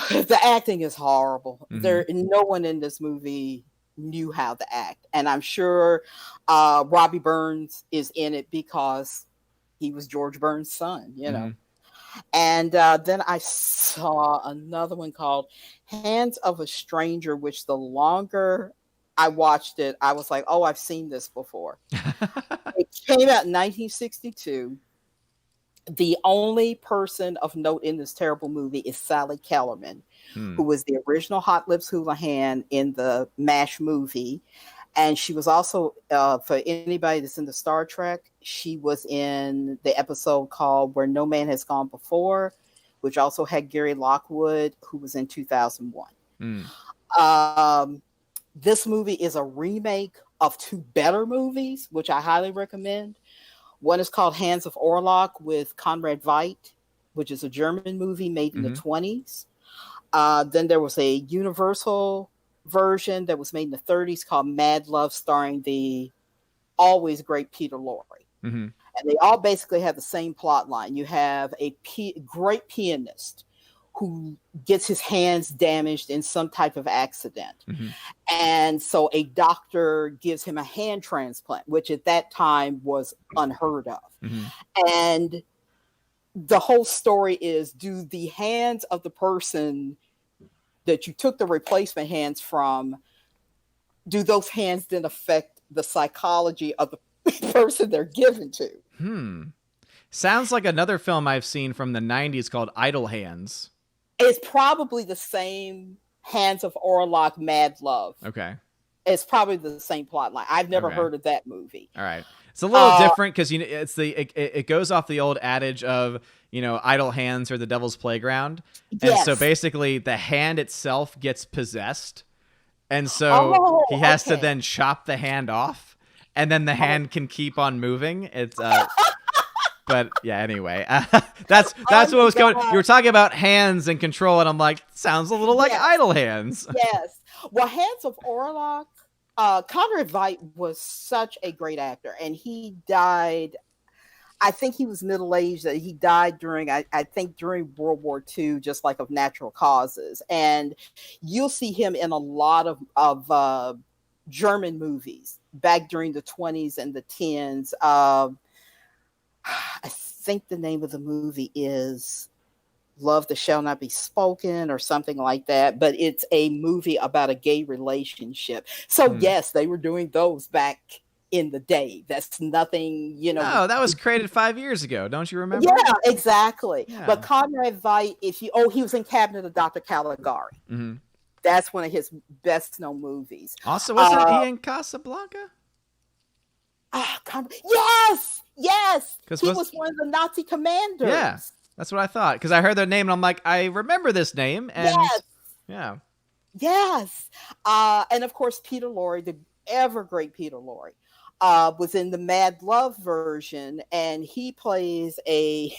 The acting is horrible. No one in this movie knew how to act. And I'm sure Robbie Burns is in it because he was George Burns' son, you know. And then I saw another one called Hands of a Stranger, which the longer I watched it, I was like, oh, I've seen this before. It came out in 1962. The only person of note in this terrible movie is Sally Kellerman, who was the original Hot Lips Houlihan in the MASH movie. And she was also, for anybody that's into Star Trek, she was in the episode called Where No Man Has Gone Before, which also had Gary Lockwood, who was in 2001. This movie is a remake of two better movies, which I highly recommend. One is called Hands of Orlok with Conrad Veidt, which is a German movie made in the 20s. Then there was a Universal version that was made in the 30s called Mad Love, starring the always great Peter Lorre. And they all basically have the same plot line. You have a great pianist who gets his hands damaged in some type of accident. And so a doctor gives him a hand transplant, which at that time was unheard of. And the whole story is, do the hands of the person that you took the replacement hands from, do those hands then affect the psychology of the person they're given to? Sounds like another film I've seen from the 90s called Idle Hands. It's probably the same Hands of Orlok, Mad Love. Okay. It's probably the same plot line. I've never heard of that movie. All right. It's a little different because it goes off the old adage of, idle hands are the devil's playground. And so basically the hand itself gets possessed. And so he has to then chop the hand off, and then the hand can keep on moving. It's but yeah, anyway, that's what was going. You were talking about hands and control, and I'm like, sounds a little like Idle Hands. Yes. Well, Hands of Orlok, Conrad Veidt was such a great actor, and he died. I think he was middle-aged. He died during, I think, during World War II, just like of natural causes. And you'll see him in a lot of German movies back during the 20s and the 10s. I think the name of the movie is Love That Shall Not Be Spoken or something like that. But it's a movie about a gay relationship. So yes, they were doing those back in the day. That's nothing, No, that was created 5 years ago. Don't you remember? Yeah, exactly. Yeah. But Conrad Veidt, he was in Cabinet of Dr. Caligari. That's one of his best known movies. Also, wasn't he in Casablanca? Yes. He was one of the Nazi commanders. Yeah, that's what I thought. Because I heard their name and I'm like, I remember this name. And Yes. And of course, Peter Lorre, the ever great Peter Lorre, was in the Mad Love version, and he plays a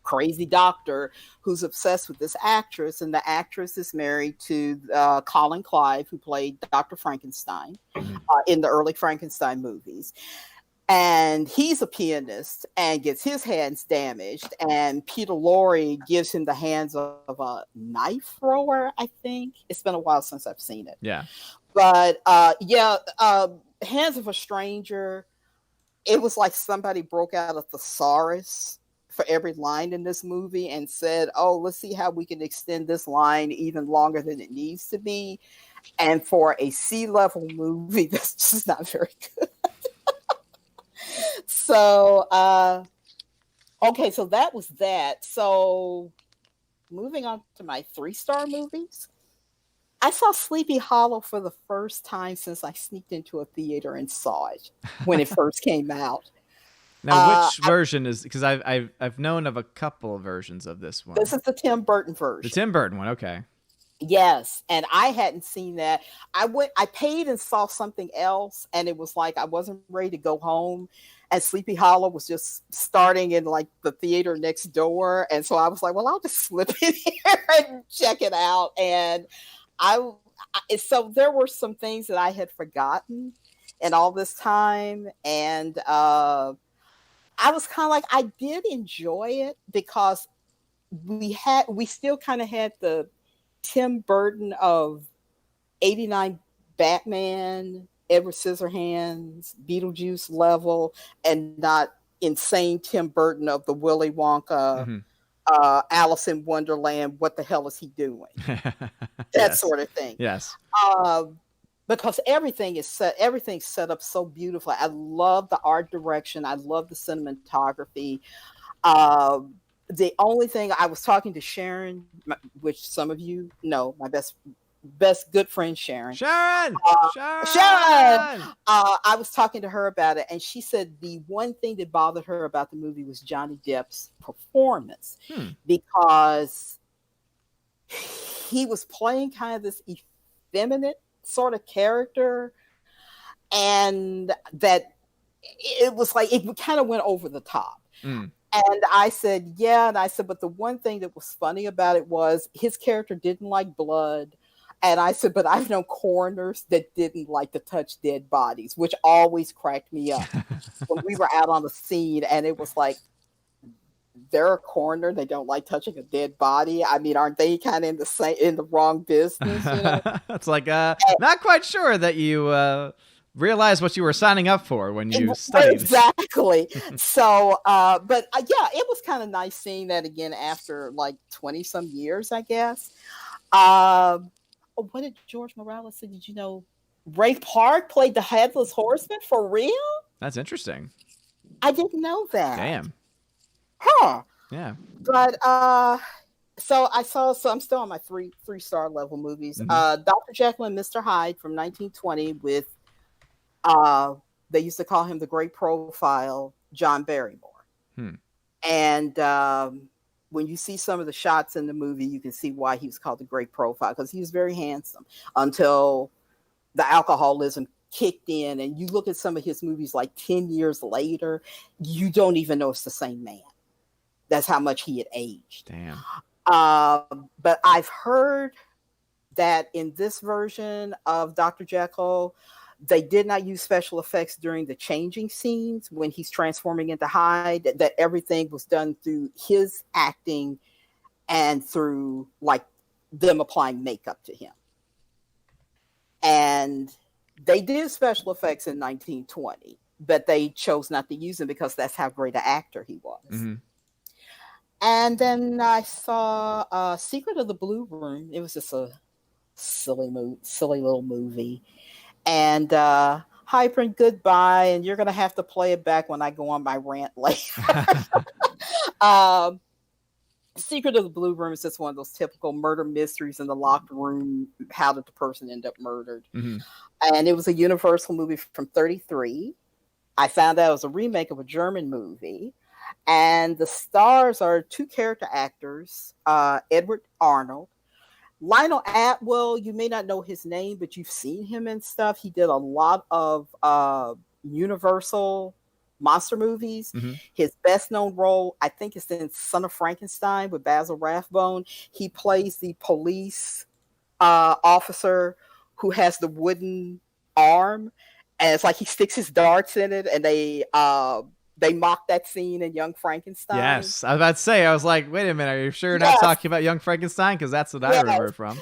crazy doctor who's obsessed with this actress, and the actress is married to Colin Clive, who played Dr. Frankenstein in the early Frankenstein movies. And he's a pianist and gets his hands damaged, and Peter Lorre gives him the hands of a knife thrower, I think. It's been a while since I've seen it. Yeah. But Hands of a Stranger, it was like somebody broke out a thesaurus for every line in this movie and said, let's see how we can extend this line even longer than it needs to be. And for a C-level movie, that's just not very good. So, so that was that. So moving on to my 3-star movies. I saw Sleepy Hollow for the first time since I sneaked into a theater and saw it when it first came out. Now, which version is? Because I've known of a couple of versions of this one. This is the Tim Burton version. The Tim Burton one, okay. Yes, and I hadn't seen that. I paid and saw something else, and it was like I wasn't ready to go home, and Sleepy Hollow was just starting in like the theater next door, and so I was like, well, I'll just slip in here and check it out. And so there were some things that I had forgotten in all this time, and I was kind of like, I did enjoy it because we still kind of had the Tim Burton of 89 Batman, Edward Scissorhands, Beetlejuice level, and not insane Tim Burton of the Willy Wonka, Alice in Wonderland, what the hell is he doing? That sort of thing. Yes. Because everything's set up so beautifully. I love the art direction. I love the cinematography. The only thing I was talking to Sharon, which some of you know, my best good friend Sharon. Sharon. I was talking to her about it, and she said the one thing that bothered her about the movie was Johnny Depp's performance, because he was playing kind of this effeminate sort of character, and that it was like it kind of went over the top. And I said, yeah. And I said, but the one thing that was funny about it was his character didn't like blood. And I said, but I've known coroners that didn't like to touch dead bodies, which always cracked me up when we were out on the scene. And it was like, they're a coroner. They don't like touching a dead body. I mean, aren't they kind of in the wrong business? You know? It's like, not quite sure that you realized what you were signing up for when you studied. Exactly. So, but yeah, it was kind of nice seeing that again after like 20 some years, I guess. What did George Morales say? Did you know Ray Park played the Headless Horseman for real? That's interesting. I didn't know that. Damn. Huh. Yeah. But so I'm still on my three-star level movies. Dr. Jekyll and Mr. Hyde from 1920 with they used to call him the Great Profile, John Barrymore. And when you see some of the shots in the movie, you can see why he was called the Great Profile, because he was very handsome until the alcoholism kicked in. And you look at some of his movies like 10 years later, you don't even know it's the same man. That's how much he had aged. Damn. But I've heard that in this version of Dr. Jekyll, they did not use special effects during the changing scenes when he's transforming into Hyde, that everything was done through his acting and through like them applying makeup to him. And they did special effects in 1920, but they chose not to use them because that's how great an actor he was. And then I saw Secret of the Blue Room. It was just a silly little movie. And Hyper and goodbye, and you're going to have to play it back when I go on my rant later. Secret of the Blue Room is just one of those typical murder mysteries in the locked room. How did the person end up murdered? And it was a Universal movie from 1933. I found out it was a remake of a German movie. And the stars are two character actors, Edward Arnold. Lionel Atwill, you may not know his name, but you've seen him and stuff. He did a lot of Universal monster movies. His best known role, I think, is in Son of Frankenstein with Basil Rathbone. He plays the police officer who has the wooden arm, and it's like he sticks his darts in it, and they mocked that scene in Young Frankenstein. Yes, I was about to say, I was like, wait a minute, are you sure you're not talking about Young Frankenstein? Because that's what I remember from.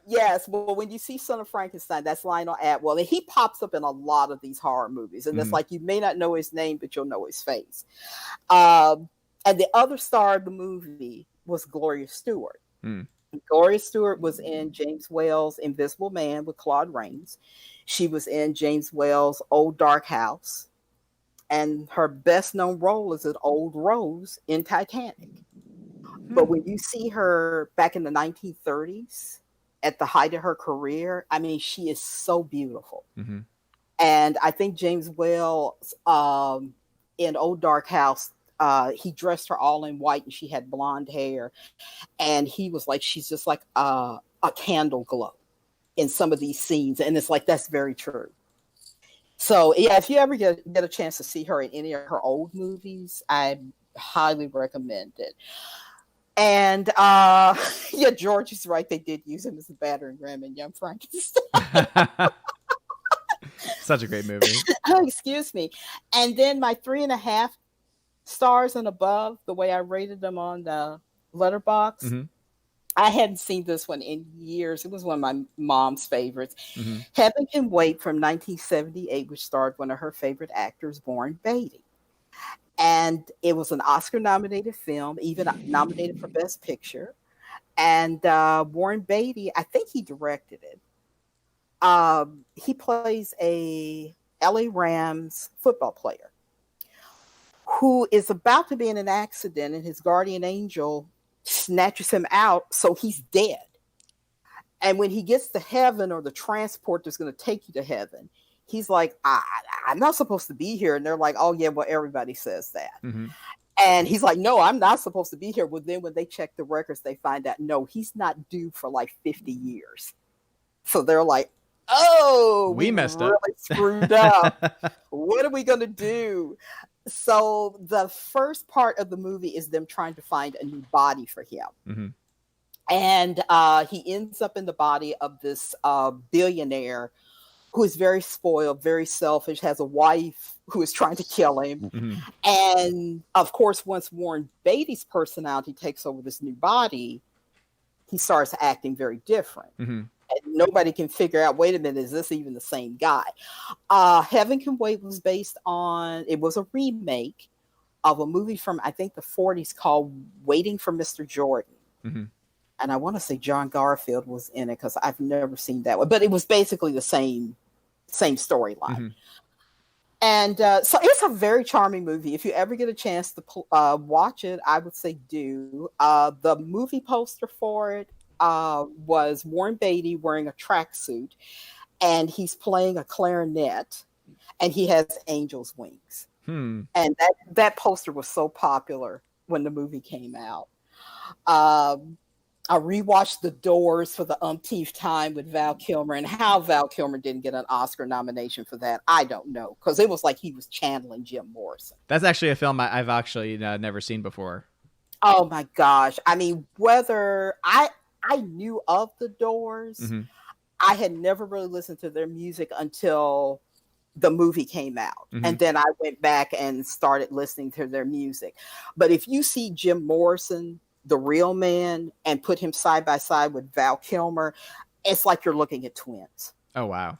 Yes, well, when you see Son of Frankenstein, that's Lionel Atwill, and he pops up in a lot of these horror movies, and it's like you may not know his name, but you'll know his face. And the other star of the movie was Gloria Stewart. Gloria Stewart was in James Whale's Invisible Man with Claude Rains. She was in James Whale's Old Dark House. And her best known role is as Old Rose in Titanic. But when you see her back in the 1930s at the height of her career, I mean, she is so beautiful. And I think James Whale in Old Dark House, he dressed her all in white and she had blonde hair. And he was like, she's just like a candle glow in some of these scenes. And it's like, that's very true. So, yeah, if you ever get a chance to see her in any of her old movies, I highly recommend it. And, yeah, George is right. They did use him as a battering ram in Young Frankenstein. Such a great movie. Oh, excuse me. And then my 3.5 stars and above, the way I rated them on the Letterboxd. I hadn't seen this one in years. It was one of my mom's favorites. Heaven Can Wait from 1978, which starred one of her favorite actors, Warren Beatty. And it was an Oscar-nominated film, even nominated for Best Picture. And Warren Beatty, I think he directed it. He plays a LA Rams football player who is about to be in an accident, and his guardian angel snatches him out, so he's dead. And when he gets to heaven, or the transport that's going to take you to heaven, he's like, I'm not supposed to be here. And they're like, oh, yeah, well, everybody says that. Mm-hmm. And he's like, no, I'm not supposed to be here. Well, then when they check the records, they find out, no, he's not due for like 50 years. So they're like, oh, we messed really up. Screwed up. What are we going to do? So the first part of the movie is them trying to find a new body for him. Mm-hmm. And he ends up in the body of this billionaire who is very spoiled, very selfish, has a wife who is trying to kill him. Mm-hmm. And of course, once Warren Beatty's personality takes over this new body, he starts acting very different. Mm-hmm. And nobody can figure out, wait a minute, is this even the same guy? Heaven Can Wait was based on, it was a remake of a movie from, I think, the 40s called Waiting for Mr. Jordan. Mm-hmm. And I want to say John Garfield was in it because I've never seen that one. But it was basically the same storyline. Mm-hmm. And so it's a very charming movie. If you ever get a chance to watch it, I would say do. The movie poster for it was Warren Beatty wearing a tracksuit, and he's playing a clarinet, and he has angel's wings. And that poster was so popular when the movie came out. I rewatched The Doors for the umpteenth time with Val Kilmer, and how Val Kilmer didn't get an Oscar nomination for that, I don't know, because it was like he was channeling Jim Morrison. That's actually a film I've actually never seen before. Oh my gosh. I mean, whether I knew of The Doors, Mm-hmm. I had never really listened to their music until the movie came out. Mm-hmm. And then I went back and started listening to their music. But if you see Jim Morrison, the real man, and put him side by side with Val Kilmer, it's like you're looking at twins. Oh, wow.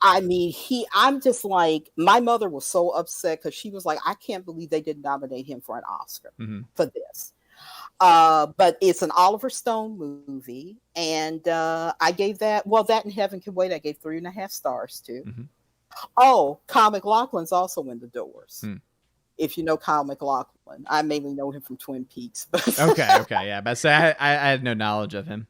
I mean, I'm just like, my mother was so upset because she was like, I can't believe they didn't nominate him for an Oscar for this. But it's an Oliver Stone movie. And I gave that and Heaven Can Wait, I gave 3.5 stars to. Mm-hmm. Oh, Kyle MacLachlan's also in The Doors. If you know Kyle MacLachlan. I mainly know him from Twin Peaks. Okay, yeah. But so I had no knowledge of him.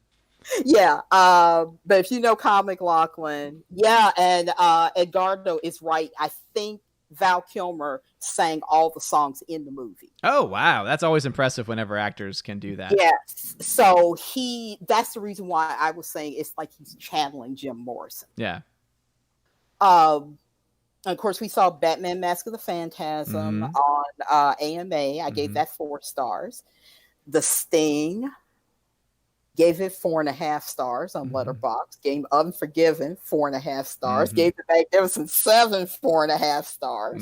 Yeah, but if you know Kyle MacLachlan, yeah, and Edgardo is right. I think Val Kilmer sang all the songs in the movie. Oh, wow. That's always impressive whenever actors can do that. Yes. So that's the reason why I was saying it's like he's channeling Jim Morrison. Yeah. Of course, we saw Batman Mask of the Phantasm on AMA. I gave that 4 stars. The Sting, gave it 4.5 stars on Letterboxd. Gave Unforgiven 4.5 stars. Gave The Magnificent Seven 4.5 stars.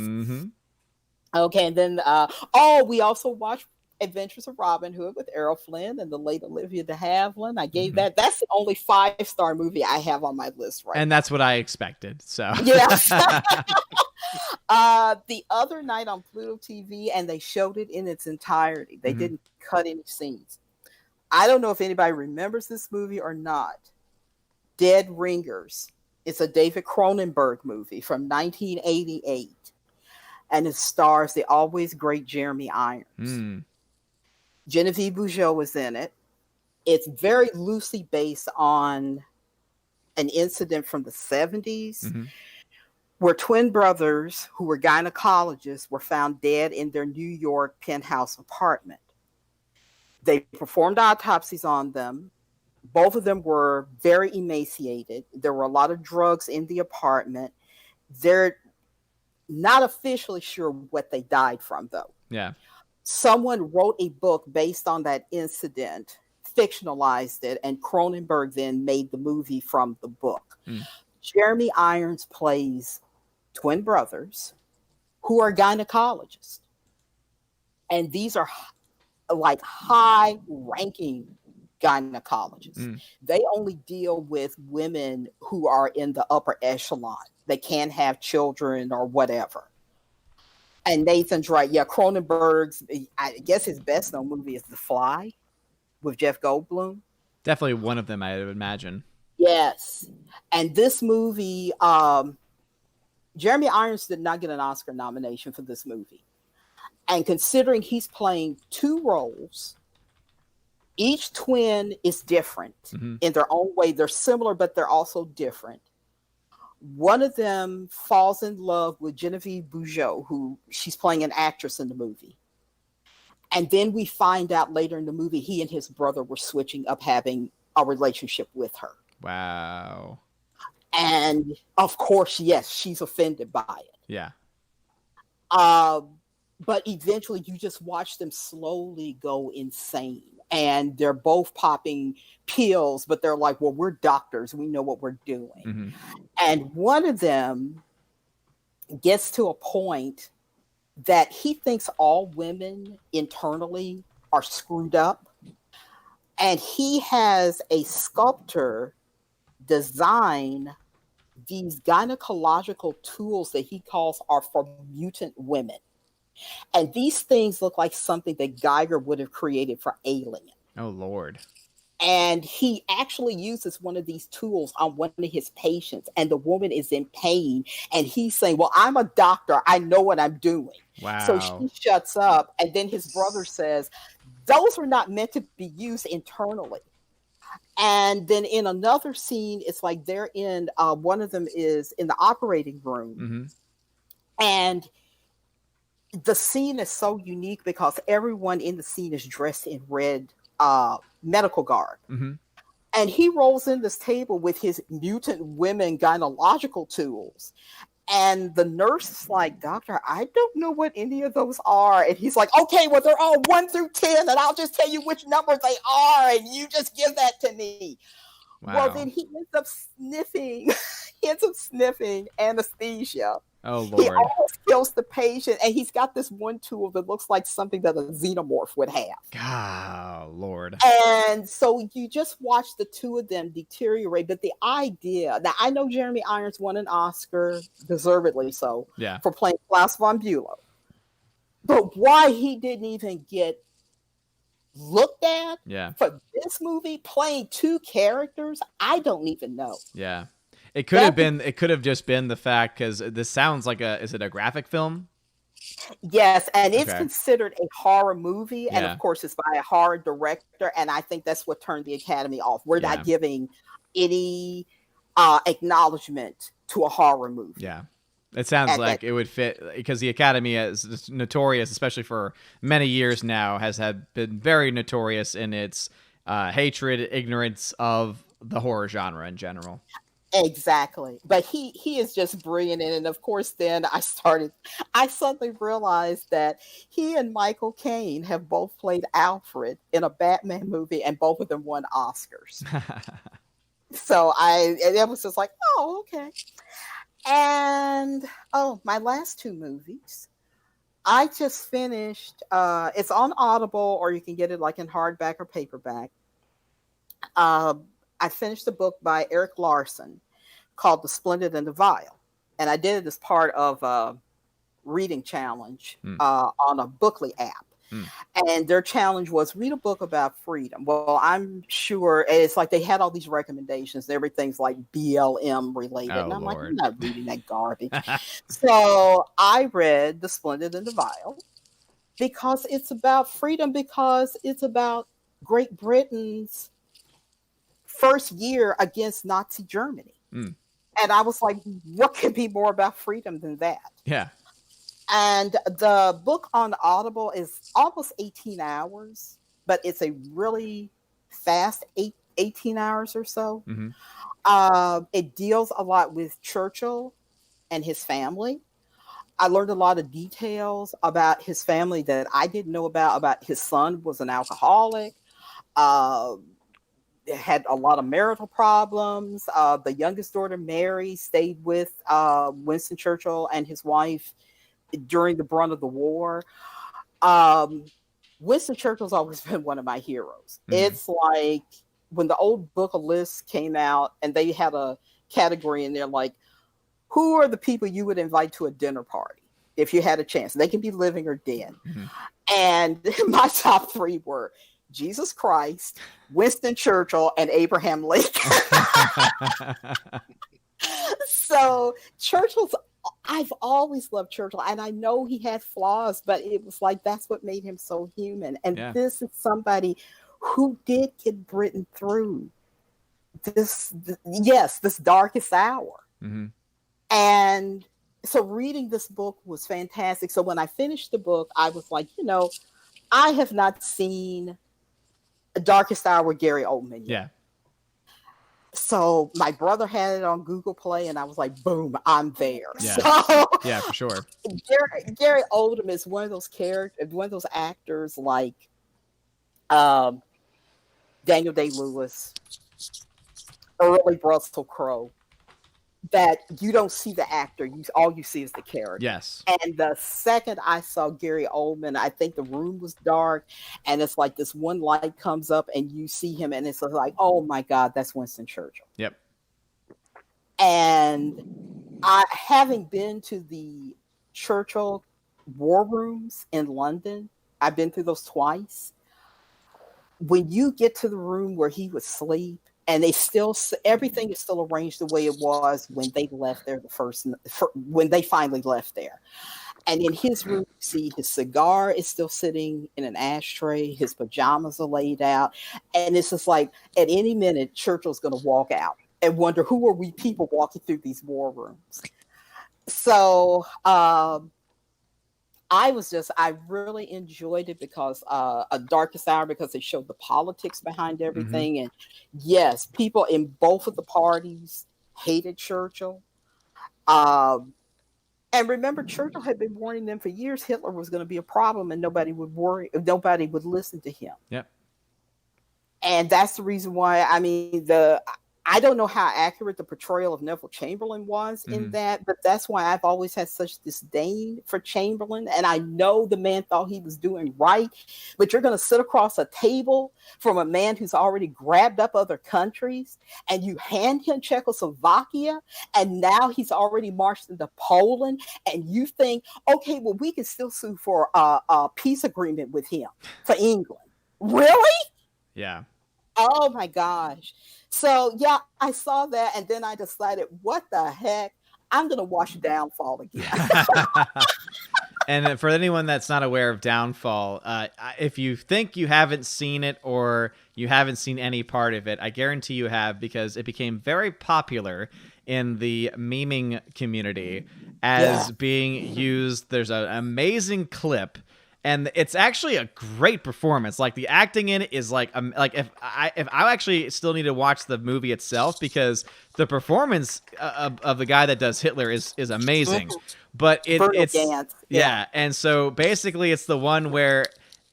Okay, and then we also watched Adventures of Robin Hood with Errol Flynn and the late Olivia de Havilland. I gave that's the only 5-star movie I have on my list right and now. That's what I expected. So yes. The other night on Pluto TV, and they showed it in its entirety. They didn't cut any scenes. I don't know if anybody remembers this movie or not. Dead Ringers. It's a David Cronenberg movie from 1988. And it stars the always great Jeremy Irons. Genevieve Bujold was in it. It's very loosely based on an incident from the 70s where twin brothers who were gynecologists were found dead in their New York penthouse apartment. They performed autopsies on them. Both of them were very emaciated. There were a lot of drugs in the apartment. They're not officially sure what they died from, though. Yeah. Someone wrote a book based on that incident, fictionalized it, and Cronenberg then made the movie from the book. Jeremy Irons plays twin brothers who are gynecologists. And these are like high-ranking gynecologists. They only deal with women who are in the upper echelon. They can't have children or whatever. And Nathan's right. Yeah, Cronenberg's, I guess his best known movie is The Fly with Jeff Goldblum. Definitely one of them, I would imagine. Yes. And this movie, Jeremy Irons did not get an Oscar nomination for this movie. And considering he's playing two roles, each twin is different in their own way. They're similar, but they're also different. One of them falls in love with Genevieve Bujold, who she's playing an actress in the movie. And then we find out later in the movie, he and his brother were switching up having a relationship with her. Wow. And of course, yes, she's offended by it. Yeah. But eventually you just watch them slowly go insane. And they're both popping pills, but they're like, well, we're doctors. We know what we're doing. And one of them gets to a point that he thinks all women internally are screwed up. And he has a sculptor design these gynecological tools that he calls are for mutant women. And these things look like something that Geiger would have created for Alien. Oh, Lord. And he actually uses one of these tools on one of his patients, and the woman is in pain. And he's saying, well, I'm a doctor. I know what I'm doing. Wow. So she shuts up. And then his brother says, those were not meant to be used internally. And then in another scene, it's like they're in, one of them is in the operating room. And the scene is so unique because everyone in the scene is dressed in red medical garb. And he rolls in this table with his mutant women gynecological tools. And the nurse is like, doctor, I don't know what any of those are. And he's like, okay, well, they're all 1 through 10, and I'll just tell you which numbers they are, and you just give that to me. Wow. Well, then he ends up sniffing. He ends up sniffing anesthesia. Oh, Lord. He almost kills the patient, and he's got this one tool that looks like something that a xenomorph would have. God, Lord. And so you just watch the two of them deteriorate. But the idea, now I know Jeremy Irons won an Oscar, deservedly so, for playing Klaus von Bülow. But why he didn't even get looked at for this movie, playing two characters, I don't even know. Yeah. It could have been. It could have just been the fact, because this sounds like is it a graphic film? Yes, and it's considered a horror movie, and of course, it's by a horror director. And I think that's what turned the Academy off. We're not giving any acknowledgement to a horror movie. Yeah, it sounds like it would fit, because the Academy is notorious, especially for many years now, has been very notorious in its hatred, ignorance of the horror genre in general. Exactly. But he is just brilliant in it. And of course, then I suddenly realized that he and Michael Caine have both played Alfred in a Batman movie, and both of them won Oscars. So it was just like, oh, okay. And my last two movies, I just finished, it's on Audible, or you can get it like in hardback or paperback. I finished a book by Eric Larson called The Splendid and the Vile. And I did it as part of a reading challenge on a Bookly app. And their challenge was read a book about freedom. Well, I'm sure it's like they had all these recommendations. Everything's like BLM related. Oh, and I'm Lord. like, I'm not reading that garbage. So I read The Splendid and the Vile because it's about freedom, because it's about Great Britain's first year against Nazi Germany. And I was like, what could be more about freedom than that? Yeah. And the book on Audible is almost 18 hours, but it's a really fast 18 hours or so. It deals a lot with Churchill and his family. I learned a lot of details about his family that I didn't know about his son was an alcoholic. Had a lot of marital problems. The youngest daughter, Mary, stayed with Winston Churchill and his wife during the brunt of the war. Winston Churchill's always been one of my heroes. It's like when the old book of lists came out, and they had a category in there like, who are the people you would invite to a dinner party if you had a chance? They can be living or dead. And my top three were Jesus Christ, Winston Churchill, and Abraham Lincoln. So Churchill's, I I've always loved Churchill, and I know he had flaws, but it was like that's what made him so human. And this is somebody who did get Britain through this darkest hour. Mm-hmm. And so reading this book was fantastic. So when I finished the book, I was like, I have not seen A Darkest Hour with Gary Oldman yet. Yeah. So my brother had it on Google Play, and I was like, boom, I'm there. Yeah, so, yeah, for sure. Gary Oldman is one of those characters, one of those actors like Daniel Day-Lewis, early Russell Crowe, that you don't see the actor, all you see is the character. Yes. And the second I saw Gary Oldman, I think the room was dark, and it's like this one light comes up and you see him, and it's like, oh my God, that's Winston Churchill. Yep. And having been to the Churchill war rooms in London, I've been through those twice. When you get to the room where he would sleep, and everything is still arranged the way it was when they left there when they finally left there. And in his room, you see his cigar is still sitting in an ashtray. His pajamas are laid out. And it's just like, at any minute, Churchill's going to walk out and wonder, who are we people walking through these war rooms? So I really enjoyed it because A Darkest Hour, because they showed the politics behind everything. Mm-hmm. And yes, people in both of the parties hated Churchill. And remember, Churchill had been warning them for years Hitler was going to be a problem, and nobody would listen to him. Yep. And that's the reason why, I don't know how accurate the portrayal of Neville Chamberlain was in that, but that's why I've always had such disdain for Chamberlain. And I know the man thought he was doing right, but you're going to sit across a table from a man who's already grabbed up other countries, and you hand him Czechoslovakia, and now he's already marched into Poland, and you think, okay, well, we can still sue for a peace agreement with him for England. Really? Yeah. Oh my gosh. So yeah, I saw that, and then I decided, what the heck? I'm going to watch Downfall again. And for anyone that's not aware of Downfall, if you think you haven't seen it or you haven't seen any part of it, I guarantee you have, because it became very popular in the memeing community as being used. There's an amazing clip, and it's actually a great performance. Like, the acting in it is like if I actually still need to watch the movie itself, because the performance of the guy that does Hitler is amazing. But it's and so basically it's the one where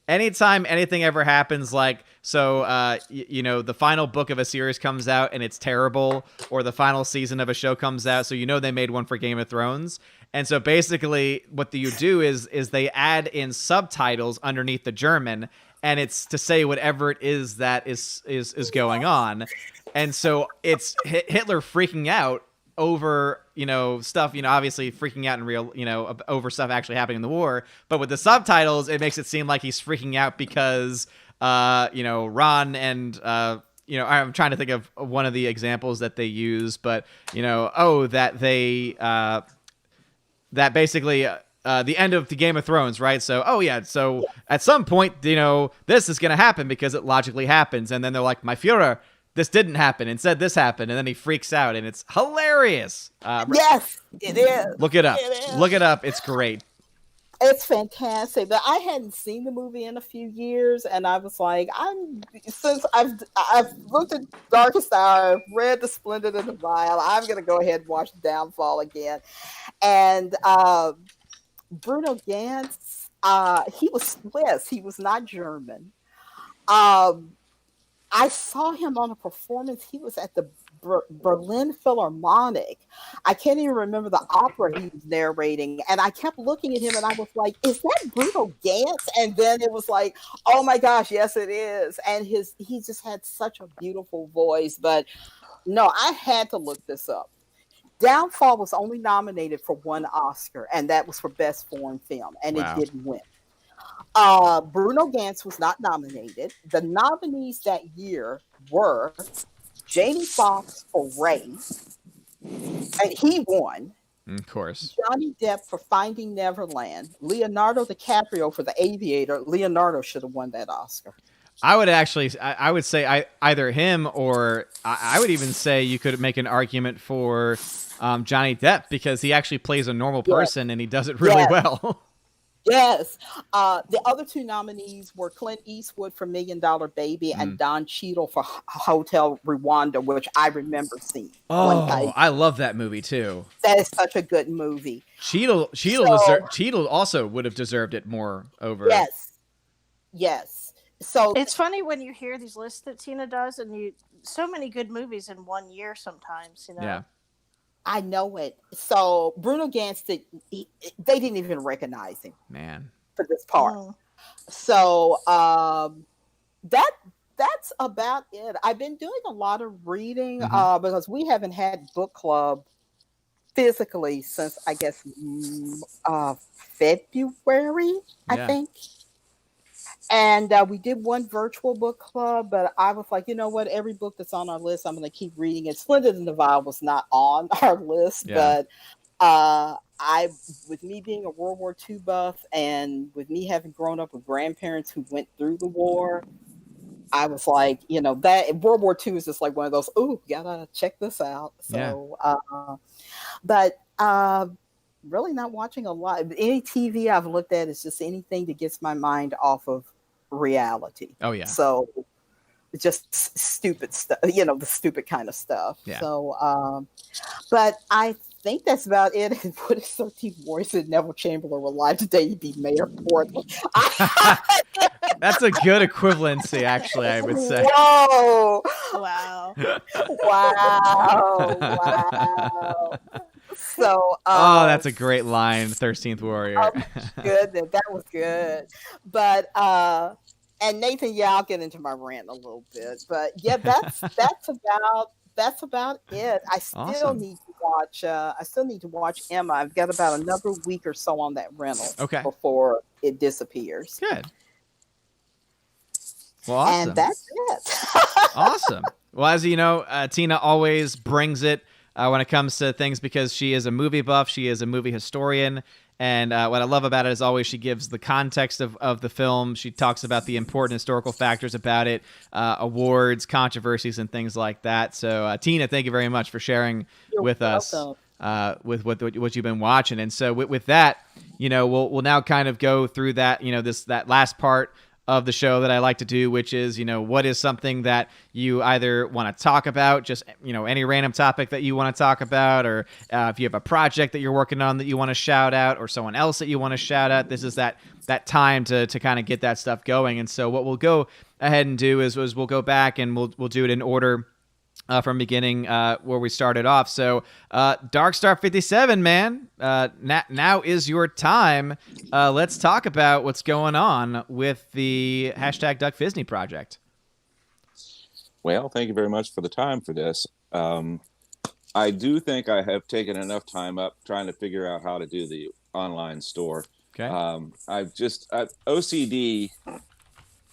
anytime anything ever happens, like, so the final book of a series comes out and it's terrible, or the final season of a show comes out, so they made one for Game of Thrones. And so basically what you do is they add in subtitles underneath the German, and it's to say whatever it is that is going on. And so it's Hitler freaking out over, stuff, obviously freaking out in real, over stuff actually happening in the war. But with the subtitles, it makes it seem like he's freaking out because, Ron and, I'm trying to think of one of the examples that they use, but, that basically the end of the Game of Thrones, right? So, at some point, this is going to happen because it logically happens. And then they're like, my Führer, this didn't happen. Instead, this happened. And then he freaks out, and it's hilarious. Yes, it is. Look it up. Look it up. It's great. It's fantastic. But I hadn't seen the movie in a few years, and I was like, since I've looked at Darkest Hour, read The Splendid and the Vile, I'm going to go ahead and watch Downfall again. And Bruno Ganz, he was Swiss. He was not German. I saw him on a performance. He was at the Berlin Philharmonic. I can't even remember the opera he was narrating. And I kept looking at him, and I was like, is that Bruno Ganz? And then it was like, oh my gosh, yes, it is. And he just had such a beautiful voice. But no, I had to look this up. Downfall was only nominated for one Oscar, and that was for Best Foreign Film, and It didn't win. Bruno Ganz was not nominated. The nominees that year were Jamie Foxx for Ray, and he won. Of course. Johnny Depp for Finding Neverland, Leonardo DiCaprio for The Aviator. Leonardo should have won that Oscar. I would say either him or I would even say you could make an argument for Johnny Depp, because he actually plays a normal person and he does it really well. Yes. The other two nominees were Clint Eastwood for $1 Million Baby and Don Cheadle for Hotel Rwanda, which I remember seeing. Oh, I love that movie too. That is such a good movie. Cheadle also would have deserved it more over. Yes. So it's funny when you hear these lists that Tina does, and so many good movies in one year sometimes, you know. Yeah. I know it. So Bruno Gantz, they didn't even recognize him, man, for this part. So that's about it. I've been doing a lot of reading because we haven't had book club physically since, I guess, February, I think. And we did one virtual book club, but I was like, you know what? Every book that's on our list, I'm going to keep reading it. Splendid and the Vile was not on our list, but with me being a World War II buff and with me having grown up with grandparents who went through the war, I was like, you know, that World War II is just like one of those, ooh, gotta check this out. So, really not watching a lot. Any TV I've looked at is just anything that gets my mind off of reality. Oh yeah. So just stupid stuff, you know, the stupid kind of stuff. Yeah. So, but I think that's about it. And put his 13th Warrior said Neville Chamberlain were alive today, he'd be mayor of Portland. That's a good equivalency, actually, I would say. Whoa! Wow. Wow. So, that's a great line, 13th Warrior. Good. That was good. But, and Nathan, I'll get into my rant a little bit, but yeah, that's about it. I still need to watch Emma. I've got about another week or so on that rental before it disappears. Good. Well, awesome. And that's it. Awesome. Well, as you know, Tina always brings it when it comes to things, because she is a movie buff. She is a movie historian. And what I love about it is always she gives the context of the film. She talks about the important historical factors about it, awards, controversies, and things like that. So, Tina, thank you very much for sharing with us with what you've been watching. And so with that, you know, we'll now kind of go through that, you know, that last part of the show that I like to do, which is, you know, what is something that you either want to talk about, just, you know, any random topic that you want to talk about, or if you have a project that you're working on that you want to shout out, or someone else that you want to shout out. This is that time to kind of get that stuff going. And so what we'll go ahead and do is we'll go back and we'll do it in order from beginning where we started off. So Dark Star 57, man, now is your time. Let's talk about what's going on with the hashtag Duck Fisney project. Well, thank you very much for the time for this. I do think I have taken enough time up trying to figure out how to do the online store. Okay. OCD,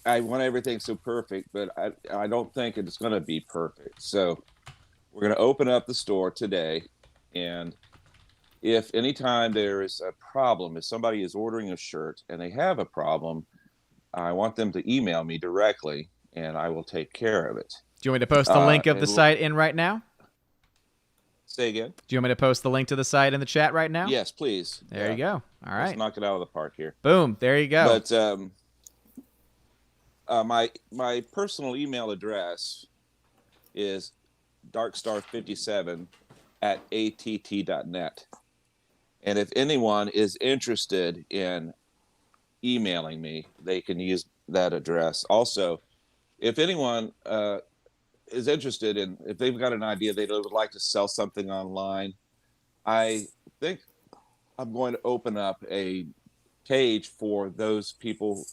I want everything so perfect, but I don't think it's going to be perfect. So we're going to open up the store today. And if anytime there is a problem, if somebody is ordering a shirt and they have a problem, I want them to email me directly and I will take care of it. Do you want me to post the link of the site in right now? Say again? Do you want me to post the link to the site in the chat right now? Yes, please. There you go. All right. Let's knock it out of the park here. Boom. There you go. But my personal email address is darkstar57@att.net. And if anyone is interested in emailing me, they can use that address. Also, if anyone is interested in, if they've got an idea they would like to sell something online, I think I'm going to open up a page for those people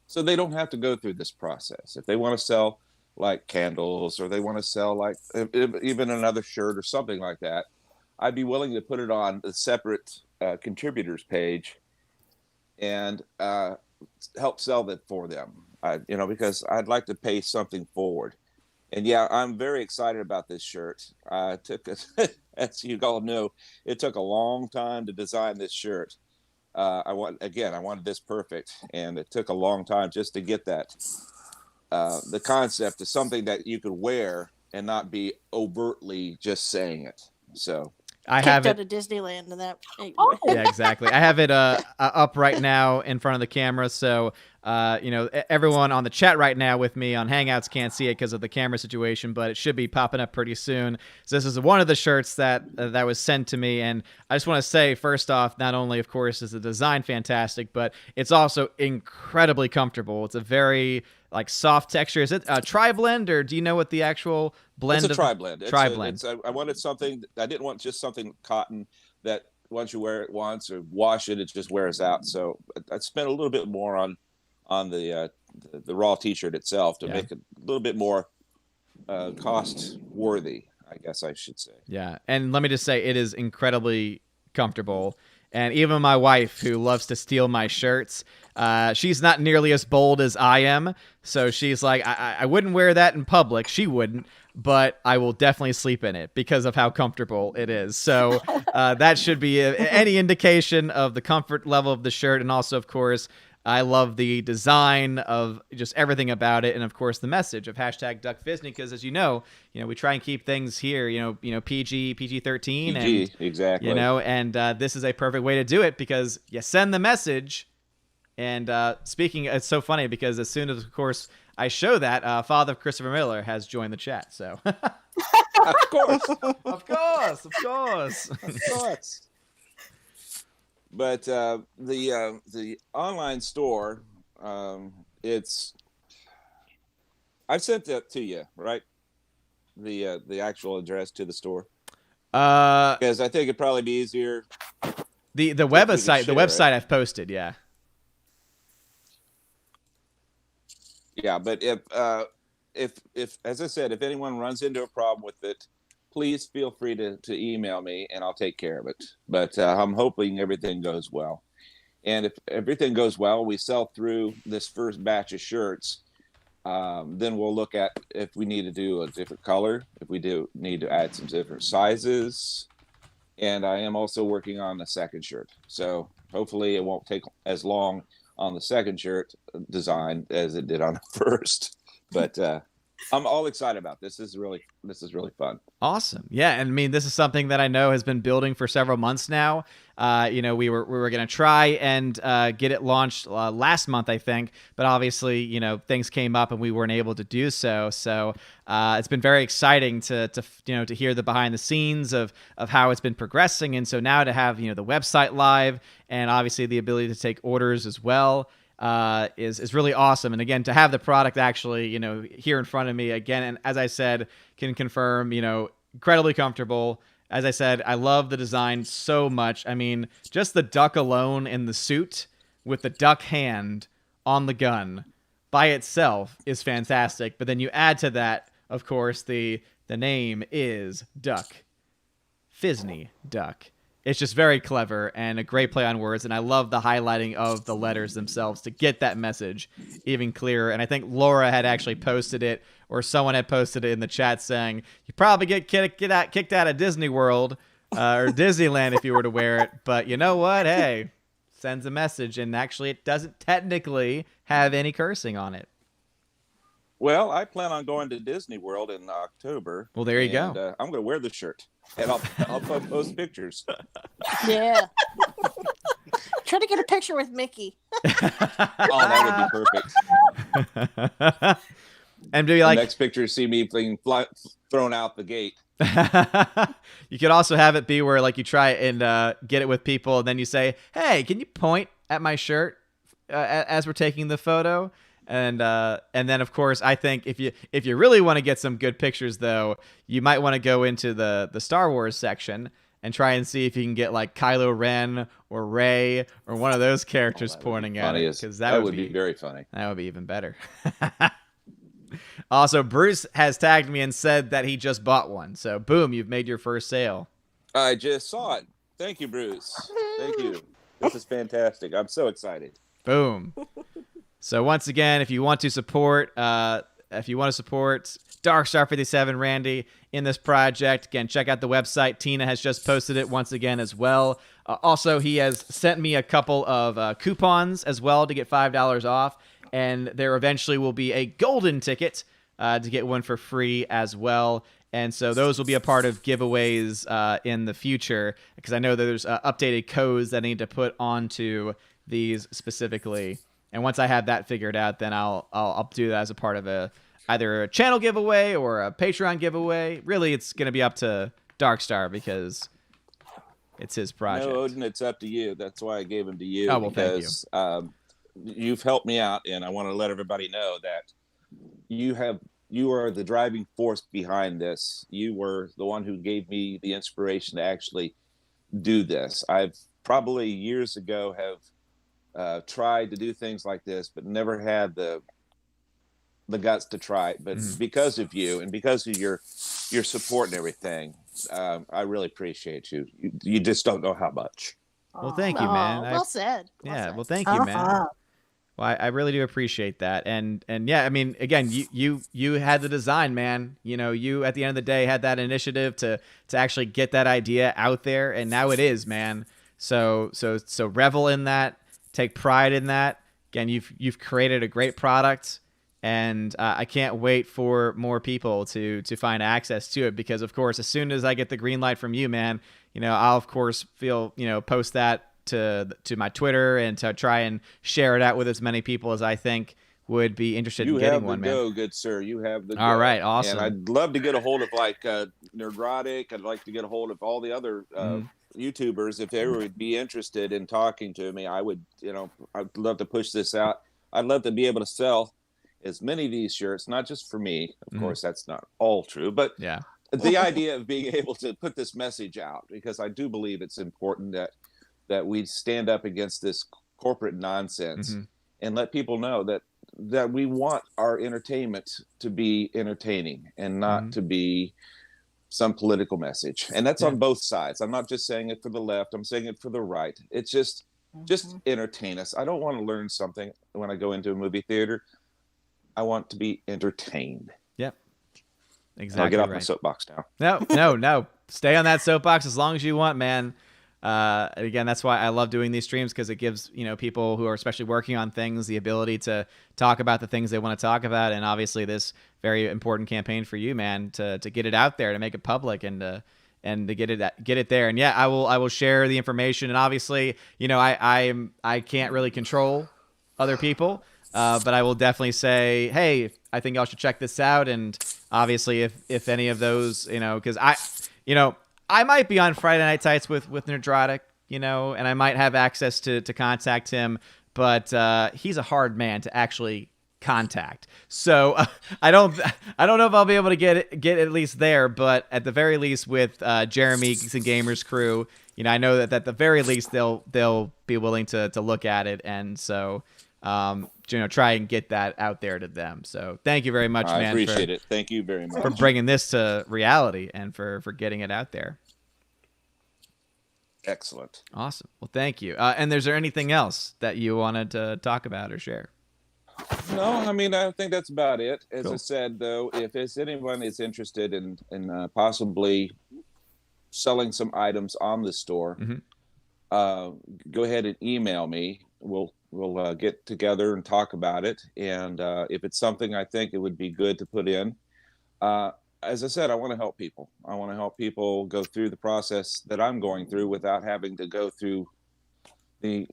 so they don't have to go through this process. If they want to sell like candles, or they want to sell like even another shirt or something like that, I'd be willing to put it on a separate contributors page and help sell that for them. Because I'd like to pay something forward. And yeah, I'm very excited about this shirt. I took as you all know, it took a long time to design this shirt. I wanted this perfect, and it took a long time just to get that. The concept is something that you could wear and not be overtly just saying it. So I have it to Disneyland and that. Yeah, exactly. I have it up right now in front of the camera, so everyone on the chat right now with me on Hangouts can't see it because of the camera situation, but it should be popping up pretty soon. So this is one of the shirts that was sent to me, and I just want to say, first off, not only, of course, is the design fantastic, but it's also incredibly comfortable. It's a very soft texture. Is it a tri-blend, or do you know what the actual blend? It's a tri-blend. Tri-blend. I wanted something. I didn't want just something cotton that once you wear it once or wash it, it just wears out. So I spent a little bit more on the raw T-shirt itself to make it a little bit more cost worthy, I guess I should say. Yeah, and let me just say, it is incredibly comfortable. And even my wife, who loves to steal my shirts, she's not nearly as bold as I am. So she's like, I wouldn't wear that in public. She wouldn't, but I will definitely sleep in it because of how comfortable it is. So that should be any indication of the comfort level of the shirt. And also, of course, I love the design of just everything about it, and of course the message of #DuckFisney, because as you know, we try and keep things here, PG-13, and exactly, and this is a perfect way to do it because you send the message. And speaking, it's so funny because as soon as, of course, I show that, Father Christopher Miller has joined the chat. So, of course, of course. But the online store, I've sent that to you, right? The actual address to the store. Because I think it'd probably be easier. The website I've posted, yeah. Yeah, but if as I said, if anyone runs into a problem with it, please feel free to email me and I'll take care of it. But I'm hoping everything goes well. And if everything goes well, we sell through this first batch of shirts. Then we'll look at if we need to do a different color, if we do need to add some different sizes. And I am also working on the second shirt. So hopefully it won't take as long on the second shirt design as it did on the first. But I'm all excited about this. This is really fun. Awesome. Yeah, and I mean, this is something that I know has been building for several months now. We were going to try and get it launched last month, I think, but obviously, things came up and we weren't able to do so. So it's been very exciting to hear the behind the scenes of how it's been progressing, and so now to have the website live and obviously the ability to take orders as well. Is really awesome. And again, to have the product actually, here in front of me again, and as I said, can confirm, incredibly comfortable. As I said, I love the design so much. I mean, just the duck alone in the suit with the duck hand on the gun by itself is fantastic. But then you add to that, of course, the name is DuckFisney Duck. It's just very clever and a great play on words, and I love the highlighting of the letters themselves to get that message even clearer. And I think Laura had actually posted it, or someone had posted it in the chat saying, you probably get kicked out of Disney World or Disneyland if you were to wear it, but you know what? Hey, sends a message, and actually it doesn't technically have any cursing on it. Well, I plan on going to Disney World in October. Well, there you go. I'm going to wear the shirt, and I'll post pictures. Yeah. Try to get a picture with Mickey. Oh, that would be perfect. And do you like the next picture? See me being thrown out the gate. You could also have it be where you try and get it with people, and then you say, "Hey, can you point at my shirt as we're taking the photo?" And then, of course, I think if you really want to get some good pictures, though, you might want to go into the Star Wars section and try and see if you can get Kylo Ren or Rey or one of those characters pointing at it, because that would be very funny. That would be even better. Also, Bruce has tagged me and said that he just bought one. So, boom, you've made your first sale. I just saw it. Thank you, Bruce. Thank you. This is fantastic. I'm so excited. Boom. So once again, if you want to support if you want to support Darkstar 57 Randy in this project, again, check out the website. Tina has just posted it once again as well. Also, he has sent me a couple of coupons as well to get $5 off, and there eventually will be a golden ticket to get one for free as well. And so those will be a part of giveaways in the future, because I know that there's updated codes that I need to put onto these specifically. And once I have that figured out, then I'll do that as a part of either a channel giveaway or a Patreon giveaway. Really, it's going to be up to Darkstar because it's his project. No, Odin, it's up to you. That's why I gave him to you. Oh, well, because, thank you. You've helped me out, and I want to let everybody know that you are the driving force behind this. You were the one who gave me the inspiration to actually do this. I've probably years ago have tried to do things like this, but never had the guts to try it. But because of you and because of your support and everything, I really appreciate you. You just don't know how much. Well, thank you, man. Well said. Well, thank you, man. Well, I really do appreciate that. And yeah, I mean, again, you had the design, man. You know, you at the end of the day had that initiative to actually get that idea out there, and now it is, man. So revel in that, take pride in that. Again, you've created a great product, and I can't wait for more people to find access to it, because of course, as soon as I get the green light from you, man, you know, I'll of course post that to my Twitter and to try and share it out with as many people as I think would be interested in getting one, man. You have the go, good sir. You have the go. All right, awesome. And I'd love to get a hold of like Nerdrotic. I'd like to get a hold of all the other YouTubers if they would be interested in talking to me. I would, I'd love to push this out. I'd love to be able to sell as many of these shirts, not just for me. Of course, that's not all true, but yeah, the idea of being able to put this message out, because I do believe it's important that we stand up against this corporate nonsense and let people know that we want our entertainment to be entertaining and not to be some political message. And that's on both sides. I'm not just saying it for the left. I'm saying it for the right. It's just entertain us. I don't want to learn something when I go into a movie theater. I want to be entertained. Yep. Exactly. I'll get off my soapbox now. No. Stay on that soapbox as long as you want, man. Again, that's why I love doing these streams, because it gives people who are especially working on things the ability to talk about the things they want to talk about, and obviously this very important campaign for you, man, to get it out there, to make it public, and to get it there. And yeah, I will share the information, and obviously I can't really control other people, but I will definitely say, hey, I think y'all should check this out. And obviously if any of those, because I might be on Friday Night Tights with Nerdrotic, and I might have access to contact him, but he's a hard man to actually contact. So I don't know if I'll be able to get at least there, but at the very least with Jeremy Geeks and Gamers crew, I know that at the very least they'll be willing to look at it, and so try and get that out there to them. So thank you very much, man. I appreciate it. Thank you very much for bringing this to reality and for getting it out there. Excellent. Awesome. Well, thank you. And is there anything else that you wanted to talk about or share? No, I mean, I think that's about it. As Cool. I said, though, if anyone is interested in possibly selling some items on the store, go ahead and email me. We'll get together and talk about it. And if it's something I think it would be good to put in, as I said, I want to help people. I want to help people go through the process that I'm going through without having to go through the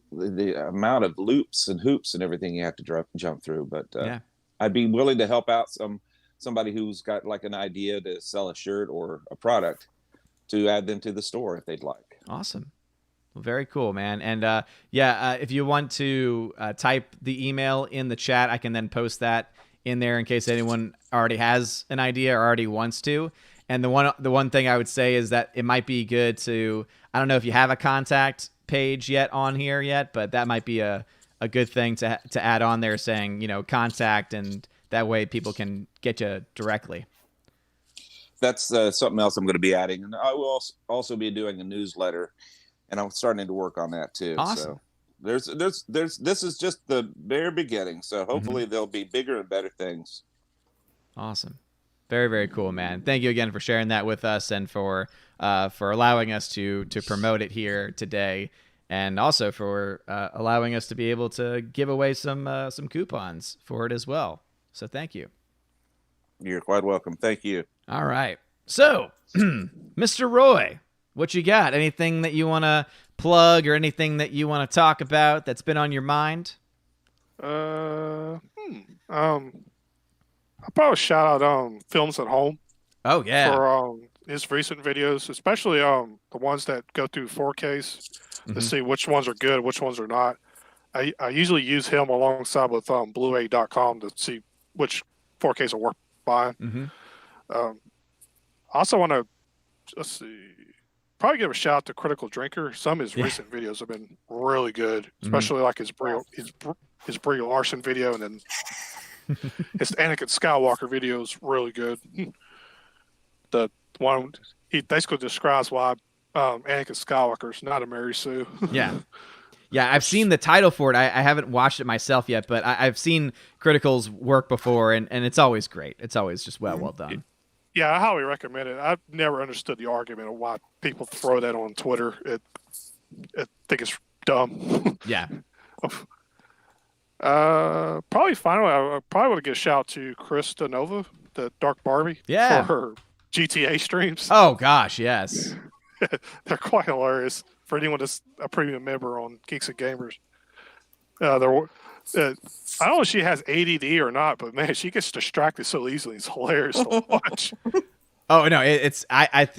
amount of loops and hoops and everything you have to jump through. But I'd be willing to help out somebody who's got like an idea to sell a shirt or a product to add them to the store if they'd like. Awesome. Well, very cool, man. And if you want to type the email in the chat, I can then post that in there in case anyone already has an idea or already wants to. And the one thing I would say is that it might be good to, I don't know if you have a contact page yet on here yet, but that might be a good thing to add on there, saying, contact, and that way people can get you directly. That's something else I'm going to be adding. And I will also be doing a newsletter, and I'm starting to work on that too. Awesome. So this is just the very beginning. So hopefully there'll be bigger and better things. Awesome. Very, very cool, man. Thank you again for sharing that with us and for allowing us to promote it here today, and also for allowing us to be able to give away some coupons for it as well. So thank you. You're quite welcome. Thank you. All right. So, Mr. Roy, what you got? Anything that you want to plug or anything that you want to talk about that's been on your mind? I'll probably shout out Films at Home. Oh yeah. For his recent videos, especially the ones that go through 4Ks to see which ones are good, which ones are not. I usually use him alongside with Blu-ray.com to see which 4Ks are worth buying. I also want to probably give a shout out to Critical Drinker. Some of his recent videos have been really good, especially like his Brie Larson video, and then his Anakin Skywalker video is really good. The one he basically describes why Anakin Skywalker is not a Mary Sue. Yeah, I've seen the title for it. I haven't watched it myself yet, but I've seen Critical's work before, and it's always great. It's always just well done. Yeah, I highly recommend it. I've never understood the argument of why people throw that on Twitter. I think it's dumb. Yeah. Probably finally, I probably want to give a shout out to Chris Danova, the Dark Barbie, for her GTA streams. Oh gosh, yes. They're quite hilarious for anyone that's a premium member on Geeks and Gamers. I don't know if she has ADD or not, but man, she gets distracted so easily. It's hilarious to watch. Oh no,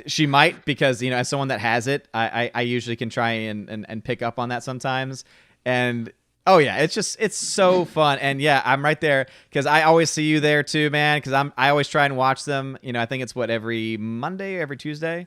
she might, because as someone that has it, I usually can try and pick up on that sometimes. And oh yeah, it's so fun. And yeah, I'm right there because I always see you there too, man. Because I always try and watch them. I think it's every Monday, or every Tuesday.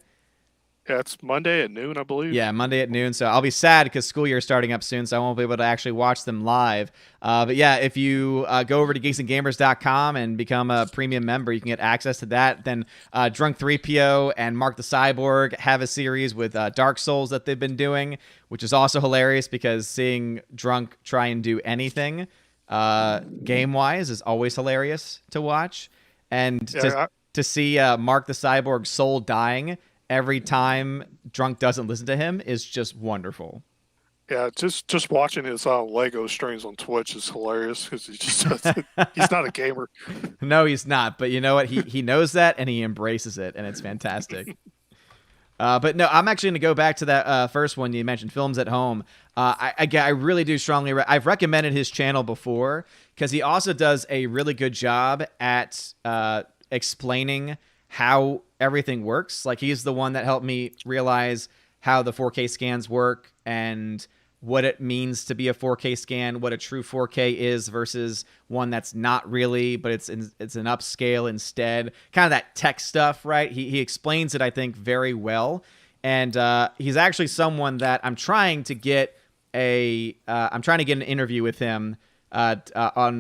Yeah, it's Monday at noon, I believe. Yeah, Monday at noon. So I'll be sad because school year is starting up soon, so I won't be able to actually watch them live. But yeah, if you go over to geeksandgamers.com and become a premium member, you can get access to that. Then Drunk 3PO and Mark the Cyborg have a series with Dark Souls that they've been doing, which is also hilarious because seeing Drunk try and do anything game-wise is always hilarious to watch. And to see Mark the Cyborg's soul dying every time Drunk doesn't listen to him is just wonderful. Yeah, just watching his Lego streams on Twitch is hilarious because he's not a gamer. No, he's not. But you know what? He knows that and he embraces it, and it's fantastic. But no, I'm actually going to go back to that first one you mentioned, Films at Home. I really do strongly. I've recommended his channel before because he also does a really good job at explaining how everything works. Like, he's the one that helped me realize how the 4K scans work and what it means to be a 4K scan, what a true 4K is versus one that's not really, but it's an upscale instead. Kind of that tech stuff, right? He explains it, I think, very well. And he's actually someone that I'm trying to get an interview with him on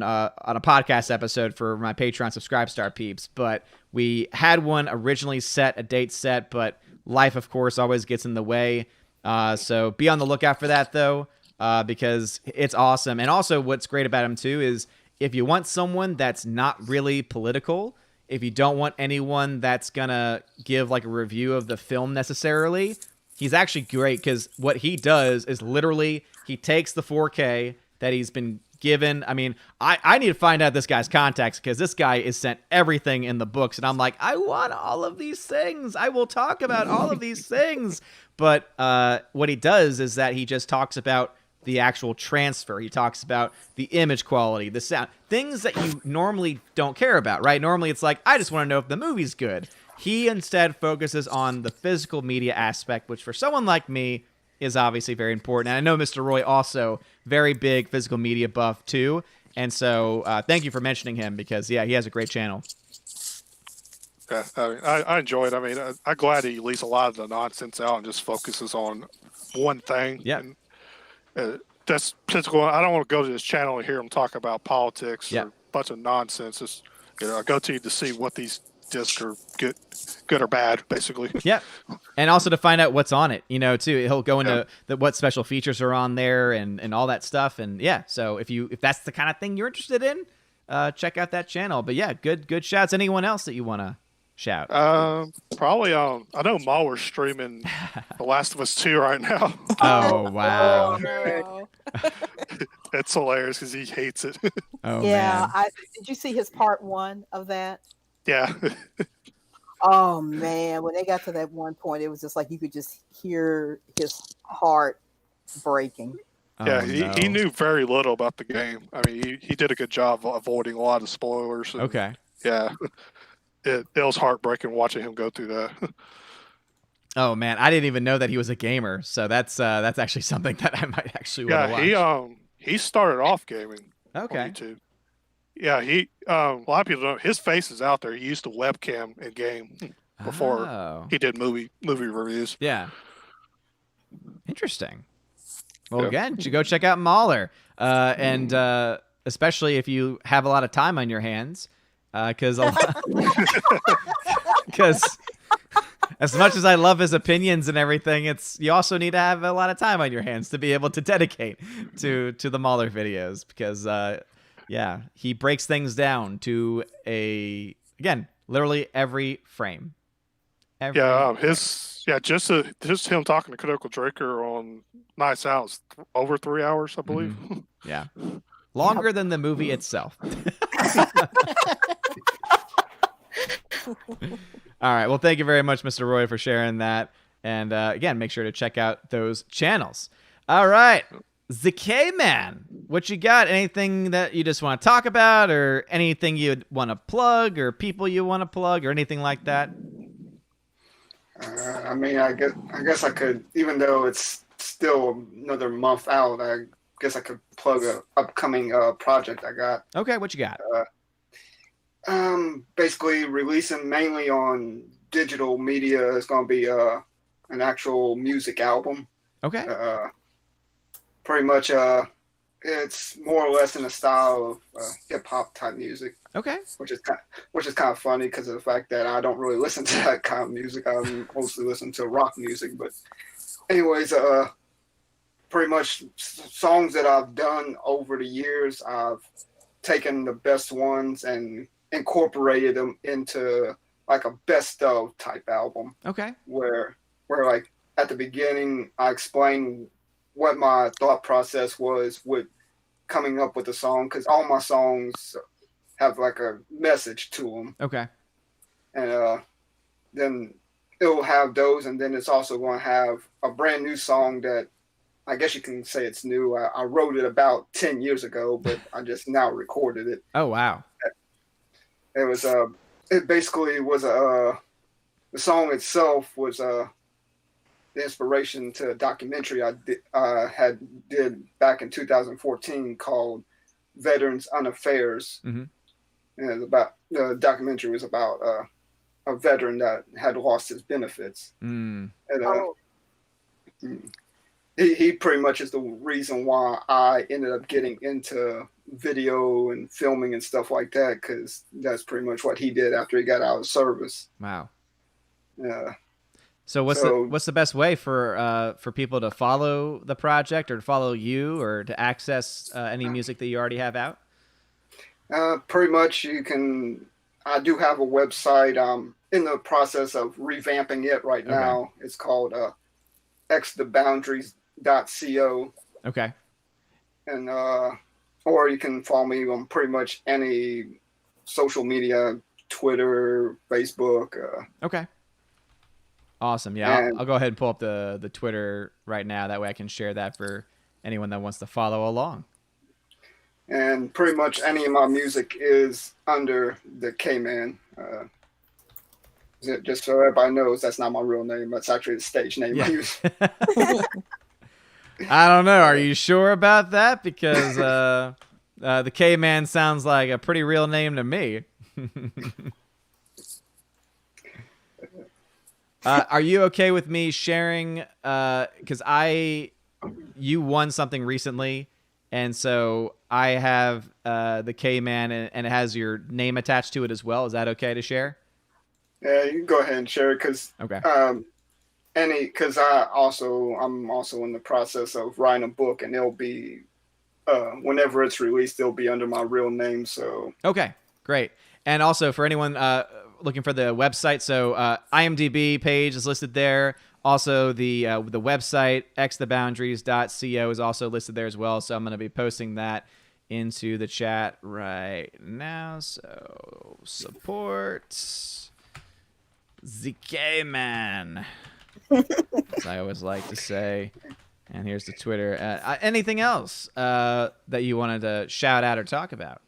a podcast episode for my Patreon Subscribe Star peeps, but we had one originally set, a date set, but life, of course, always gets in the way. So be on the lookout for that, though, because it's awesome. And also what's great about him, too, is if you want someone that's not really political, if you don't want anyone that's going to give like a review of the film necessarily, he's actually great because what he does is literally he takes the 4K that he's been given. I mean, I need to find out this guy's contacts because this guy is sent everything in the books, and I'm like, I want all of these things. I will talk about all of these things. But what he does is that he just talks about the actual transfer. He talks about the image quality, the sound, things that you normally don't care about, right? Normally it's like, I just want to know if the movie's good. He instead focuses on the physical media aspect, which for someone like me is obviously very important. And I know Mr. Roy also very big physical media buff too. And so thank you for mentioning him because, yeah, he has a great channel. Yeah, I enjoy it. I mean, I'm glad he leaves a lot of the nonsense out and just focuses on one thing. Yeah. That's typical. I don't want to go to his channel and hear him talk about politics or a bunch of nonsense. It's, I go to see what these discs are good or bad, basically. Yeah. And also to find out what's on it, too. He'll go into what special features are on there and all that stuff. And yeah, so if that's the kind of thing you're interested in, check out that channel. But yeah, good shouts. Anyone else that you want to shout? Probably I know Mahler's streaming The Last of Us 2 right now. Oh wow. no. It's hilarious because he hates it. Oh Yeah, man. did you see his part 1 of that? Yeah. Oh man, when they got to that one point, it was just like you could just hear his heart breaking. Yeah, Oh, he no. knew very little about the game. I mean, he did a good job of avoiding a lot of spoilers. And, Okay. yeah, it was heartbreaking watching him go through that. Oh man, I didn't even know that he was a gamer. So that's actually something that I might actually want to watch. Yeah, he started off gaming Okay. on YouTube. Yeah, a lot of people don't. His face is out there. He used to webcam and game before Oh. he did movie reviews. Yeah. Interesting. Well, Yeah. again, you go check out Mahler, and especially if you have a lot of time on your hands, because as much as I love his opinions and everything, you also need to have a lot of time on your hands to be able to dedicate to the Mahler videos, because yeah, he breaks things down to literally every frame. Just him talking to Critical Drinker on Nights Out is over 3 hours, I believe. Mm-hmm. Yeah, longer than the movie itself. All right. Well, thank you very much, Mr. Roy, for sharing that. And again, make sure to check out those channels. All right. The K-Man, what you got? Anything that you just want to talk about, or anything you'd want to plug, or people you want to plug, or anything like that? I mean, I guess I could, even though it's still another month out, I guess I could plug a upcoming project I got. Okay, what you got? Basically releasing mainly on digital media. It's going to be an actual music album. Okay. Pretty much, it's more or less in the style of hip hop type music. Okay. Which is kind of funny because of the fact that I don't really listen to that kind of music. I mostly listen to rock music. But anyways, pretty much songs that I've done over the years, I've taken the best ones and incorporated them into like a best of type album. Okay. Where like at the beginning I explain what my thought process was with coming up with a song, because all my songs have like a message to them. Okay. And then it'll have those, and then it's also going to have a brand new song that I guess you can say it's new. I wrote it about 10 years ago, but I just now recorded it. Oh, wow. It was it basically was the song itself was the inspiration to a documentary I did back in 2014 called Veterans Unaffairs. Mm-hmm. And the documentary was about a veteran that had lost his benefits. Mm. And he pretty much is the reason why I ended up getting into video and filming and stuff like that, because that's pretty much what he did after he got out of service. Wow. Yeah. So what's the best way for people to follow the project, or to follow you, or to access any music that you already have out? Pretty much you can. I do have a website. I'm in the process of revamping it right now. Okay. It's called xtheboundaries.co. Okay. And or you can follow me on pretty much any social media, Twitter, Facebook. Okay. Awesome. Yeah, I'll go ahead and pull up the Twitter right now. That way I can share that for anyone that wants to follow along. And pretty much any of my music is under the K-Man. Just so everybody knows, that's not my real name. That's actually the stage name I use. I don't know. Are you sure about that? Because the K-Man sounds like a pretty real name to me. Are you okay with me sharing? Because you won something recently, and so I have the K-Man, and it has your name attached to it as well. Is that okay to share? Yeah, you can go ahead and share it, because I'm also in the process of writing a book, and it'll be whenever it's released, it'll be under my real name. So okay, great. And also for anyone looking for the website, so IMDb page is listed there. Also, the website xtheboundaries.co is also listed there as well. So I'm going to be posting that into the chat right now. So support ZK Man, as I always like to say. And here's the Twitter. Anything else that you wanted to shout out or talk about?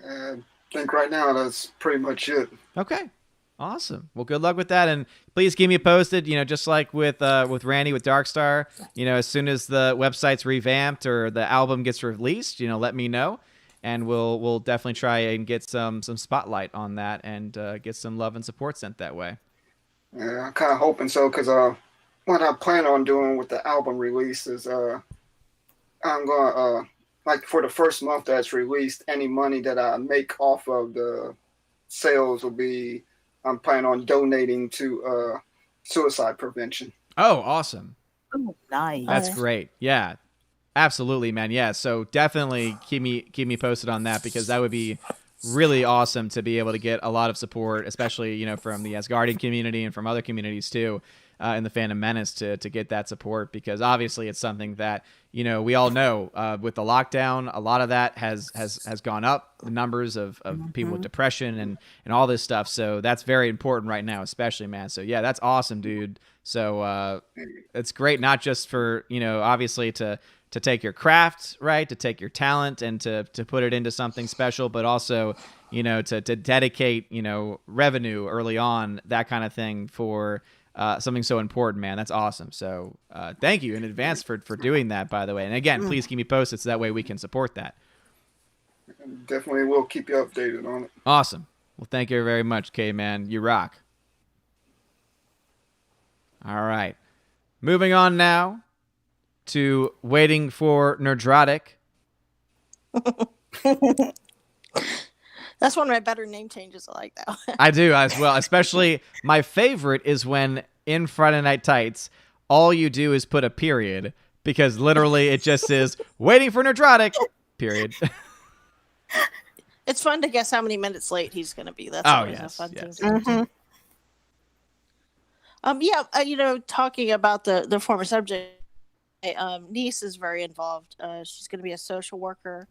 I think right now that's pretty much it. Okay. Awesome. Well, good luck with that, and please keep me posted. You know, just like with Randy with Darkstar. You know, as soon as the website's revamped or the album gets released, you know, let me know, and we'll definitely try and get some spotlight on that and get some love and support sent that way. Yeah, I'm kind of hoping so, because what I plan on doing with the album release is I'm gonna like for the first month that's released, any money that I make off of the sales will be. I'm planning on donating to suicide prevention. Oh, awesome. Oh, nice. That's great. Yeah, absolutely, man. Yeah, so definitely keep me posted on that, because that would be really awesome to be able to get a lot of support, especially, you know, from the Asgardian community and from other communities too, in the Phantom Menace to get that support, because obviously it's something that, you know, we all know with the lockdown, a lot of that has gone up, the numbers of people with depression and all this stuff. So that's very important right now, especially, man. So yeah, that's awesome, dude. So it's great, not just for, you know, obviously to take your craft, right, to take your talent and to put it into something special, but also, you know, to dedicate, you know, revenue early on, that kind of thing for something so important, man. That's awesome. So thank you in advance for doing that, by the way. And again, please keep me posted so that way we can support that. Definitely will keep you updated on it. Awesome. Well, thank you very much, K-Man. You rock. All right. Moving on now to Waiting for Nerdrotic. That's one of my better name changes. I like that one. I do as well. Especially my favorite is when in Friday Night Tights, all you do is put a period, because literally it just says Waiting for Nerdrotic, period. It's fun to guess how many minutes late he's going to be. That's always a fun thing. You know, talking about the former subject, my niece is very involved. She's going to be a social worker.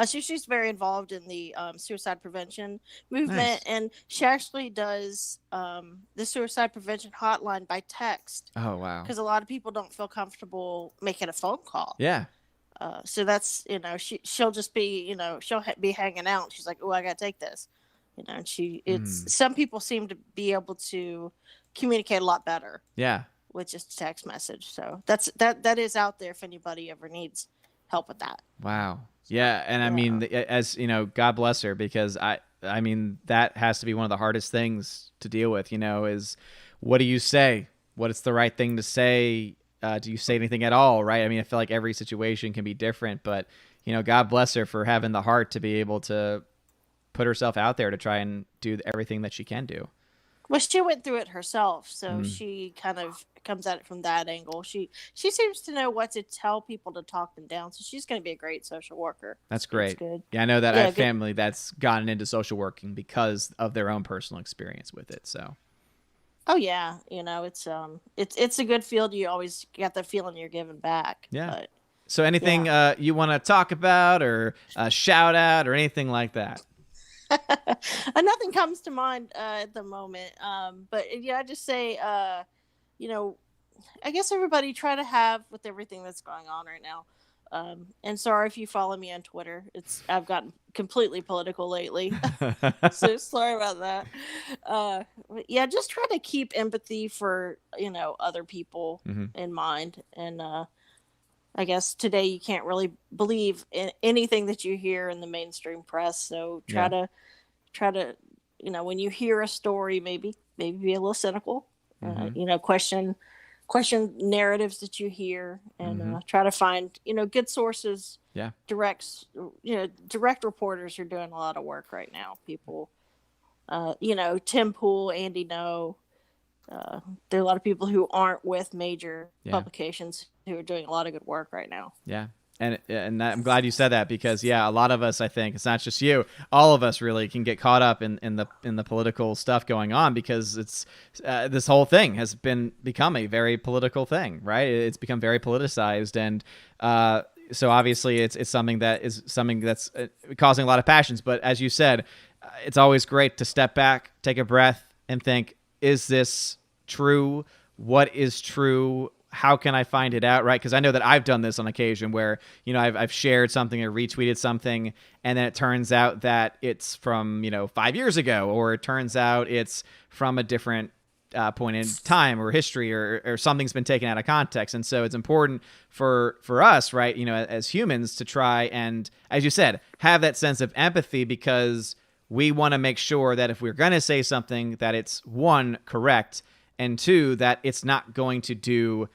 She's very involved in the suicide prevention movement, Nice. and she actually does the suicide prevention hotline by text. Oh, wow. Because a lot of people don't feel comfortable making a phone call. Yeah. So that's, you know, she'll just be, you know, she'll be hanging out. She's like, oh, I got to take this, you know, and some people seem to be able to communicate a lot better. Yeah. With just a text message. So that is out there if anybody ever needs help with that. Wow. Yeah. And I mean, as you know, God bless her, because I mean, that has to be one of the hardest things to deal with, you know, is what do you say? What is the right thing to say? Do you say anything at all? Right. I mean, I feel like every situation can be different, but, you know, God bless her for having the heart to be able to put herself out there to try and do everything that she can do. Well, she went through it herself, so she kind of comes at it from that angle. She seems to know what to tell people to talk them down, so she's going to be a great social worker. That's great. That's good. Yeah, I know that I have family that's gotten into social working because of their own personal experience with it. So. Oh yeah, you know, it's a good field. You always got the feeling you're giving back. Yeah. But, so anything you want to talk about or shout out or anything like that? Nothing comes to mind at the moment. But yeah, I just say, you know, I guess everybody try to have with everything that's going on right now. And sorry if you follow me on Twitter. I've gotten completely political lately. So sorry about that. Yeah, just try to keep empathy for, you know, other people in mind. And I guess today you can't really believe in anything that you hear in the mainstream press. So try to, you know, when you hear a story, maybe be a little cynical. You know, question narratives that you hear, and try to find, you know, good sources. Yeah. Direct reporters are doing a lot of work right now. People, you know, Tim Pool, Andy No. There are a lot of people who aren't with major publications who are doing a lot of good work right now. Yeah. And I'm glad you said that, because a lot of us, I think it's not just you, all of us really can get caught up in the political stuff going on, because it's this whole thing has become a very political thing, right? It's become very politicized, and so obviously it's something that's causing a lot of passions. But as you said, it's always great to step back, take a breath, and think, is this true? What is true? How can I find it out, right? Because I know that I've done this on occasion where, I've shared something or retweeted something, and then it turns out that it's from, 5 years ago, or it turns out it's from a different point in time or history, or something's been taken out of context. And so it's important for us, right, as humans, to try and, as you said, have that sense of empathy, because we want to make sure that if we're going to say something, that it's, one, correct, and two, that it's not going to do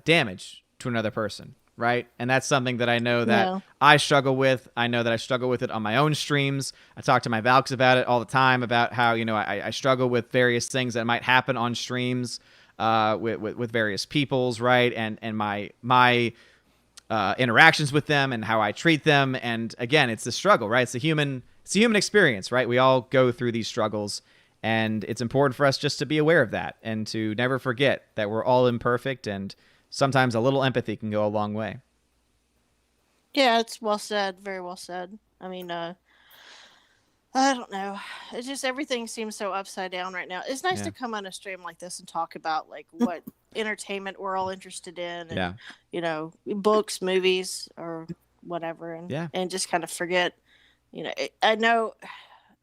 damage to another person, right? And that's something that I know that I struggle with. I know that I struggle with it on my own streams. I talk to my Valks about it all the time, about how, I struggle with various things that might happen on streams with various peoples, right? And my interactions with them and how I treat them. And again, it's the struggle, right? It's the human experience, right? We all go through these struggles. And it's important for us just to be aware of that, and to never forget that we're all imperfect, and sometimes a little empathy can go a long way. Yeah, it's well said. Very well said. I mean, I don't know. It's just everything seems so upside down right now. It's nice to come on a stream like this and talk about like what entertainment we're all interested in, and books, movies, or whatever, and just kind of forget. I know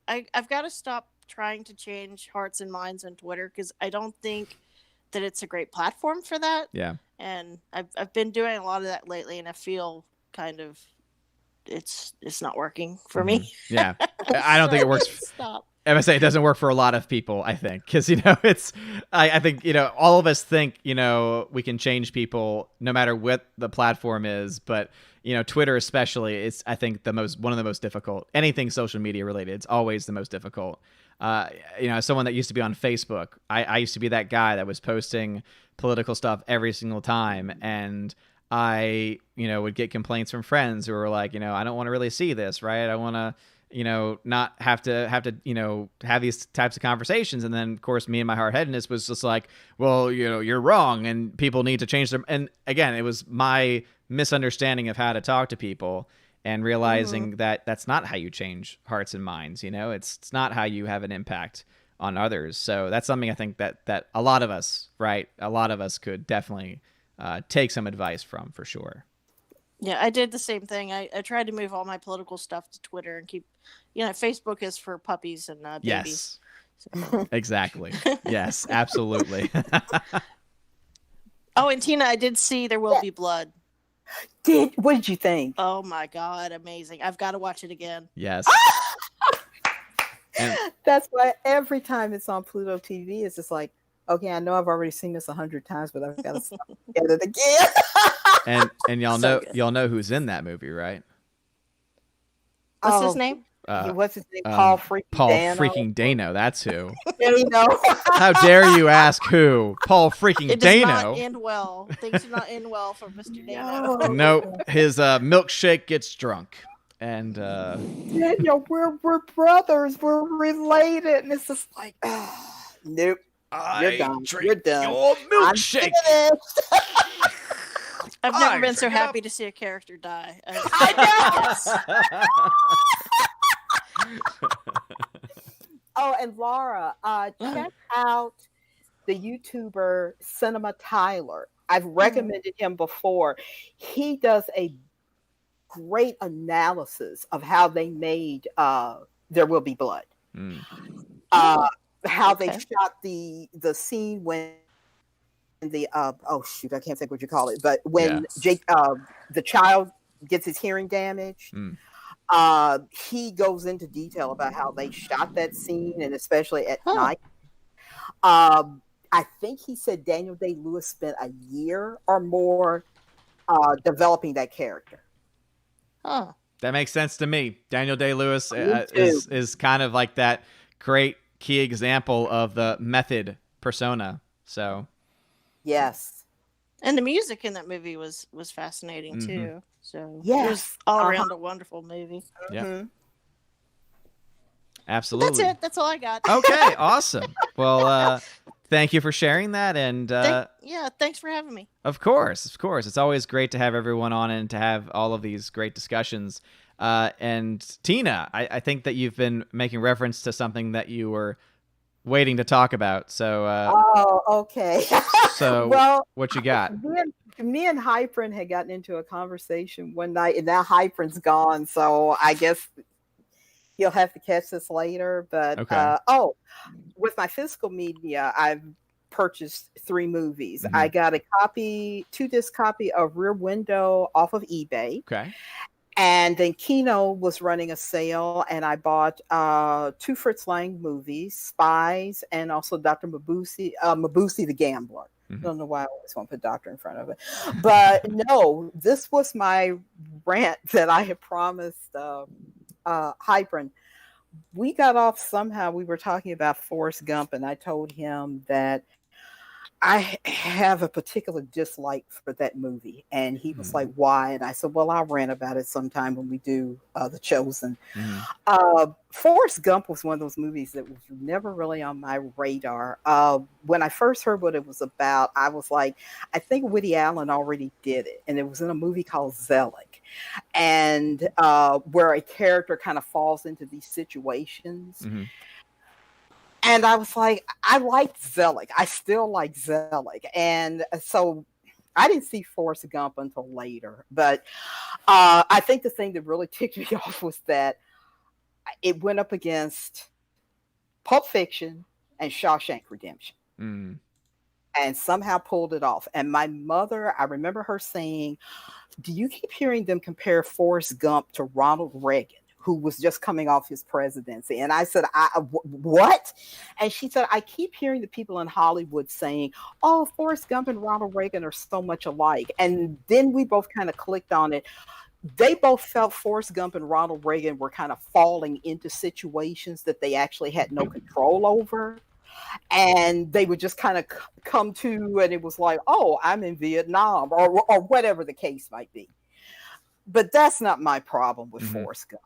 I've got to stop trying to change hearts and minds on Twitter, because I don't think that it's a great platform for that. Yeah. And I've been doing a lot of that lately, and I feel kind of it's not working for me. Yeah. I don't think it works. Stop. I say it doesn't work for a lot of people, I think, because it's I think all of us think we can change people no matter what the platform is, but Twitter especially, it's, I think, one of the most difficult. Anything social media related, it's always the most difficult. Someone that used to be on Facebook, I used to be that guy that was posting political stuff every single time, and I would get complaints from friends who were like, I don't want to really see this, right? I want to not have to have these types of conversations. And then, of course, me and my hard-headedness was just like, well, you're wrong, and people need to change them. And again, it was my misunderstanding of how to talk to people, and realizing that that's not how you change hearts and minds. It's not how you have an impact on others. So that's something I think that a lot of us, right, could definitely take some advice from, for sure. Yeah, I did the same thing. I tried to move all my political stuff to Twitter and keep, Facebook is for puppies and babies. Yes, so. Exactly. Yes, absolutely. Oh, and Tina, I did see There Will Be Blood. What did you think? Oh my God, amazing. I've got to watch it again. Yes. And that's why every time it's on Pluto TV, it's just like, okay, I know I've already seen this 100 times, but I've got to get it again. and y'all know who's in that movie, right? What's his name? What's his name? Paul freaking Dano. That's who. Dano. How dare you ask who? Paul freaking it Dano. Does not end well. Things do not end well for Mr. Dano. No, his milkshake gets drunk. And Daniel, we're brothers. We're related. And it's just like, nope. You're done. You're done. Your milkshake. I've never been so happy to see a character die. I know. Oh, and Laura, check out the YouTuber Cinema Tyler. I've recommended him before. He does a great analysis of how they made There Will Be Blood. How they shot the scene when the I can't think what you call it, but when Jake the child gets his hearing damaged. He goes into detail about how they shot that scene, and especially at night. I think he said Daniel Day-Lewis spent a year or more developing that character. That makes sense to me. Daniel Day-Lewis is kind of like that great key example of the method persona. So, yes. And the music in that movie was fascinating Mhm. too. So it Yes. was all around a wonderful movie. Yeah. Mhm. Absolutely. That's it. That's all I got. Okay, awesome. Well, thank you for sharing that, and Thanks for having me. of course. It's always great to have everyone on and to have all of these great discussions. And Tina, I think that you've been making reference to something that you were waiting to talk about. So, Oh, okay. so Well, what you got? me and Hyprin had gotten into a conversation one night, and now Hyprin's gone, so I guess you'll have to catch this later. But Okay. with my physical media, I've purchased 3 movies. Mhm. I got a 2-disc copy of Rear Window off of eBay. Okay. And then Kino was running a sale, and I bought 2 Fritz Lang movies, Spies, and also Dr. Mabuse the Gambler. I don't know why I always want to put doctor in front of it. But no, this was my rant that I had promised Hyprin. We got off somehow. We were talking about Forrest Gump, and I told him that I have a particular dislike for that movie. And he was like, why? And I said, well, I'll rant about it sometime when we do The Chosen. Forrest Gump was one of those movies that was never really on my radar. When I first heard what it was about, I was like, I think Woody Allen already did it. And it was in a movie called Zelig. And where a character kind of falls into these situations. And I was like, I liked Zelig. I still like Zelig. And so I didn't see Forrest Gump until later. But I think the thing that really ticked me off was that it went up against Pulp Fiction and Shawshank Redemption. And somehow pulled it off. And my mother, I remember her saying, do you keep hearing them compare Forrest Gump to Ronald Reagan, who was just coming off his presidency? And I said, what? And she said, I keep hearing the people in Hollywood saying, oh, Forrest Gump and Ronald Reagan are so much alike. And then we both kind of clicked on it. They both felt Forrest Gump and Ronald Reagan were kind of falling into situations that they actually had no control over. And they would just kind of come to, and it was like, oh, I'm in Vietnam, or whatever the case might be. But that's not my problem with Forrest Gump.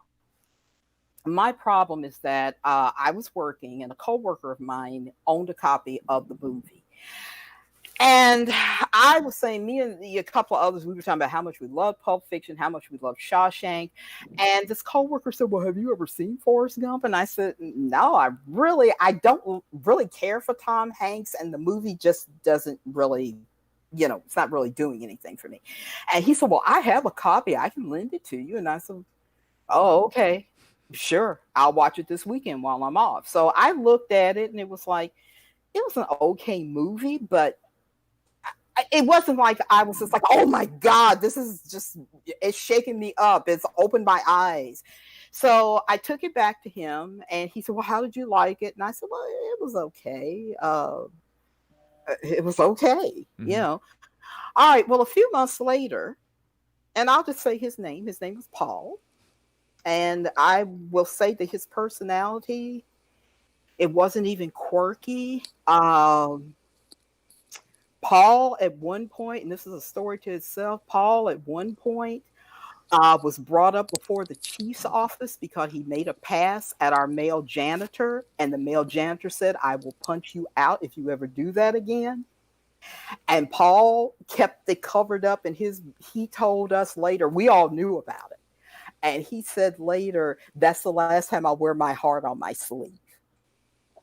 My problem is that I was working, and a coworker of mine owned a copy of the movie. And I was saying, me and a couple of others, we were talking about how much we loved Pulp Fiction, how much we loved Shawshank. And this coworker said, well, have you ever seen Forrest Gump? And I said, no, I don't really care for Tom Hanks. And the movie just doesn't really, it's not really doing anything for me. And he said, well, I have a copy. I can lend it to you. And I said, oh, okay, sure. I'll watch it this weekend while I'm off. So I looked at it, and it was like, it was an okay movie, but it wasn't like I was just like, oh my God, this is just, it's shaking me up. It's opened my eyes. So I took it back to him, and he said, well, how did you like it? And I said, well, it was okay. It was okay, All right. Well, a few months later, and I'll just say his name was Paul. And I will say that his personality, it wasn't even quirky. Paul at one point, and this is a story to itself, Paul at one point was brought up before the chief's office because he made a pass at our male janitor, and the male janitor said, I will punch you out if you ever do that again. And Paul kept it covered up, and he told us later, we all knew about it. And he said later, that's the last time I'll wear my heart on my sleeve.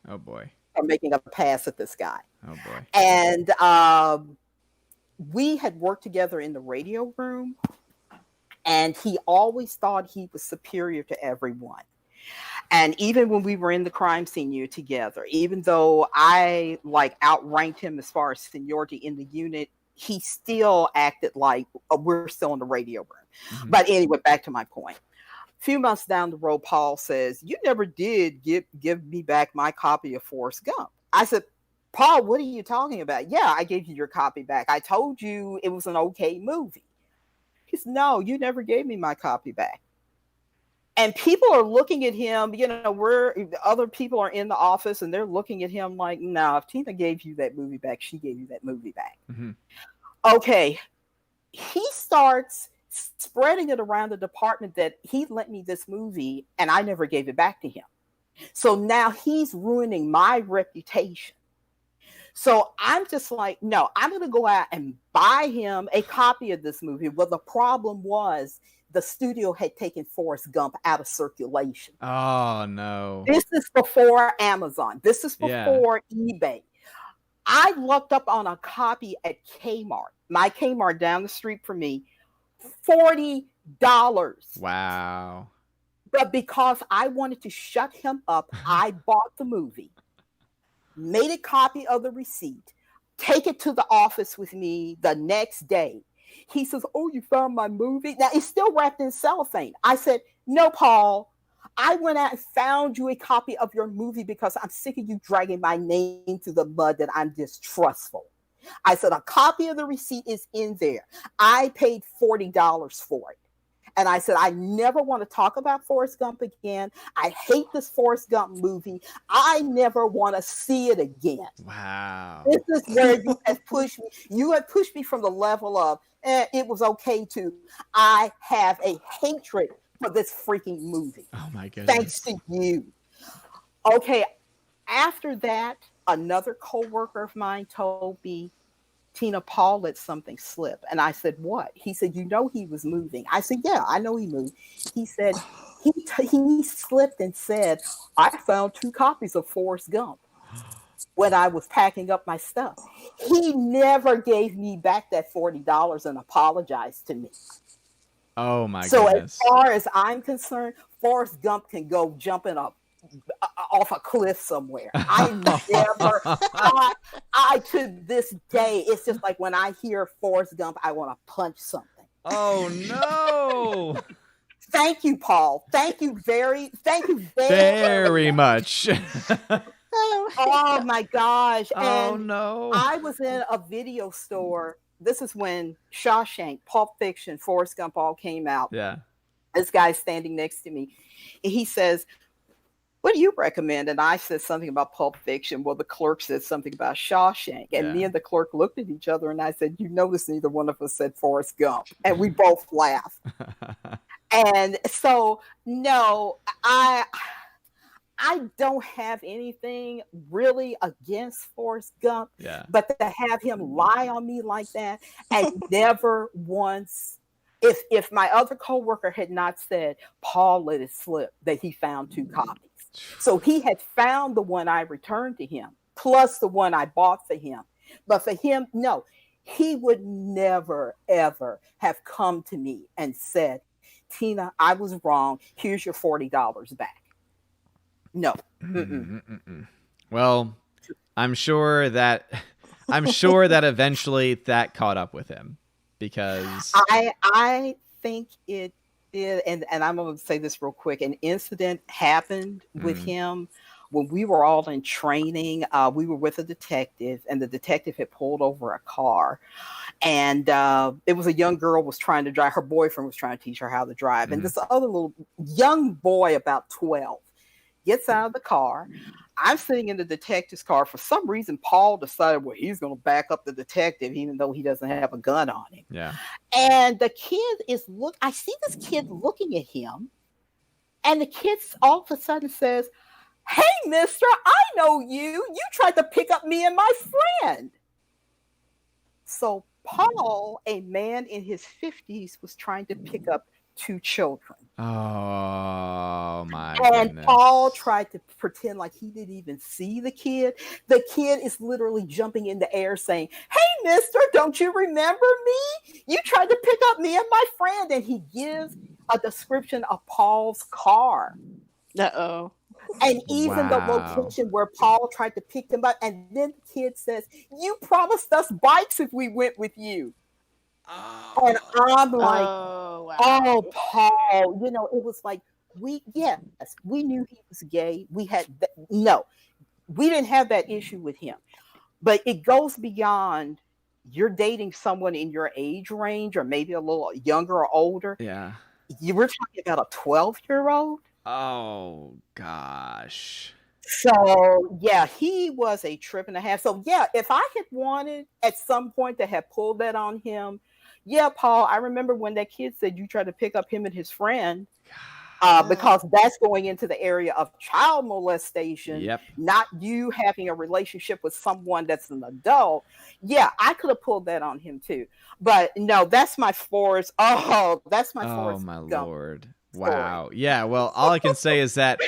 Oh boy. I'm making a pass at this guy. Oh boy. And we had worked together in the radio room, and he always thought he was superior to everyone. And even when we were in the crime scene unit together, even though I outranked him as far as seniority in the unit, he still acted like we're still in the radio room. But anyway, back to my point. A few months down the road, Paul says, you never did give me back my copy of Forrest Gump. I said, Paul, what are you talking about? Yeah, I gave you your copy back. I told you it was an okay movie. He said, no, you never gave me my copy back. And people are looking at him, other people are in the office, and they're looking at him like, no, if Tina gave you that movie back, she gave you that movie back. Okay, he starts spreading it around the department that he lent me this movie and I never gave it back to him. So now he's ruining my reputation. So I'm just like, no, I'm going to go out and buy him a copy of this movie. Well, the problem was the studio had taken Forrest Gump out of circulation. Oh, no. This is before Amazon. This is before eBay. I looked up on a copy at Kmart, my Kmart down the street from me, $40. Wow. But because I wanted to shut him up, I bought the movie, made a copy of the receipt, take it to the office with me the next day. He says, oh, you found my movie? Now, it's still wrapped in cellophane. I said, no, Paul. I went out and found you a copy of your movie because I'm sick of you dragging my name through the mud that I'm distrustful. I said, a copy of the receipt is in there. I paid $40 for it. And I said, I never want to talk about Forrest Gump again. I hate this Forrest Gump movie. I never want to see it again. Wow. This is where you have pushed me. You have pushed me from the level of, it was okay to, I have a hatred for this freaking movie. Oh my goodness. Thanks to you. Okay. After that, another coworker of mine told me, Tina, Paul let something slip. And I said, what? He said, you know, he was moving. I said, yeah, I know he moved. He said, he slipped and said, I found 2 copies of Forrest Gump when I was packing up my stuff. He never gave me back that $40 and apologized to me. Oh my so goodness. As far as I'm concerned, Forrest Gump can go jumping up off a cliff somewhere. I to this day, it's just like when I hear Forrest Gump, I want to punch something. Oh no. Thank you, Paul. Thank you very much. Oh my gosh. Oh and no. I was in a video store. This is when Shawshank, Pulp Fiction, Forrest Gump all came out. Yeah. This guy's standing next to me. And he says, what do you recommend? And I said something about Pulp Fiction. Well, the clerk said something about Shawshank. And me and the clerk looked at each other and I said, you notice neither one of us said Forrest Gump. And we both laughed. And so, no, I don't have anything really against Forrest Gump. Yeah. But to have him lie on me like that and never once, if my other coworker had not said, Paul let it slip that he found 2 copies. So he had found the one I returned to him, plus the one I bought for him. But for him, no, he would never, ever have come to me and said, Tina, I was wrong. Here's your $40 back. No. Well, I'm sure that eventually that caught up with him because I think it did, and I'm going to say this real quick. An incident happened with him when we were all in training. We were with a detective, and the detective had pulled over a car, and it was a young girl was trying to drive. Her boyfriend was trying to teach her how to drive, and this other little young boy, about 12, gets out of the car. I'm sitting in the detective's car. For some reason, Paul decided, well, he's going to back up the detective, even though he doesn't have a gun on him. Yeah. And the kid I see this kid looking at him, and the kid all of a sudden says, hey, mister, I know you. You tried to pick up me and my friend. So Paul, a man in his 50s, was trying to pick up 2 children. Oh my And goodness. Paul tried to pretend like he didn't even see the kid. The kid is literally jumping in the air saying, hey, mister, don't you remember me? You tried to pick up me and my friend. And he gives a description of Paul's car. Uh-oh. And even the location where Paul tried to pick them up. And then the kid says, you promised us bikes if we went with you. And I'm like, oh, Paul, you know, it was like, we knew he was gay. We didn't have that issue with him, but it goes beyond you're dating someone in your age range or maybe a little younger or older. Yeah. You were talking about a 12-year-old. Oh gosh. So yeah, he was a trip and a half. So yeah, if I had wanted at some point to have pulled that on him, yeah, Paul, I remember when that kid said you tried to pick up him and his friend. Because that's going into the area of child molestation, Yep. not you having a relationship with someone that's an adult. Yeah, I could have pulled that on him too. But no, that's my Forrest. Oh, that's my Forrest. Oh my Gump Lord. story. Wow. Yeah, well, all I can say is that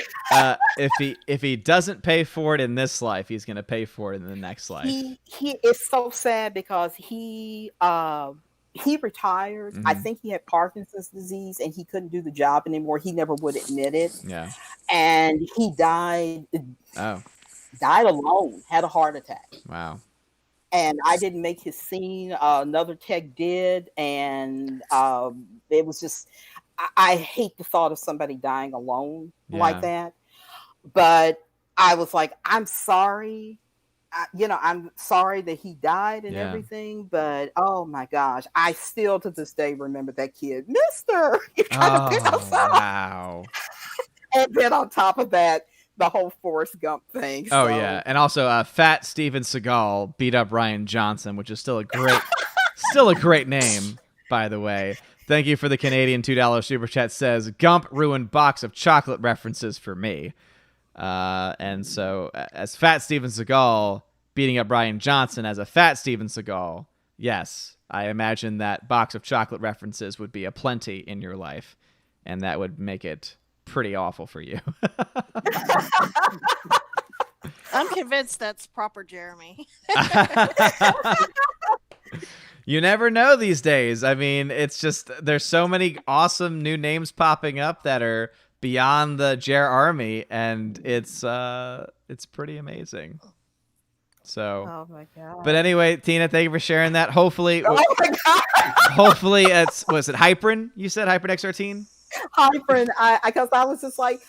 if he doesn't pay for it in this life, he's going to pay for it in the next life. He is so sad because he retired. I think he had Parkinson's disease and he couldn't do the job anymore. He never would admit it. Yeah. And he died. Oh. Died alone. Had a heart attack. Wow. And I didn't make his scene. Another tech did, and it was just. I hate the thought of somebody dying alone like that. But I was like, I'm sorry. I'm sorry that he died and everything, but oh my gosh, I still to this day remember that kid, Mister. You're trying to pick us up. Wow. And then on top of that, the whole Forrest Gump thing. Oh yeah, and also Fat Steven Seagal beat up Ryan Johnson, which is still a great name, by the way. Thank you for the Canadian $2 super chat. Says Gump ruined box of chocolate references for me. And so, as Fat Steven Seagal beating up Ryan Johnson as a Fat Steven Seagal, yes, I imagine that box of chocolate references would be aplenty in your life, and that would make it pretty awful for you. I'm convinced that's proper Jeremy. You never know these days. I mean, it's just there's so many awesome new names popping up that are beyond the Jer Army, and it's pretty amazing. So, oh my god! But anyway, Tina, thank you for sharing that. Hopefully, oh my god! Hopefully, was it Hyprin? You said Hyprin X13? Hyprin, because I was just like,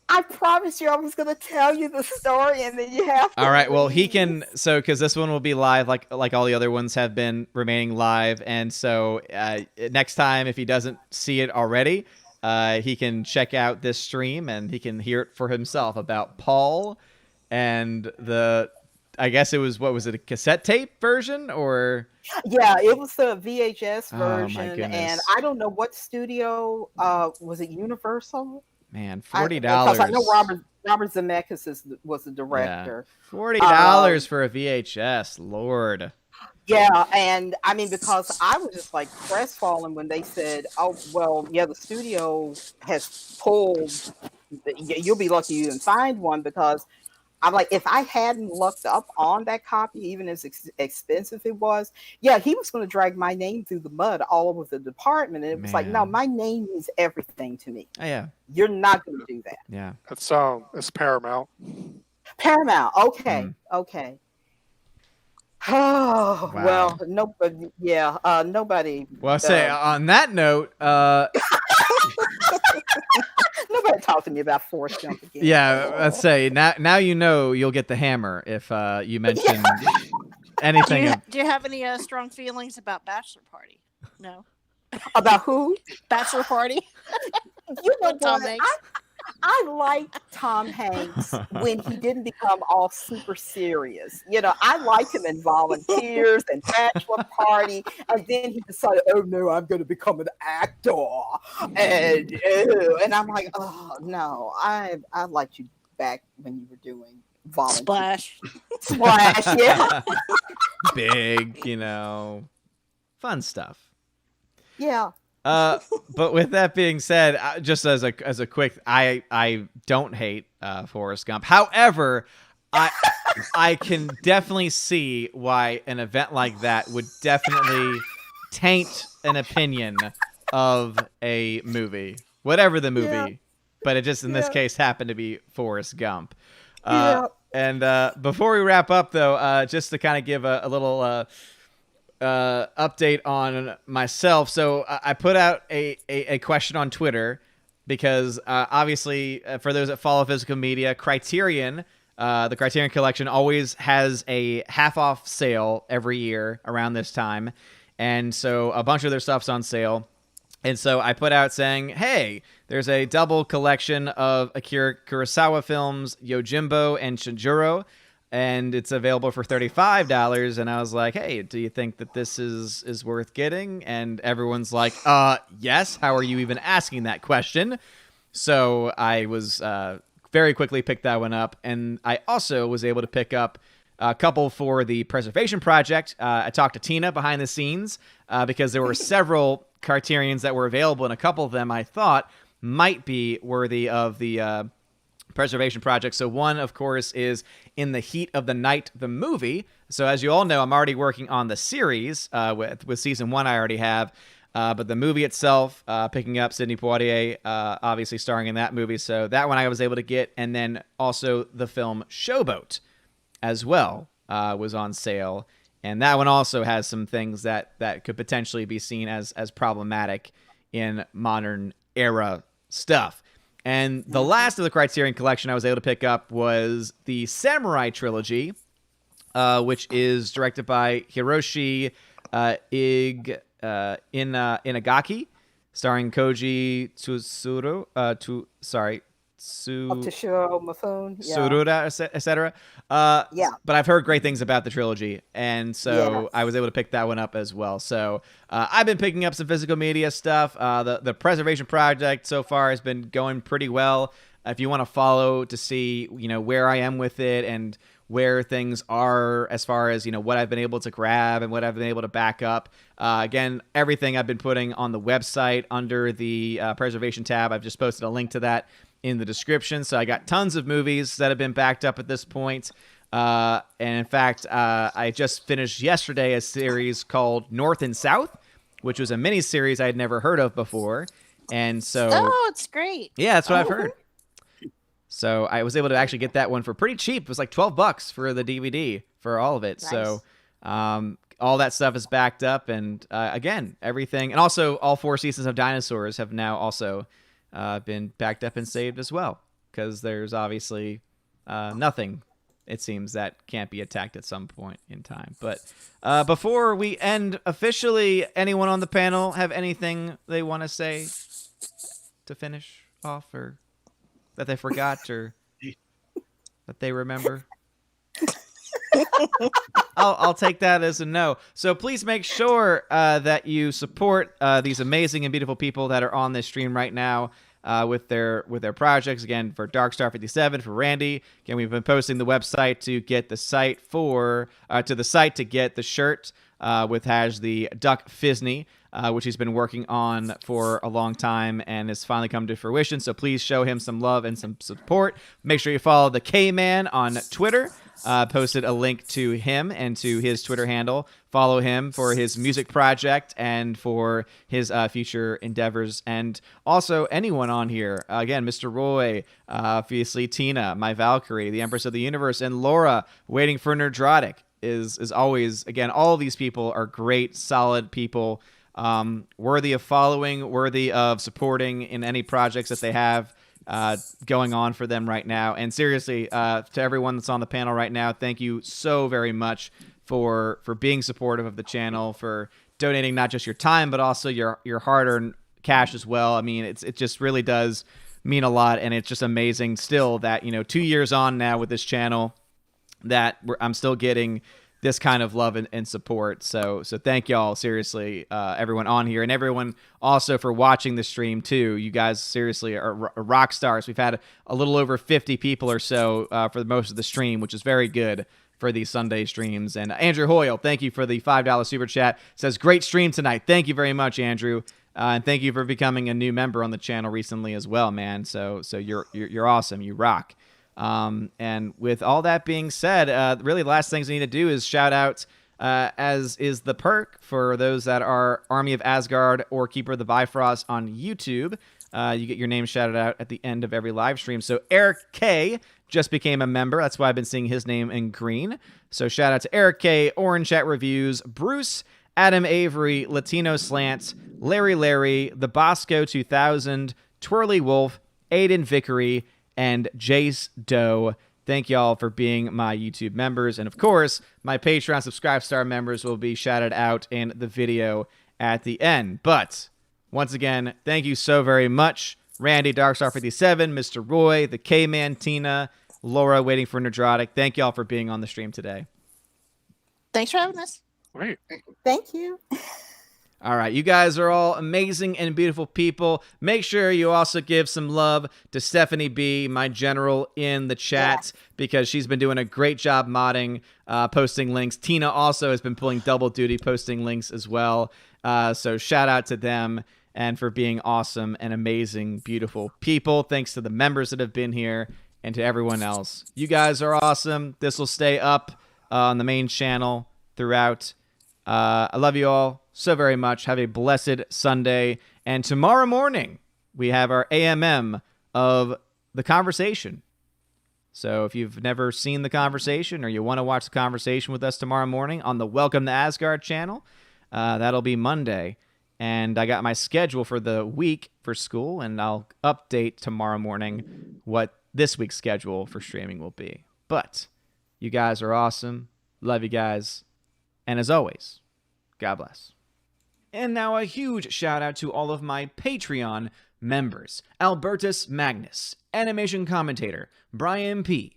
I promised you I was going to tell you the story, and then you have to. All right. Well, he can. So, because this one will be live, like all the other ones have been remaining live, and so next time, if he doesn't see it already, he can check out this stream and he can hear it for himself about Paul and the. I guess it was a cassette tape version or? Yeah, it was the VHS version, and I don't know what studio. Was it Universal? Man, $40. Because I know Robert Zemeckis was the director. Yeah. $40 for a VHS, Lord. Yeah, and I mean, because I was just like crestfallen when they said, "Oh, well, yeah, the studio has pulled. You'll be lucky you didn't find one," because I'm like, if I hadn't looked up on that copy, even as expensive it was, yeah, he was going to drag my name through the mud all over the department. And it was like, no, my name means everything to me. Oh, yeah. You're not going to do that. Yeah. It's Paramount. Paramount. Okay. Okay. Oh, wow. Well, nobody. Yeah. Nobody. Well, say on that note, nobody talk to me about Forrest Gump again. Yeah, let's say now you know you'll get the hammer if you mention anything. Do you have any strong feelings about Bachelor Party? No. About who? Bachelor Party. You know what? I liked Tom Hanks when he didn't become all super serious. You know, I liked him in Volunteers and Bachelor Party, and then he decided, oh no, I'm going to become an actor, and I'm like, oh no, I liked you back when you were doing Volunteers. Splash, yeah, big, fun stuff. Yeah. But with that being said, just as a quick, I don't hate Forrest Gump. However, I can definitely see why an event like that would definitely taint an opinion of a movie, whatever the movie. Yeah. But it just in this case happened to be Forrest Gump. And before we wrap up, though, just to kind of give a little. Update on myself. So I put out a question on Twitter because obviously for those that follow physical media, Criterion, the Criterion Collection always has a half off sale every year around this time. And so a bunch of their stuff's on sale. And so I put out saying, hey, there's a double collection of Akira Kurosawa films, Yojimbo and Shinjuro, and it's available for $35. And I was like, hey, do you think that this is worth getting? And everyone's like, yes. How are you even asking that question? So I was very quickly picked that one up. And I also was able to pick up a couple for the Preservation Project. I talked to Tina behind the scenes because there were several Criterions that were available, and a couple of them I thought might be worthy of the Preservation Project. So one, of course, is In the Heat of the Night, the movie. So as you all know, I'm already working on the series. With season 1 I already have. But the movie itself, picking up Sidney Poitier, obviously starring in that movie. So that one I was able to get. And then also the film Showboat as well was on sale. And that one also has some things that could potentially be seen as problematic in modern era stuff. And the last of the Criterion Collection I was able to pick up was the Samurai Trilogy, which is directed by Hiroshi Inagaki, starring Koji Tsuruda, Toshiro Mifune, Tsuruda, etc. Yeah. But I've heard great things about the trilogy, and so I was able to pick that one up as well. So I've been picking up some physical media stuff. The Preservation Project so far has been going pretty well. If you want to follow to see, where I am with it and where things are as far as, what I've been able to grab and what I've been able to back up. Again, everything I've been putting on the website under the Preservation tab. I've just posted a link to that in the description. So I got tons of movies that have been backed up at this point. And in fact, I just finished yesterday a series called North and South, which was a mini series I had never heard of before. And so, it's great. Yeah, that's what I've heard. So I was able to actually get that one for pretty cheap. It was like $12 for the DVD for all of it. Nice. So all that stuff is backed up. And again, everything. And also all 4 seasons of Dinosaurs have now also been backed up and saved as well. Because there's obviously nothing, it seems, that can't be attacked at some point in time. But before we end officially, anyone on the panel have anything they want to say to finish off, or that they forgot, or that they remember? I'll take that as a no. So please make sure that you support these amazing and beautiful people that are on this stream right now with their projects. Again, for Darkstar 57, for Randy. Again, we've been posting the website to get the site to get the shirt with the Duck Fisney, which he's been working on for a long time and has finally come to fruition. So please show him some love and some support. Make sure you follow the K-Man on Twitter. Posted a link to him and to his Twitter handle. Follow him for his music project and for his future endeavors. And also anyone on here. Again, Mr. Roy, obviously Tina, my Valkyrie, the Empress of the Universe, and Laura, waiting for Nerdrotic, is always, again, all of these people are great, solid people, worthy of following, worthy of supporting in any projects that they have going on for them right now. And seriously, to everyone that's on the panel right now, thank you so very much for being supportive of the channel, for donating not just your time but also your hard-earned cash as well. I mean, it just really does mean a lot, and it's just amazing still that 2 years on now with this channel that I'm still getting this kind of love and support. So thank y'all, seriously, everyone on here, and everyone also for watching the stream too. You guys seriously are rock stars. We've had a little over 50 people or so for most of the stream, which is very good for these Sunday streams. And Andrew Hoyle, thank you for the $5 super chat. Says, great stream tonight. Thank you very much, Andrew. And thank you for becoming a new member on the channel recently as well, man. So you're awesome. You rock. And with all that being said, really the last things we need to do is shout out, as is the perk for those that are Army of Asgard or Keeper of the Bifrost on YouTube. You get your name shouted out at the end of every live stream. So Eric K just became a member. That's why I've been seeing his name in green. So shout out to Eric K, Orange Chat Reviews, Bruce, Adam Avery, Latino Slants, Larry, the Bosco 2000, Twirly Wolf, Aiden Vickery, and Jace Doe. Thank y'all for being my YouTube members. And of course, my Patreon Subscribe Star members will be shouted out in the video at the end. But Once again, thank you so very much. Randy, Darkstar57, Mr. Roy, the K-Man, Tina, Laura waiting for Nerdrotic. Thank y'all for being on the stream today. Thanks for having us. Great. Thank you. All right, you guys are all amazing and beautiful people. Make sure you also give some love to Stephanie B, my general, in the chat, because she's been doing a great job modding, posting links. Tina also has been pulling double duty, posting links as well. So shout out to them and for being awesome and amazing, beautiful people. Thanks to the members that have been here and to everyone else. You guys are awesome. This will stay up on the main channel throughout. I love you all so very much. Have a blessed Sunday. And tomorrow morning, we have our AMM of The Conversation. So if you've never seen The Conversation or you want to watch The Conversation with us tomorrow morning on the Welcome to Asgard channel, that'll be Monday. And I got my schedule for the week for school, and I'll update tomorrow morning what this week's schedule for streaming will be. But you guys are awesome. Love you guys. And as always, God bless. And now a huge shout out to all of my Patreon members. Albertus Magnus, Animation Commentator, Brian P.,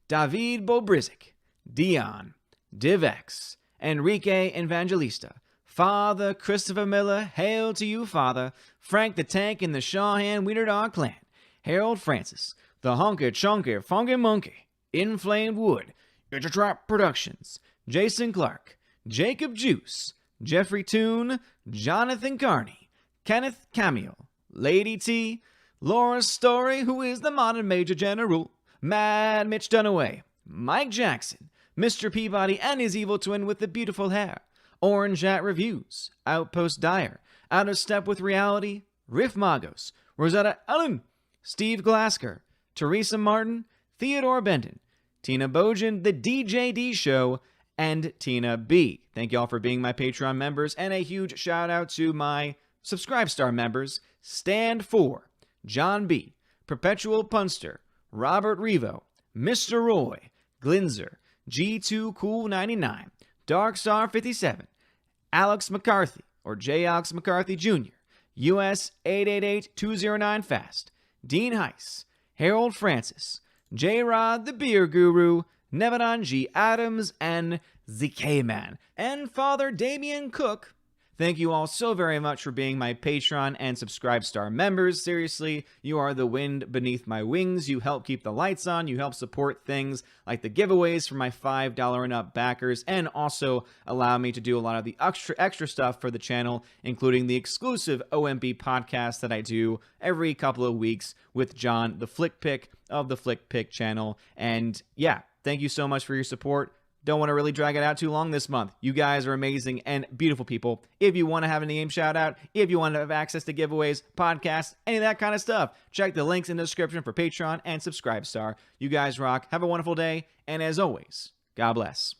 David Bobrizik, Dion, DivX, Enrique Evangelista, Father Christopher Miller, hail to you, Father, Frank the Tank and the Shawhan Wiener Dog Clan, Harold Francis, The Honker Chonker Funky Monkey, Inflamed Wood, Trap Productions, Jason Clark, Jacob Juice, Jeffrey Toon, Jonathan Carney, Kenneth Camille, Lady T, Laura Story, who is the modern Major General, Mad Mitch Dunaway, Mike Jackson, Mr. Peabody and his evil twin with the beautiful hair, Orange at Reviews, Outpost Dyer, Out of Step with Reality, Riff Magos, Rosetta Allen, Steve Glasker, Teresa Martin, Theodore Benton, Tina Bojan, The DJD Show, and Tina B. Thank you all for being my Patreon members, and a huge shout out to my Subscribe Star members, Stand For, John B., Perpetual Punster, Robert Revo, Mr. Roy, Glinzer, G2 Cool 99, Darkstar 57, Alex McCarthy, or J. Alex McCarthy Jr., US 888209 Fast, Dean Heiss, Harold Francis, J. Rod the Beer Guru, Nevadan G. Adams, and ZK-Man, and Father Damian Cook. Thank you all so very much for being my Patreon and Subscribe Star members. Seriously, you are the wind beneath my wings. You help keep the lights on. You help support things like the giveaways for my $5 and up backers, and also allow me to do a lot of the extra stuff for the channel, including the exclusive OMB podcast that I do every couple of weeks with John, the Flick Pick of the Flick Pick channel. And yeah, thank you so much for your support. Don't want to really drag it out too long this month. You guys are amazing and beautiful people. If you want to have a name shout out, if you want to have access to giveaways, podcasts, any of that kind of stuff, check the links in the description for Patreon and Subscribe Star. You guys rock. Have a wonderful day. And as always, God bless.